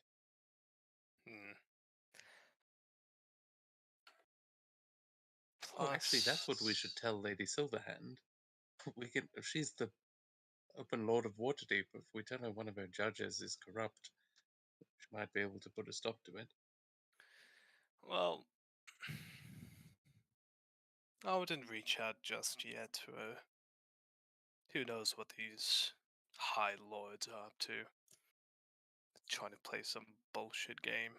oh, actually, that's what we should tell Lady Silverhand. We can, if she's the open lord of Waterdeep, if we tell her one of her judges is corrupt, she might be able to put a stop to it. Well, I wouldn't reach out just yet to her. Who knows what these high lords are up to? Trying to play some bullshit game.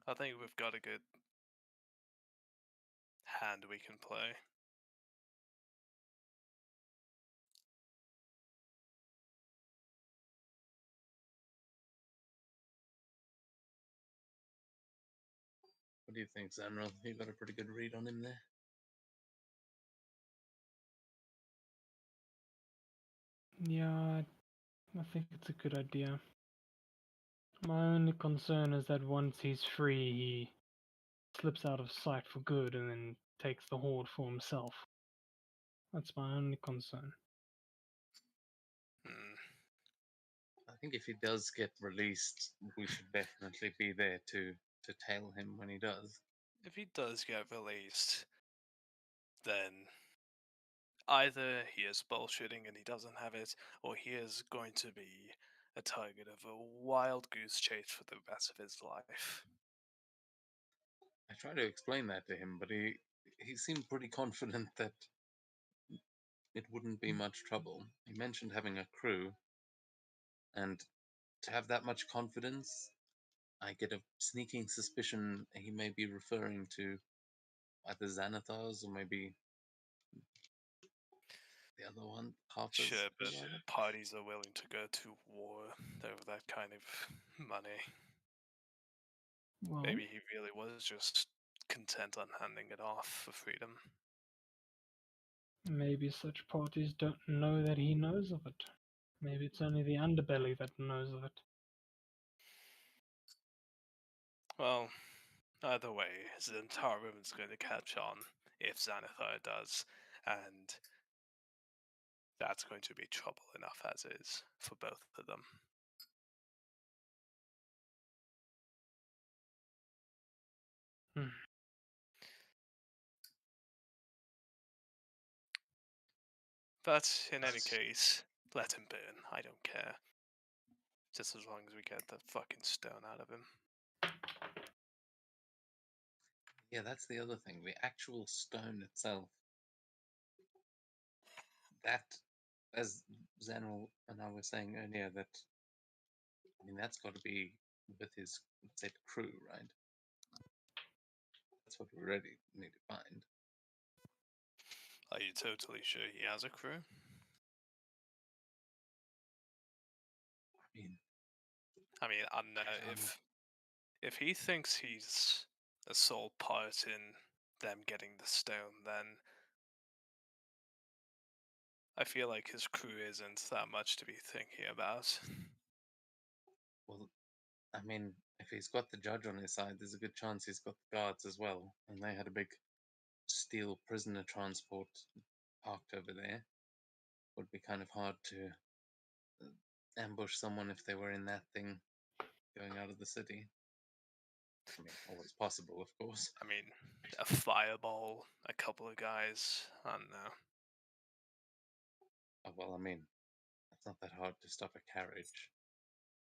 I think we've got a good hand we can play. What do you think, Zanril? You got a pretty good read on him there? Yeah, I think it's a good idea. My only concern is that once he's free, he slips out of sight for good and then takes the horde for himself. That's my only concern. I think if he does get released, we should definitely be there to tail him when he does. If he does get released, then either he is bullshitting and he doesn't have it, or he is going to be a target of a wild goose chase for the rest of his life. I tried to explain that to him, but he seemed pretty confident that it wouldn't be much trouble. He mentioned having a crew, and to have that much confidence, I get a sneaking suspicion he may be referring to either Xanathars or maybe the other one, Harpers. Sure, but parties are willing to go to war over that kind of money. Well, Maybe he really was just content on handing it off for freedom. maybe such parties don't know that he knows of it. Maybe it's only the underbelly that knows of it. Well, either way, Zentarum is going to catch on if Xanathar does, and that's going to be trouble enough as is for both of them. But in any case, let him burn. I don't care. Just as long as we get the fucking stone out of him. Yeah, that's the other thing. The actual stone itself. That, as Zanril and I were saying earlier, that I mean that's got to be with his said crew, right? That's what we really need to find. Are you totally sure he has a crew? I mean, I don't know if he thinks he's a sole part in them getting the stone, then I feel like his crew isn't that much to be thinking about. Well, I mean, if he's got the judge on his side, there's a good chance he's got the guards as well. And they had a big steel prisoner transport parked over there. Would be kind of hard to ambush someone if they were in that thing going out of the city. I mean, always possible, of course. I mean, a fireball, a couple of guys, I don't know. Oh, well, I mean, it's not that hard to stop a carriage.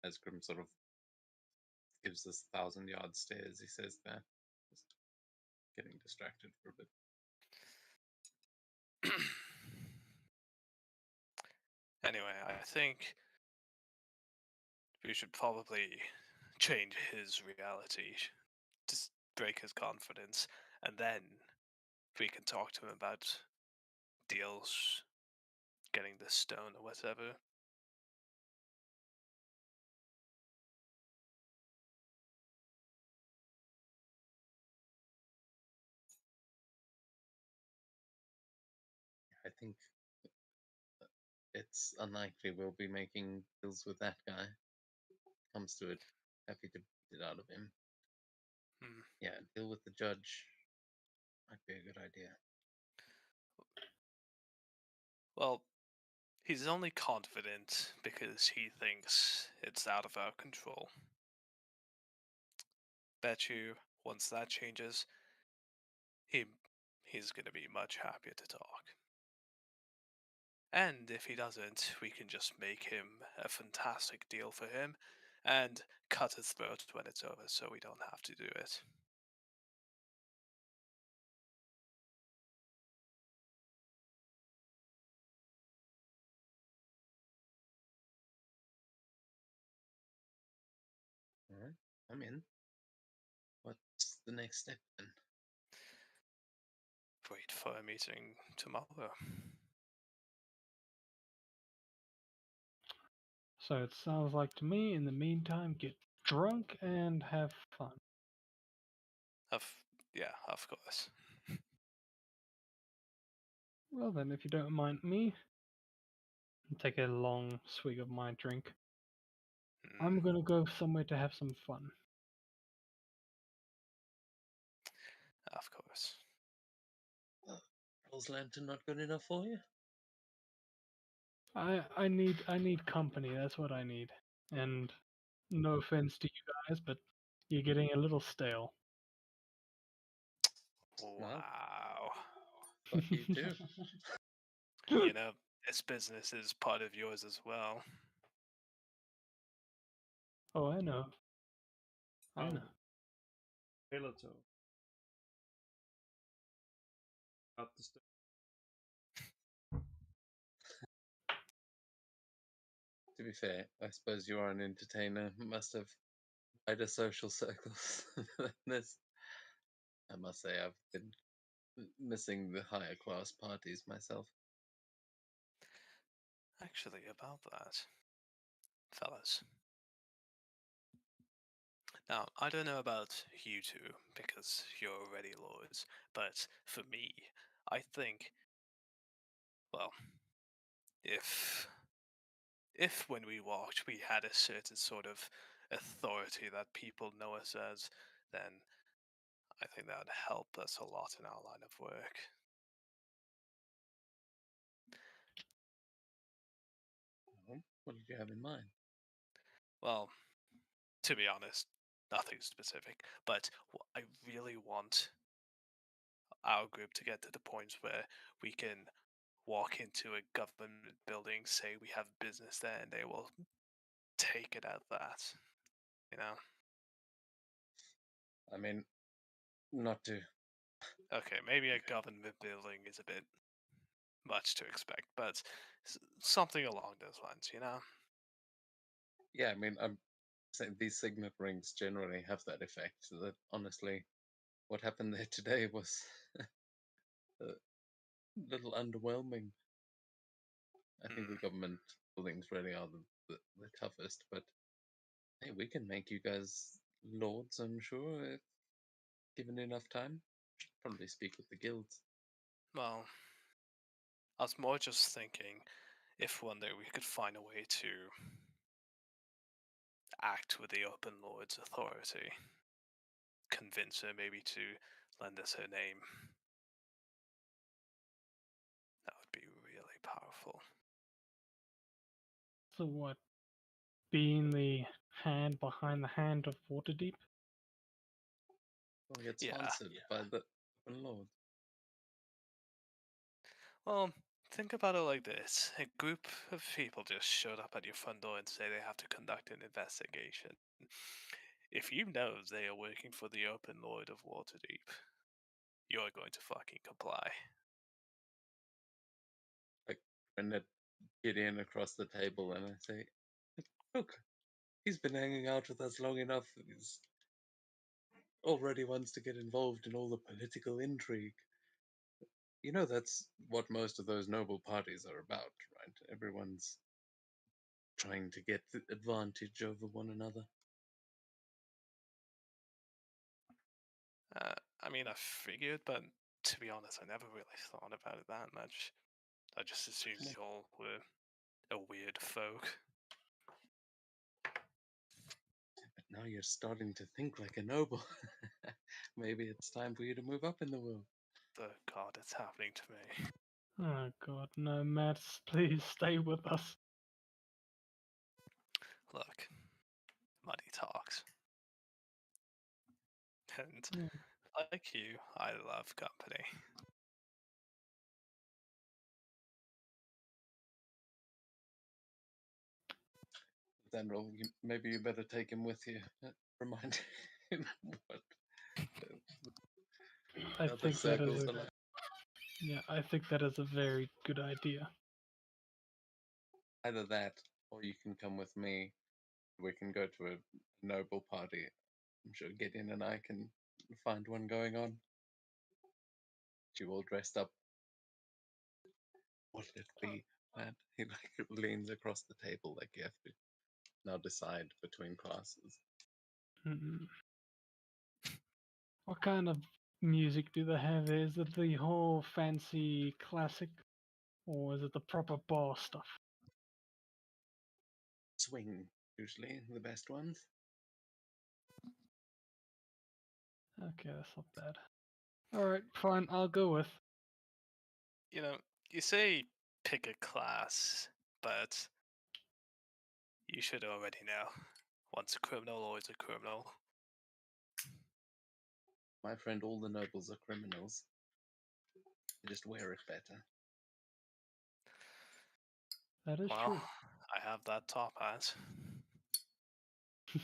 As Grim sort of gives us 1,000-yard stares, he says that. Just getting distracted for a bit. Anyway, I think we should probably change his reality, just break his confidence, and then we can talk to him about deals getting the stone or whatever. I think it's unlikely we'll be making deals with that guy. Comes to it, happy to beat it out of him. Hmm. Yeah, deal with the judge might be a good idea. Well, he's only confident because he thinks it's out of our control. Bet you once that changes, he he's gonna be much happier to talk. And if he doesn't, we can just make him a fantastic deal for him and cut his throat when it's over so we don't have to do it. Alright, I'm in. What's the next step then? Wait for a meeting tomorrow. So it sounds like to me, in the meantime, get drunk and have fun. Yeah, of course. Well then, if you don't mind me, I'll take a long swig of my drink. I'm gonna go somewhere to have some fun. Of course. Rose Lantern not good enough for you? I need company. That's what I need. And no offense to you guys, but you're getting a little stale. Wow. Fuck you too. You know, this business is part of yours as well. Oh, I know. I know. Piloto. Got the stuff. To be fair, I suppose you are an entertainer. Must have wider social circles than this. I must say, I've been missing the higher class parties myself. Actually, about that, fellas. Now, I don't know about you two, because you're already lords, but for me, I think, well, if when we walked we had a certain sort of authority that people know us as, then I think that would help us a lot in our line of work. What did you have in mind? Well, to be honest, nothing specific, but I really want our group to get to the point where we can walk into a government building, say we have business there, and they will take it at that. You know? I mean, not to. Okay, maybe a government building is a bit much to expect, but something along those lines, you know? Yeah, I mean, I'm saying these signet rings generally have that effect. So that honestly, what happened there today was a little underwhelming. I think the government buildings really are the toughest, but hey, we can make you guys lords, I'm sure, if given enough time. Should probably speak with the guilds. Well, I was more just thinking if one day we could find a way to act with the Open Lord's authority, convince her maybe to lend us her name. That would be really powerful. So what? Being the hand behind the hand of Waterdeep? Well, get Yeah. sponsored by the Open Lord. Well, think about it like this. A group of people just showed up at your front door and say they have to conduct an investigation. If you know they are working for the Open Lord of Waterdeep, you're going to fucking comply. And at Gideon across the table, and I say, look, he's been hanging out with us long enough. He's already wants to get involved in all the political intrigue. You know, that's what most of those noble parties are about, right? Everyone's trying to get the advantage over one another. I mean, I figured, but to be honest, I never really thought about it that much. I just assumed you all were a weird folk. But now you're starting to think like a noble. Maybe it's time for you to move up in the world. Oh god, it's happening to me. Oh god, no, Mads, please stay with us. Look, money talks. And Yeah. like you, I love company. Daniel, maybe you better take him with you. Remind him what I other think that circles is are a, like. yeah, I think that is a very good idea. Either that, or you can come with me. We can go to a noble party. I'm sure Gideon and I can find one going on. You all dressed up. What'll it be, Matt? He like leans across the table like you have to now decide between classes. Mm. What kind of music do they have? Is it the whole fancy classic, or is it the proper bar stuff? Swing, usually the best ones. Okay, that's not bad. Alright, fine, I'll go with. You know, you say pick a class, but you should already know. Once a criminal, always a criminal. My friend, all the nobles are criminals. They just wear it better. That is Well, I have that top hat. true.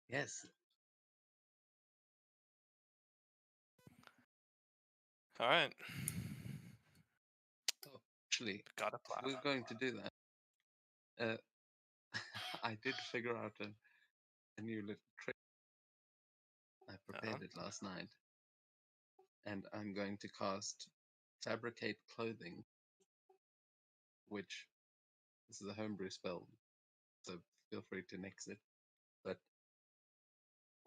Yes, Alright. actually, Got a if plan. we're going to do that. I did figure out a new little trick. I prepared it last night. And I'm going to cast Fabricate Clothing, which this is a homebrew spell, so feel free to nix it. But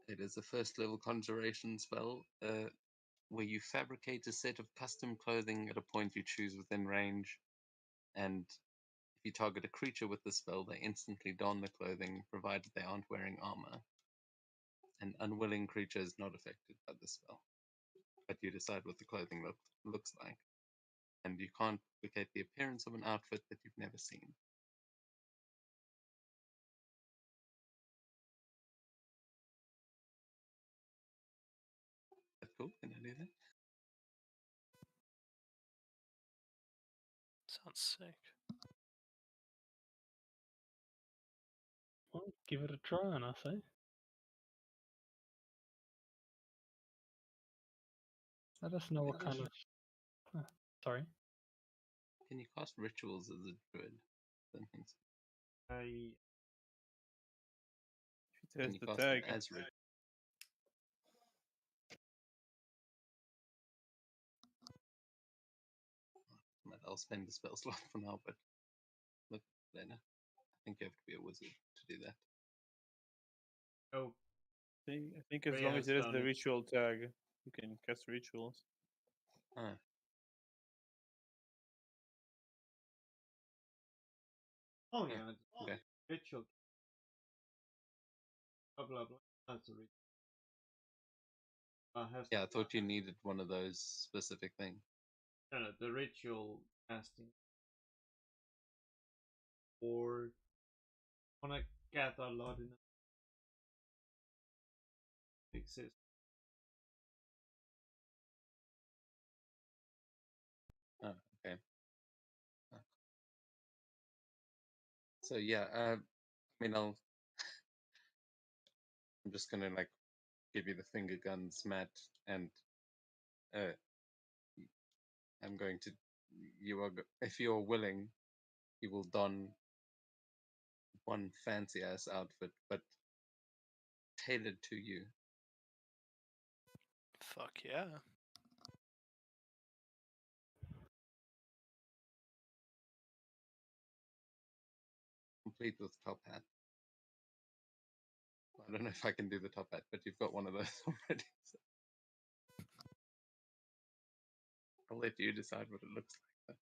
it is a first level conjuration spell where you fabricate a set of custom clothing at a point you choose within range. And if you target a creature with the spell, they instantly don the clothing, provided they aren't wearing armor. An unwilling creature is not affected by the spell, but you decide what the clothing looks like. And you can't duplicate the appearance of an outfit that you've never seen. That's cool. Can I do that? Sounds sick. Well, give it a try on us, eh? Let us know what kind of. Sorry. Can you cast rituals as a druid? Don't think so. I If it Can has you the cast tag, it as ritual? I'll spend the spell slot for now, but look later. I think you have to be a wizard to do that. oh I think as Ray long has as it has done the it. ritual tag, you can cast rituals. Ah, oh Yeah, yeah, okay. ritual. Blah blah blah. That's a ritual. Has Yeah, I thought you needed one of those specific things. no, the ritual casting or wanna gather a lot in exist. Oh, okay. Ah. So yeah, I mean, I'm just gonna like give you the finger guns, Matt, and uh, I'm going to. If you're willing, you will don one fancy ass outfit, but tailored to you. Fuck yeah. complete with top hat. I don't know if I can do the top hat, but you've got one of those already. So. I'll let you decide what it looks like.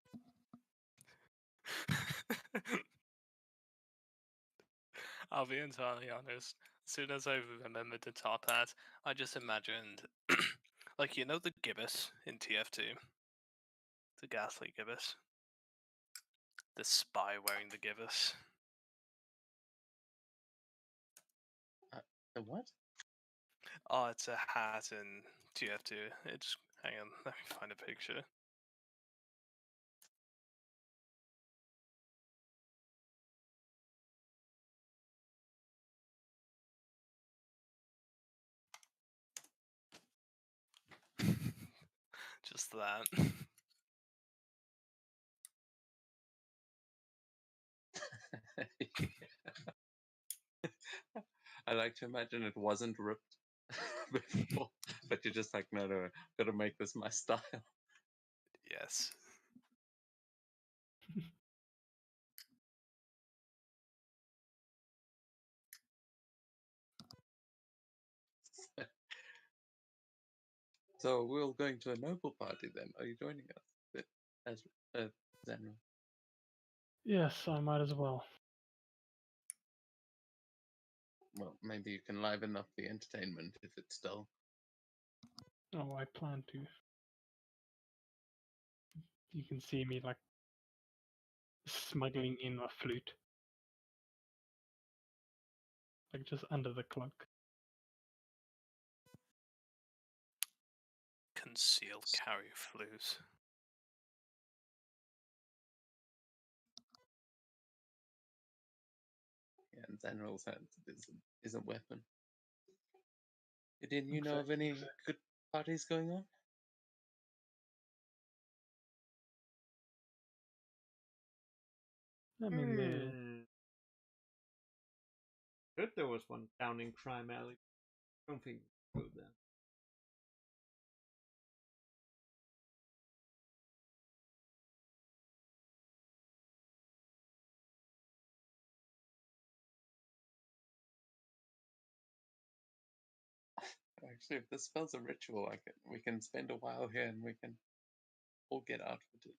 I'll be entirely honest. As soon as I remembered the top hat, I just imagined, like, you know the gibbous in TF2? The ghastly gibbous? The spy wearing the gibbous. The what? Oh, it's a hat in TF2. It's, hang on, let me find a picture. Just that. I like to imagine it wasn't ripped before, but you're just like, no, gotta make this my style. Yes. So we're all going to a noble party then. Are you joining us? As Zenra? Yes, I might as well. Well, maybe you can liven up the entertainment if it's dull. Oh, I plan to. You can see me like smuggling in a flute. Like just under the cloak. Concealed carry flute. Yeah, and Zenral's hand is a weapon. Didn't you know of any good parties going on? I mean, Heard there was one down in Crime Alley. I don't think we go there. Actually, if this spells a ritual, we can spend a while here and we can all get outfitted.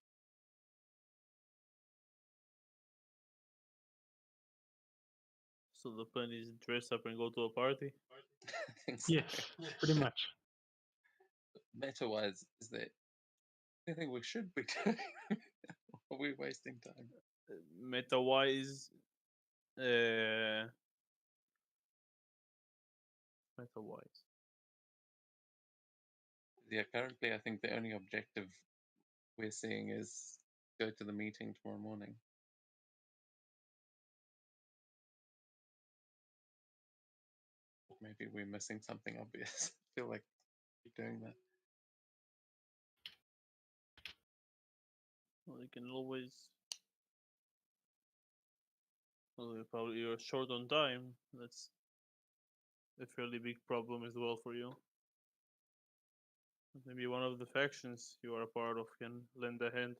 So the plan is dress up and go to a party. I think so. yes, pretty much. Meta-wise, is there anything we should be doing? Are we wasting time? Meta wise, meta wise. Yeah, currently I think the only objective we're seeing is go to the meeting tomorrow morning. Maybe we're missing something obvious. I feel like we're doing that. Well, you can always. Well, you're short on time. That's a fairly big problem as well for you. Maybe one of the factions you are a part of can lend a hand.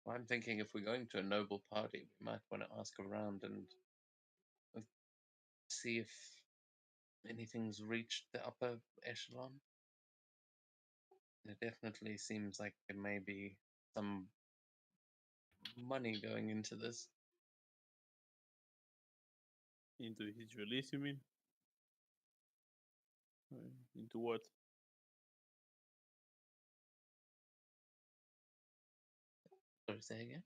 Well, I'm thinking if we're going to a noble party, we might want to ask around and see if anything's reached the upper echelon. It definitely seems like there may be some money going into this. Into his release, you mean? Into what? Sorry, say again?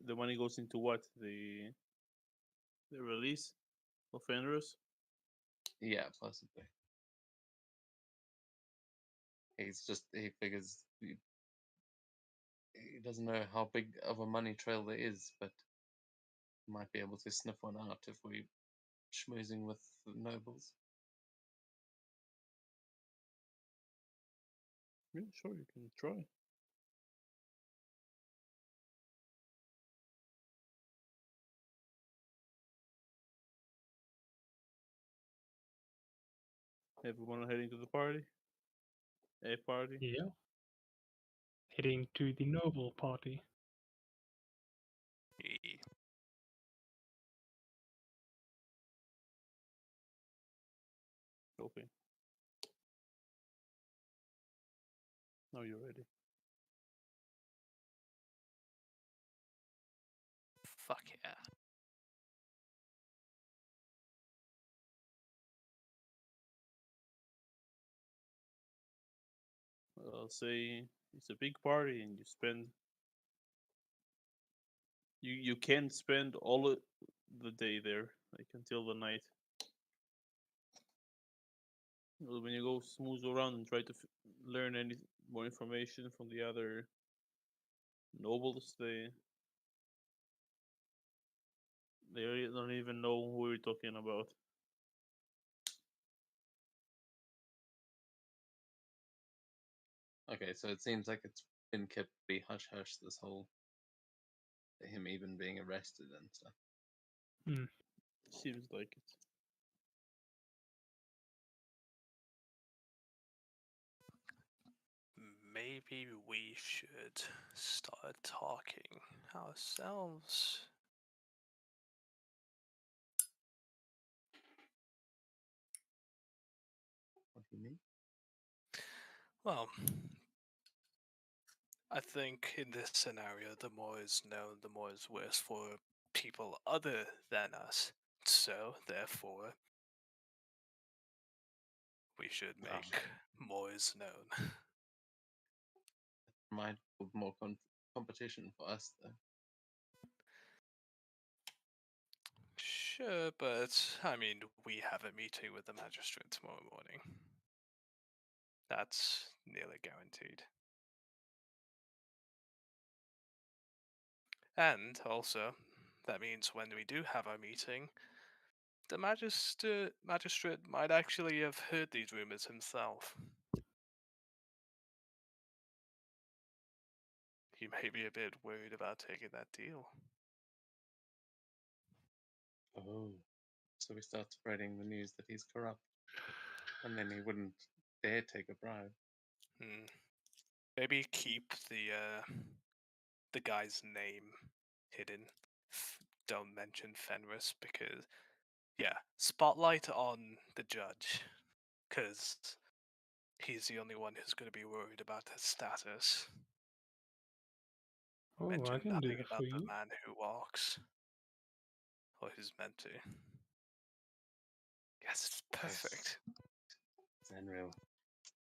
The money goes into what? The release of Fenris? Yeah, possibly. He figures he doesn't know how big of a money trail there is, but might be able to sniff one out if we schmoozing with the nobles. Yeah, sure, you can try. Everyone heading to the party? A party. Yeah. Heading to the noble party. Ye- Okay. Now you're ready. Fuck yeah. I'll say it's a big party, and you can't spend all the day there, like until the night. Well, when you go smooth around and try to learn any more information from the other nobles, they don't even know who we're talking about. Okay, so it seems like it's been kept pretty hush hush this whole him even being arrested and stuff. Seems like it. Maybe we should start talking ourselves. What do you mean? Well, I think in this scenario, the more is known, the more is worse for people other than us. So, therefore, we should make more is known. Might put more competition for us though. Sure, but I mean, we have a meeting with the magistrate tomorrow morning. That's nearly guaranteed. And also, that means when we do have our meeting, the magistrate might actually have heard these rumors himself. He may be a bit worried about taking that deal. Oh, so we start spreading the news that he's corrupt, and then he wouldn't dare take a bribe. Maybe keep the guy's name hidden. Don't mention Fenris because, yeah, spotlight on the judge, because he's the only one who's going to be worried about his status. Oh, I Mention can do nothing that about for the you. man who walks, or who's meant to. Yes, it's perfect. Zenril,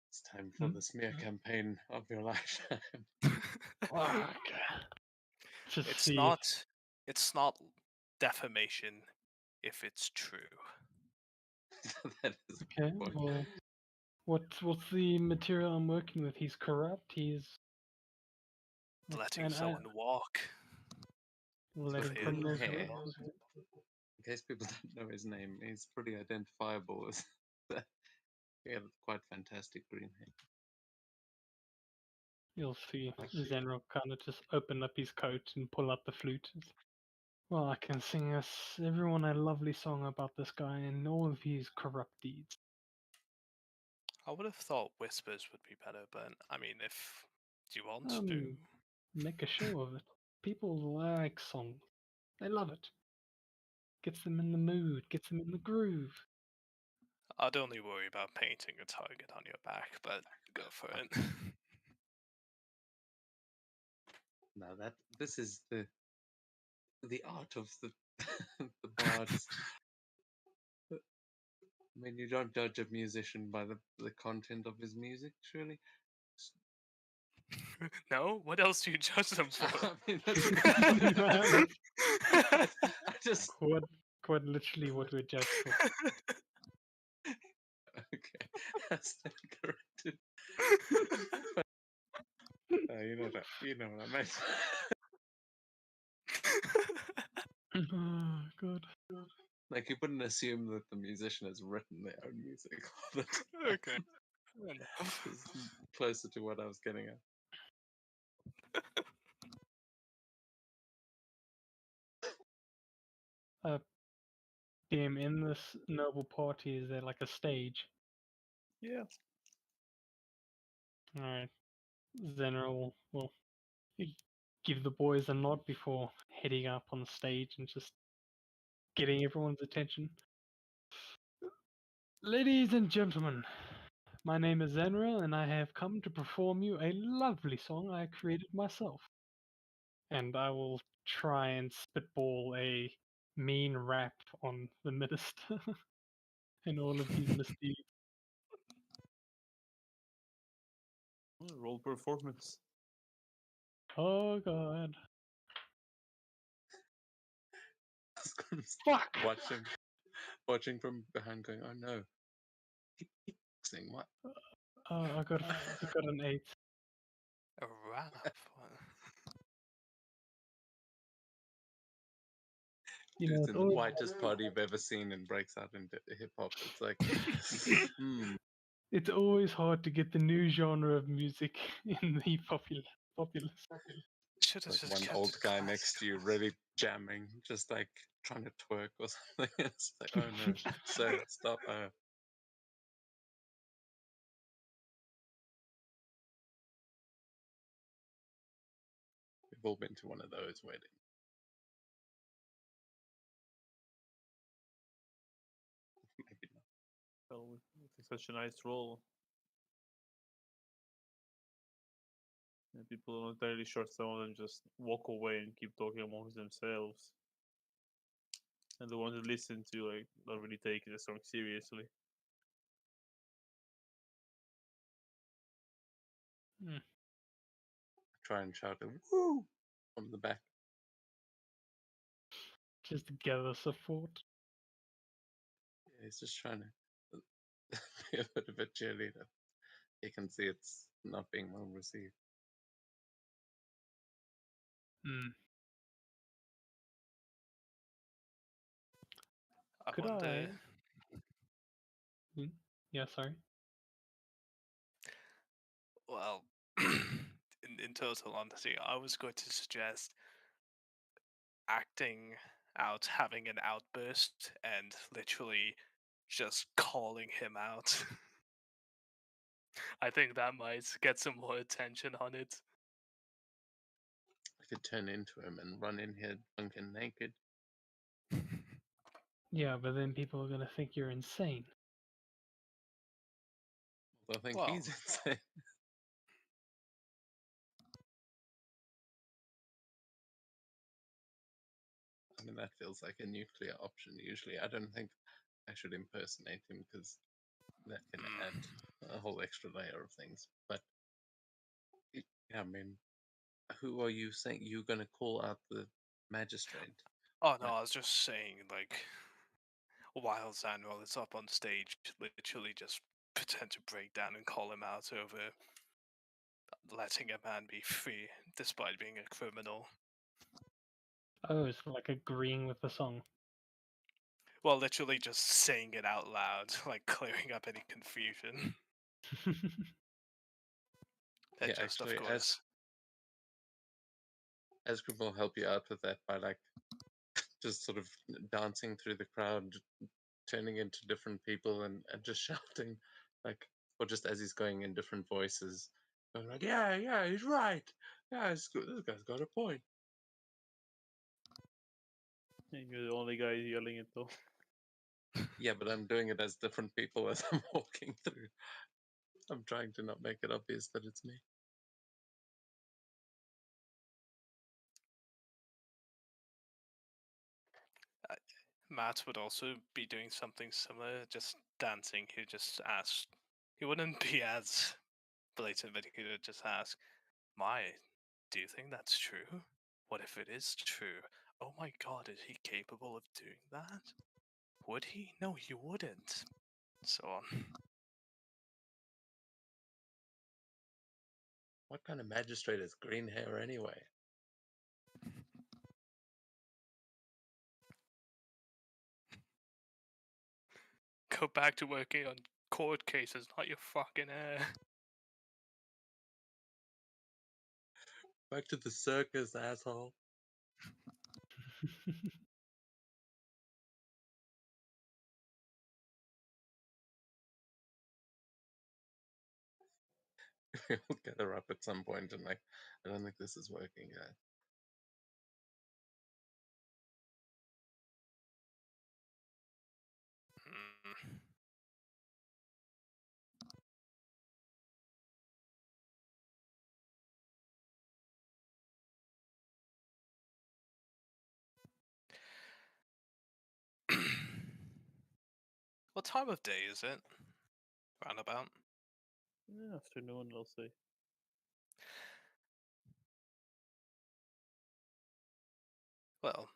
it's time for the smear campaign of your lifetime. Fuck. Just It's see. not defamation if it's true. That is Okay, point. well, what's the material I'm working with? He's corrupt. He's Letting and someone walk. letting With criminals hair. walk. In case people don't know his name, he's pretty identifiable as he had quite fantastic green hair. You'll see Zenro kind of just open up his coat and pull out the flute. Well, I can sing us everyone a lovely song about this guy and all of his corrupt deeds. I would have thought whispers would be better, but I mean, if you want to, Make a show of it. People like songs. They love it. Gets them in the mood, gets them in the groove. I'd only worry about painting a target on your back, but go for it. Now this is the art of the the bards. I mean, you don't judge a musician by the content of his music, surely. No? What else do you judge them for? I mean, I just Quite literally what we're judged for. okay, that's not corrected. You know what I meant. Oh, God. Like you wouldn't assume that the musician has written their own music. Okay. Fair enough. It's closer to what I was getting at. DM, in this noble party, is there like a stage? Yeah. Alright. Zenra will give the boys a nod before heading up on the stage and just getting everyone's attention. Ladies and gentlemen, my name is Zenra, and I have come to perform you a lovely song I created myself. And I will try and spitball a mean rap on the minister and all of his misdeeds. Roll performance. Oh god. Oscar's Fuck! watching from behind, going, "Oh no, saying what?" I got an 8. A rap. You know, Dude's it's in the always, whitest party you've ever seen and breaks out into hip hop. It's like, it's always hard to get the new genre of music in the populace. Should have like just one kept old it guy next to you classical. really jamming, just like trying to twerk or something. It's like, oh no, sir, stop. We've all been to one of those weddings. Maybe not. Well, it's such a nice role. And people are not entirely sure. Some of them just walk away and keep talking amongst themselves. And the ones who listen to like don't really take the song seriously. Try and shout a woo from the back. Just to gather support. Yeah, he's just trying to be a bit of a cheerleader. You can see it's not being well received. Hmm. I Could wonder. Yeah, sorry. Well, in total honesty, I was going to suggest acting out, having an outburst, and literally just calling him out. I think that might get some more attention on it. I could turn into him and run in here drunk and naked. Yeah, but then people are gonna think you're insane. Although I think Well, he's insane. I mean, that feels like a nuclear option usually. I don't think I should impersonate him because that can add a whole extra layer of things. But yeah, I mean, who are you saying you're going to call out the magistrate? oh no, Like, I was just saying, like, while Zanwell is up on stage, literally just pretend to break down and call him out over letting a man be free despite being a criminal. Oh, it's like agreeing with the song. Well, literally just saying it out loud, like clearing up any confusion. And yeah, just, of actually, course, Esgrim will help you out with that by like just sort of dancing through the crowd, turning into different people and just shouting, like, or just as he's going in different voices, going like, yeah, he's right. Yeah, it's good. This guy's got a point. And you're the only guy yelling it though. Yeah, but I'm doing it as different people as I'm walking through. I'm trying to not make it obvious that it's me. Matt would also be doing something similar, just dancing. He'd just ask. He wouldn't be as blatant, but he could just ask, "My, do you think that's true? What if it is true? Oh my god, is he capable of doing that? Would he? No, he wouldn't." So on. What kind of magistrate has green hair anyway? Go back to working on court cases, not your fucking hair. Back to the circus, asshole. we'll get her up at some point, and like, I don't think this is working yet. Hmm. What time of day is it? Roundabout. Yeah, afternoon, I'll say. Well,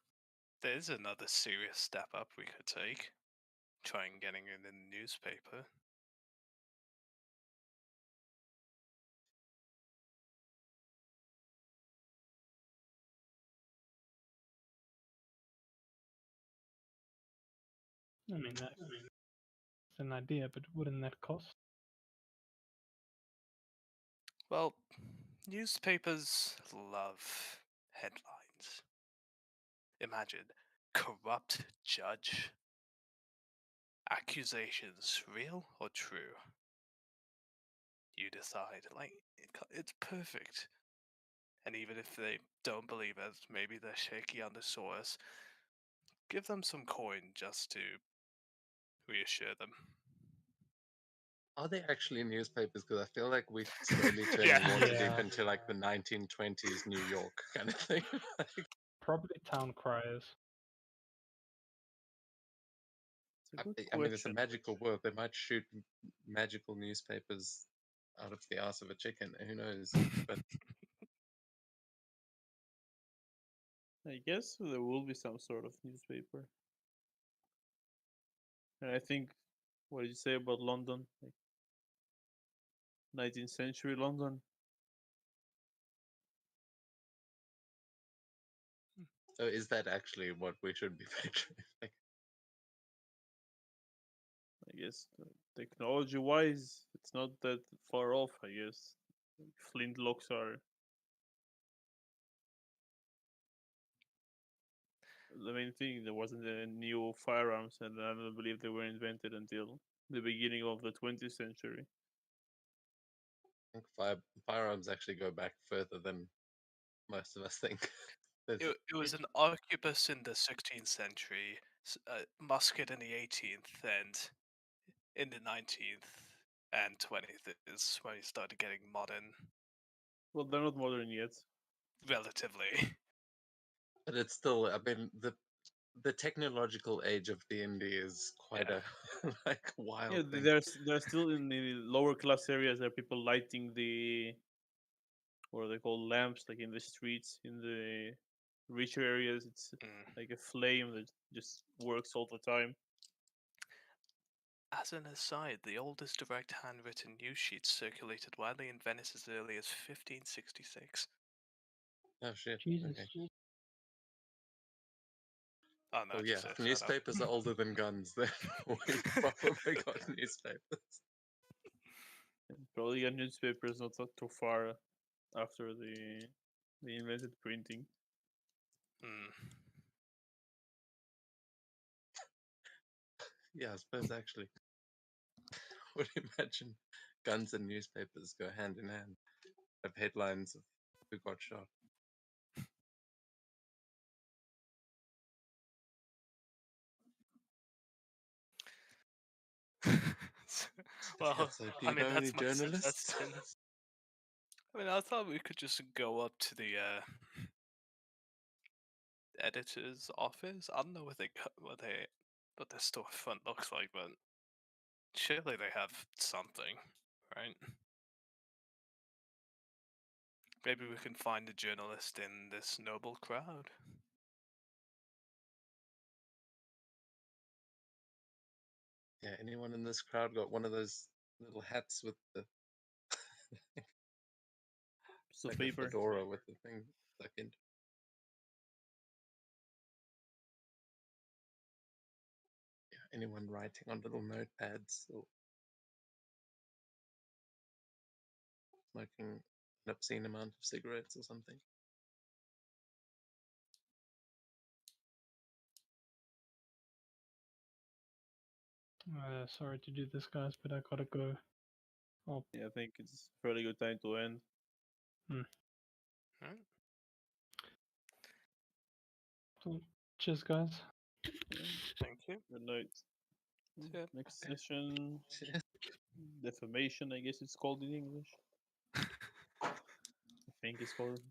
there's another serious step up we could take. Trying getting it in the newspaper. I mean, that's an idea, but wouldn't that cost? Well, newspapers love headlines. Imagine corrupt judge. Accusations real or true? You decide. Like, it's perfect. And even if they don't believe it, maybe they're shaky on the source, give them some coin just to reassure them. Are they actually newspapers? Because I feel like we're slowly turning Yeah. Waterdeep Yeah. into like the 1920s New York kind of thing. Probably town criers. It's a good I mean, it's a question. magical world. They might shoot magical newspapers out of the ass of a chicken. Who knows? But I guess there will be some sort of newspaper. And I think, what did you say about London? Like 19th century London? so is that actually what we should be picturing? Like, I guess technology wise, it's not that far off, I guess. Flintlocks are the main thing. There wasn't a new firearms, and I don't believe they were invented until the beginning of the 20th century. I think firearms actually go back further than most of us think. It was an arquebus in the 16th century, musket in the 18th, and in the 19th and 20th is when you started getting modern, Well, they're not modern yet. relatively. But it's still, I mean, the technological age of D&D is quite Yeah. a like wild Yeah, thing. there's still in the lower class areas there are people lighting the what are they called, lamps, like in the streets. In the richer areas, it's Mm. like a flame that just works all the time. As an aside, the oldest direct handwritten news sheets circulated widely in Venice as early as 1566. Oh shit. Jesus. Okay. Oh no, Oh I yeah, just searched that up. newspapers are older than guns. Then we've probably got newspapers. And probably got newspapers not too far after they invented printing. Mm. Yeah, I suppose actually. Would imagine guns and newspapers go hand in hand. Have headlines of who got shot. Well, Yeah, so do I you mean know any that's my journalists? suggestion. I mean, I thought we could just go up to the editor's office. I don't know what what their storefront looks like, but surely they have something, right? Maybe we can find a journalist in this noble crowd. Yeah, anyone in this crowd got one of those little hats with the Piece of like a paper. fedora with the thing stuck into? Yeah, anyone writing on little notepads or smoking an obscene amount of cigarettes or something? Sorry to do this, guys, but I gotta go. Yeah, I think it's a fairly good time to end. Alright. So, cheers, guys. Thank you. Good night. Yeah. Next session, Cheers. defamation, I guess it's called in English. I think it's called.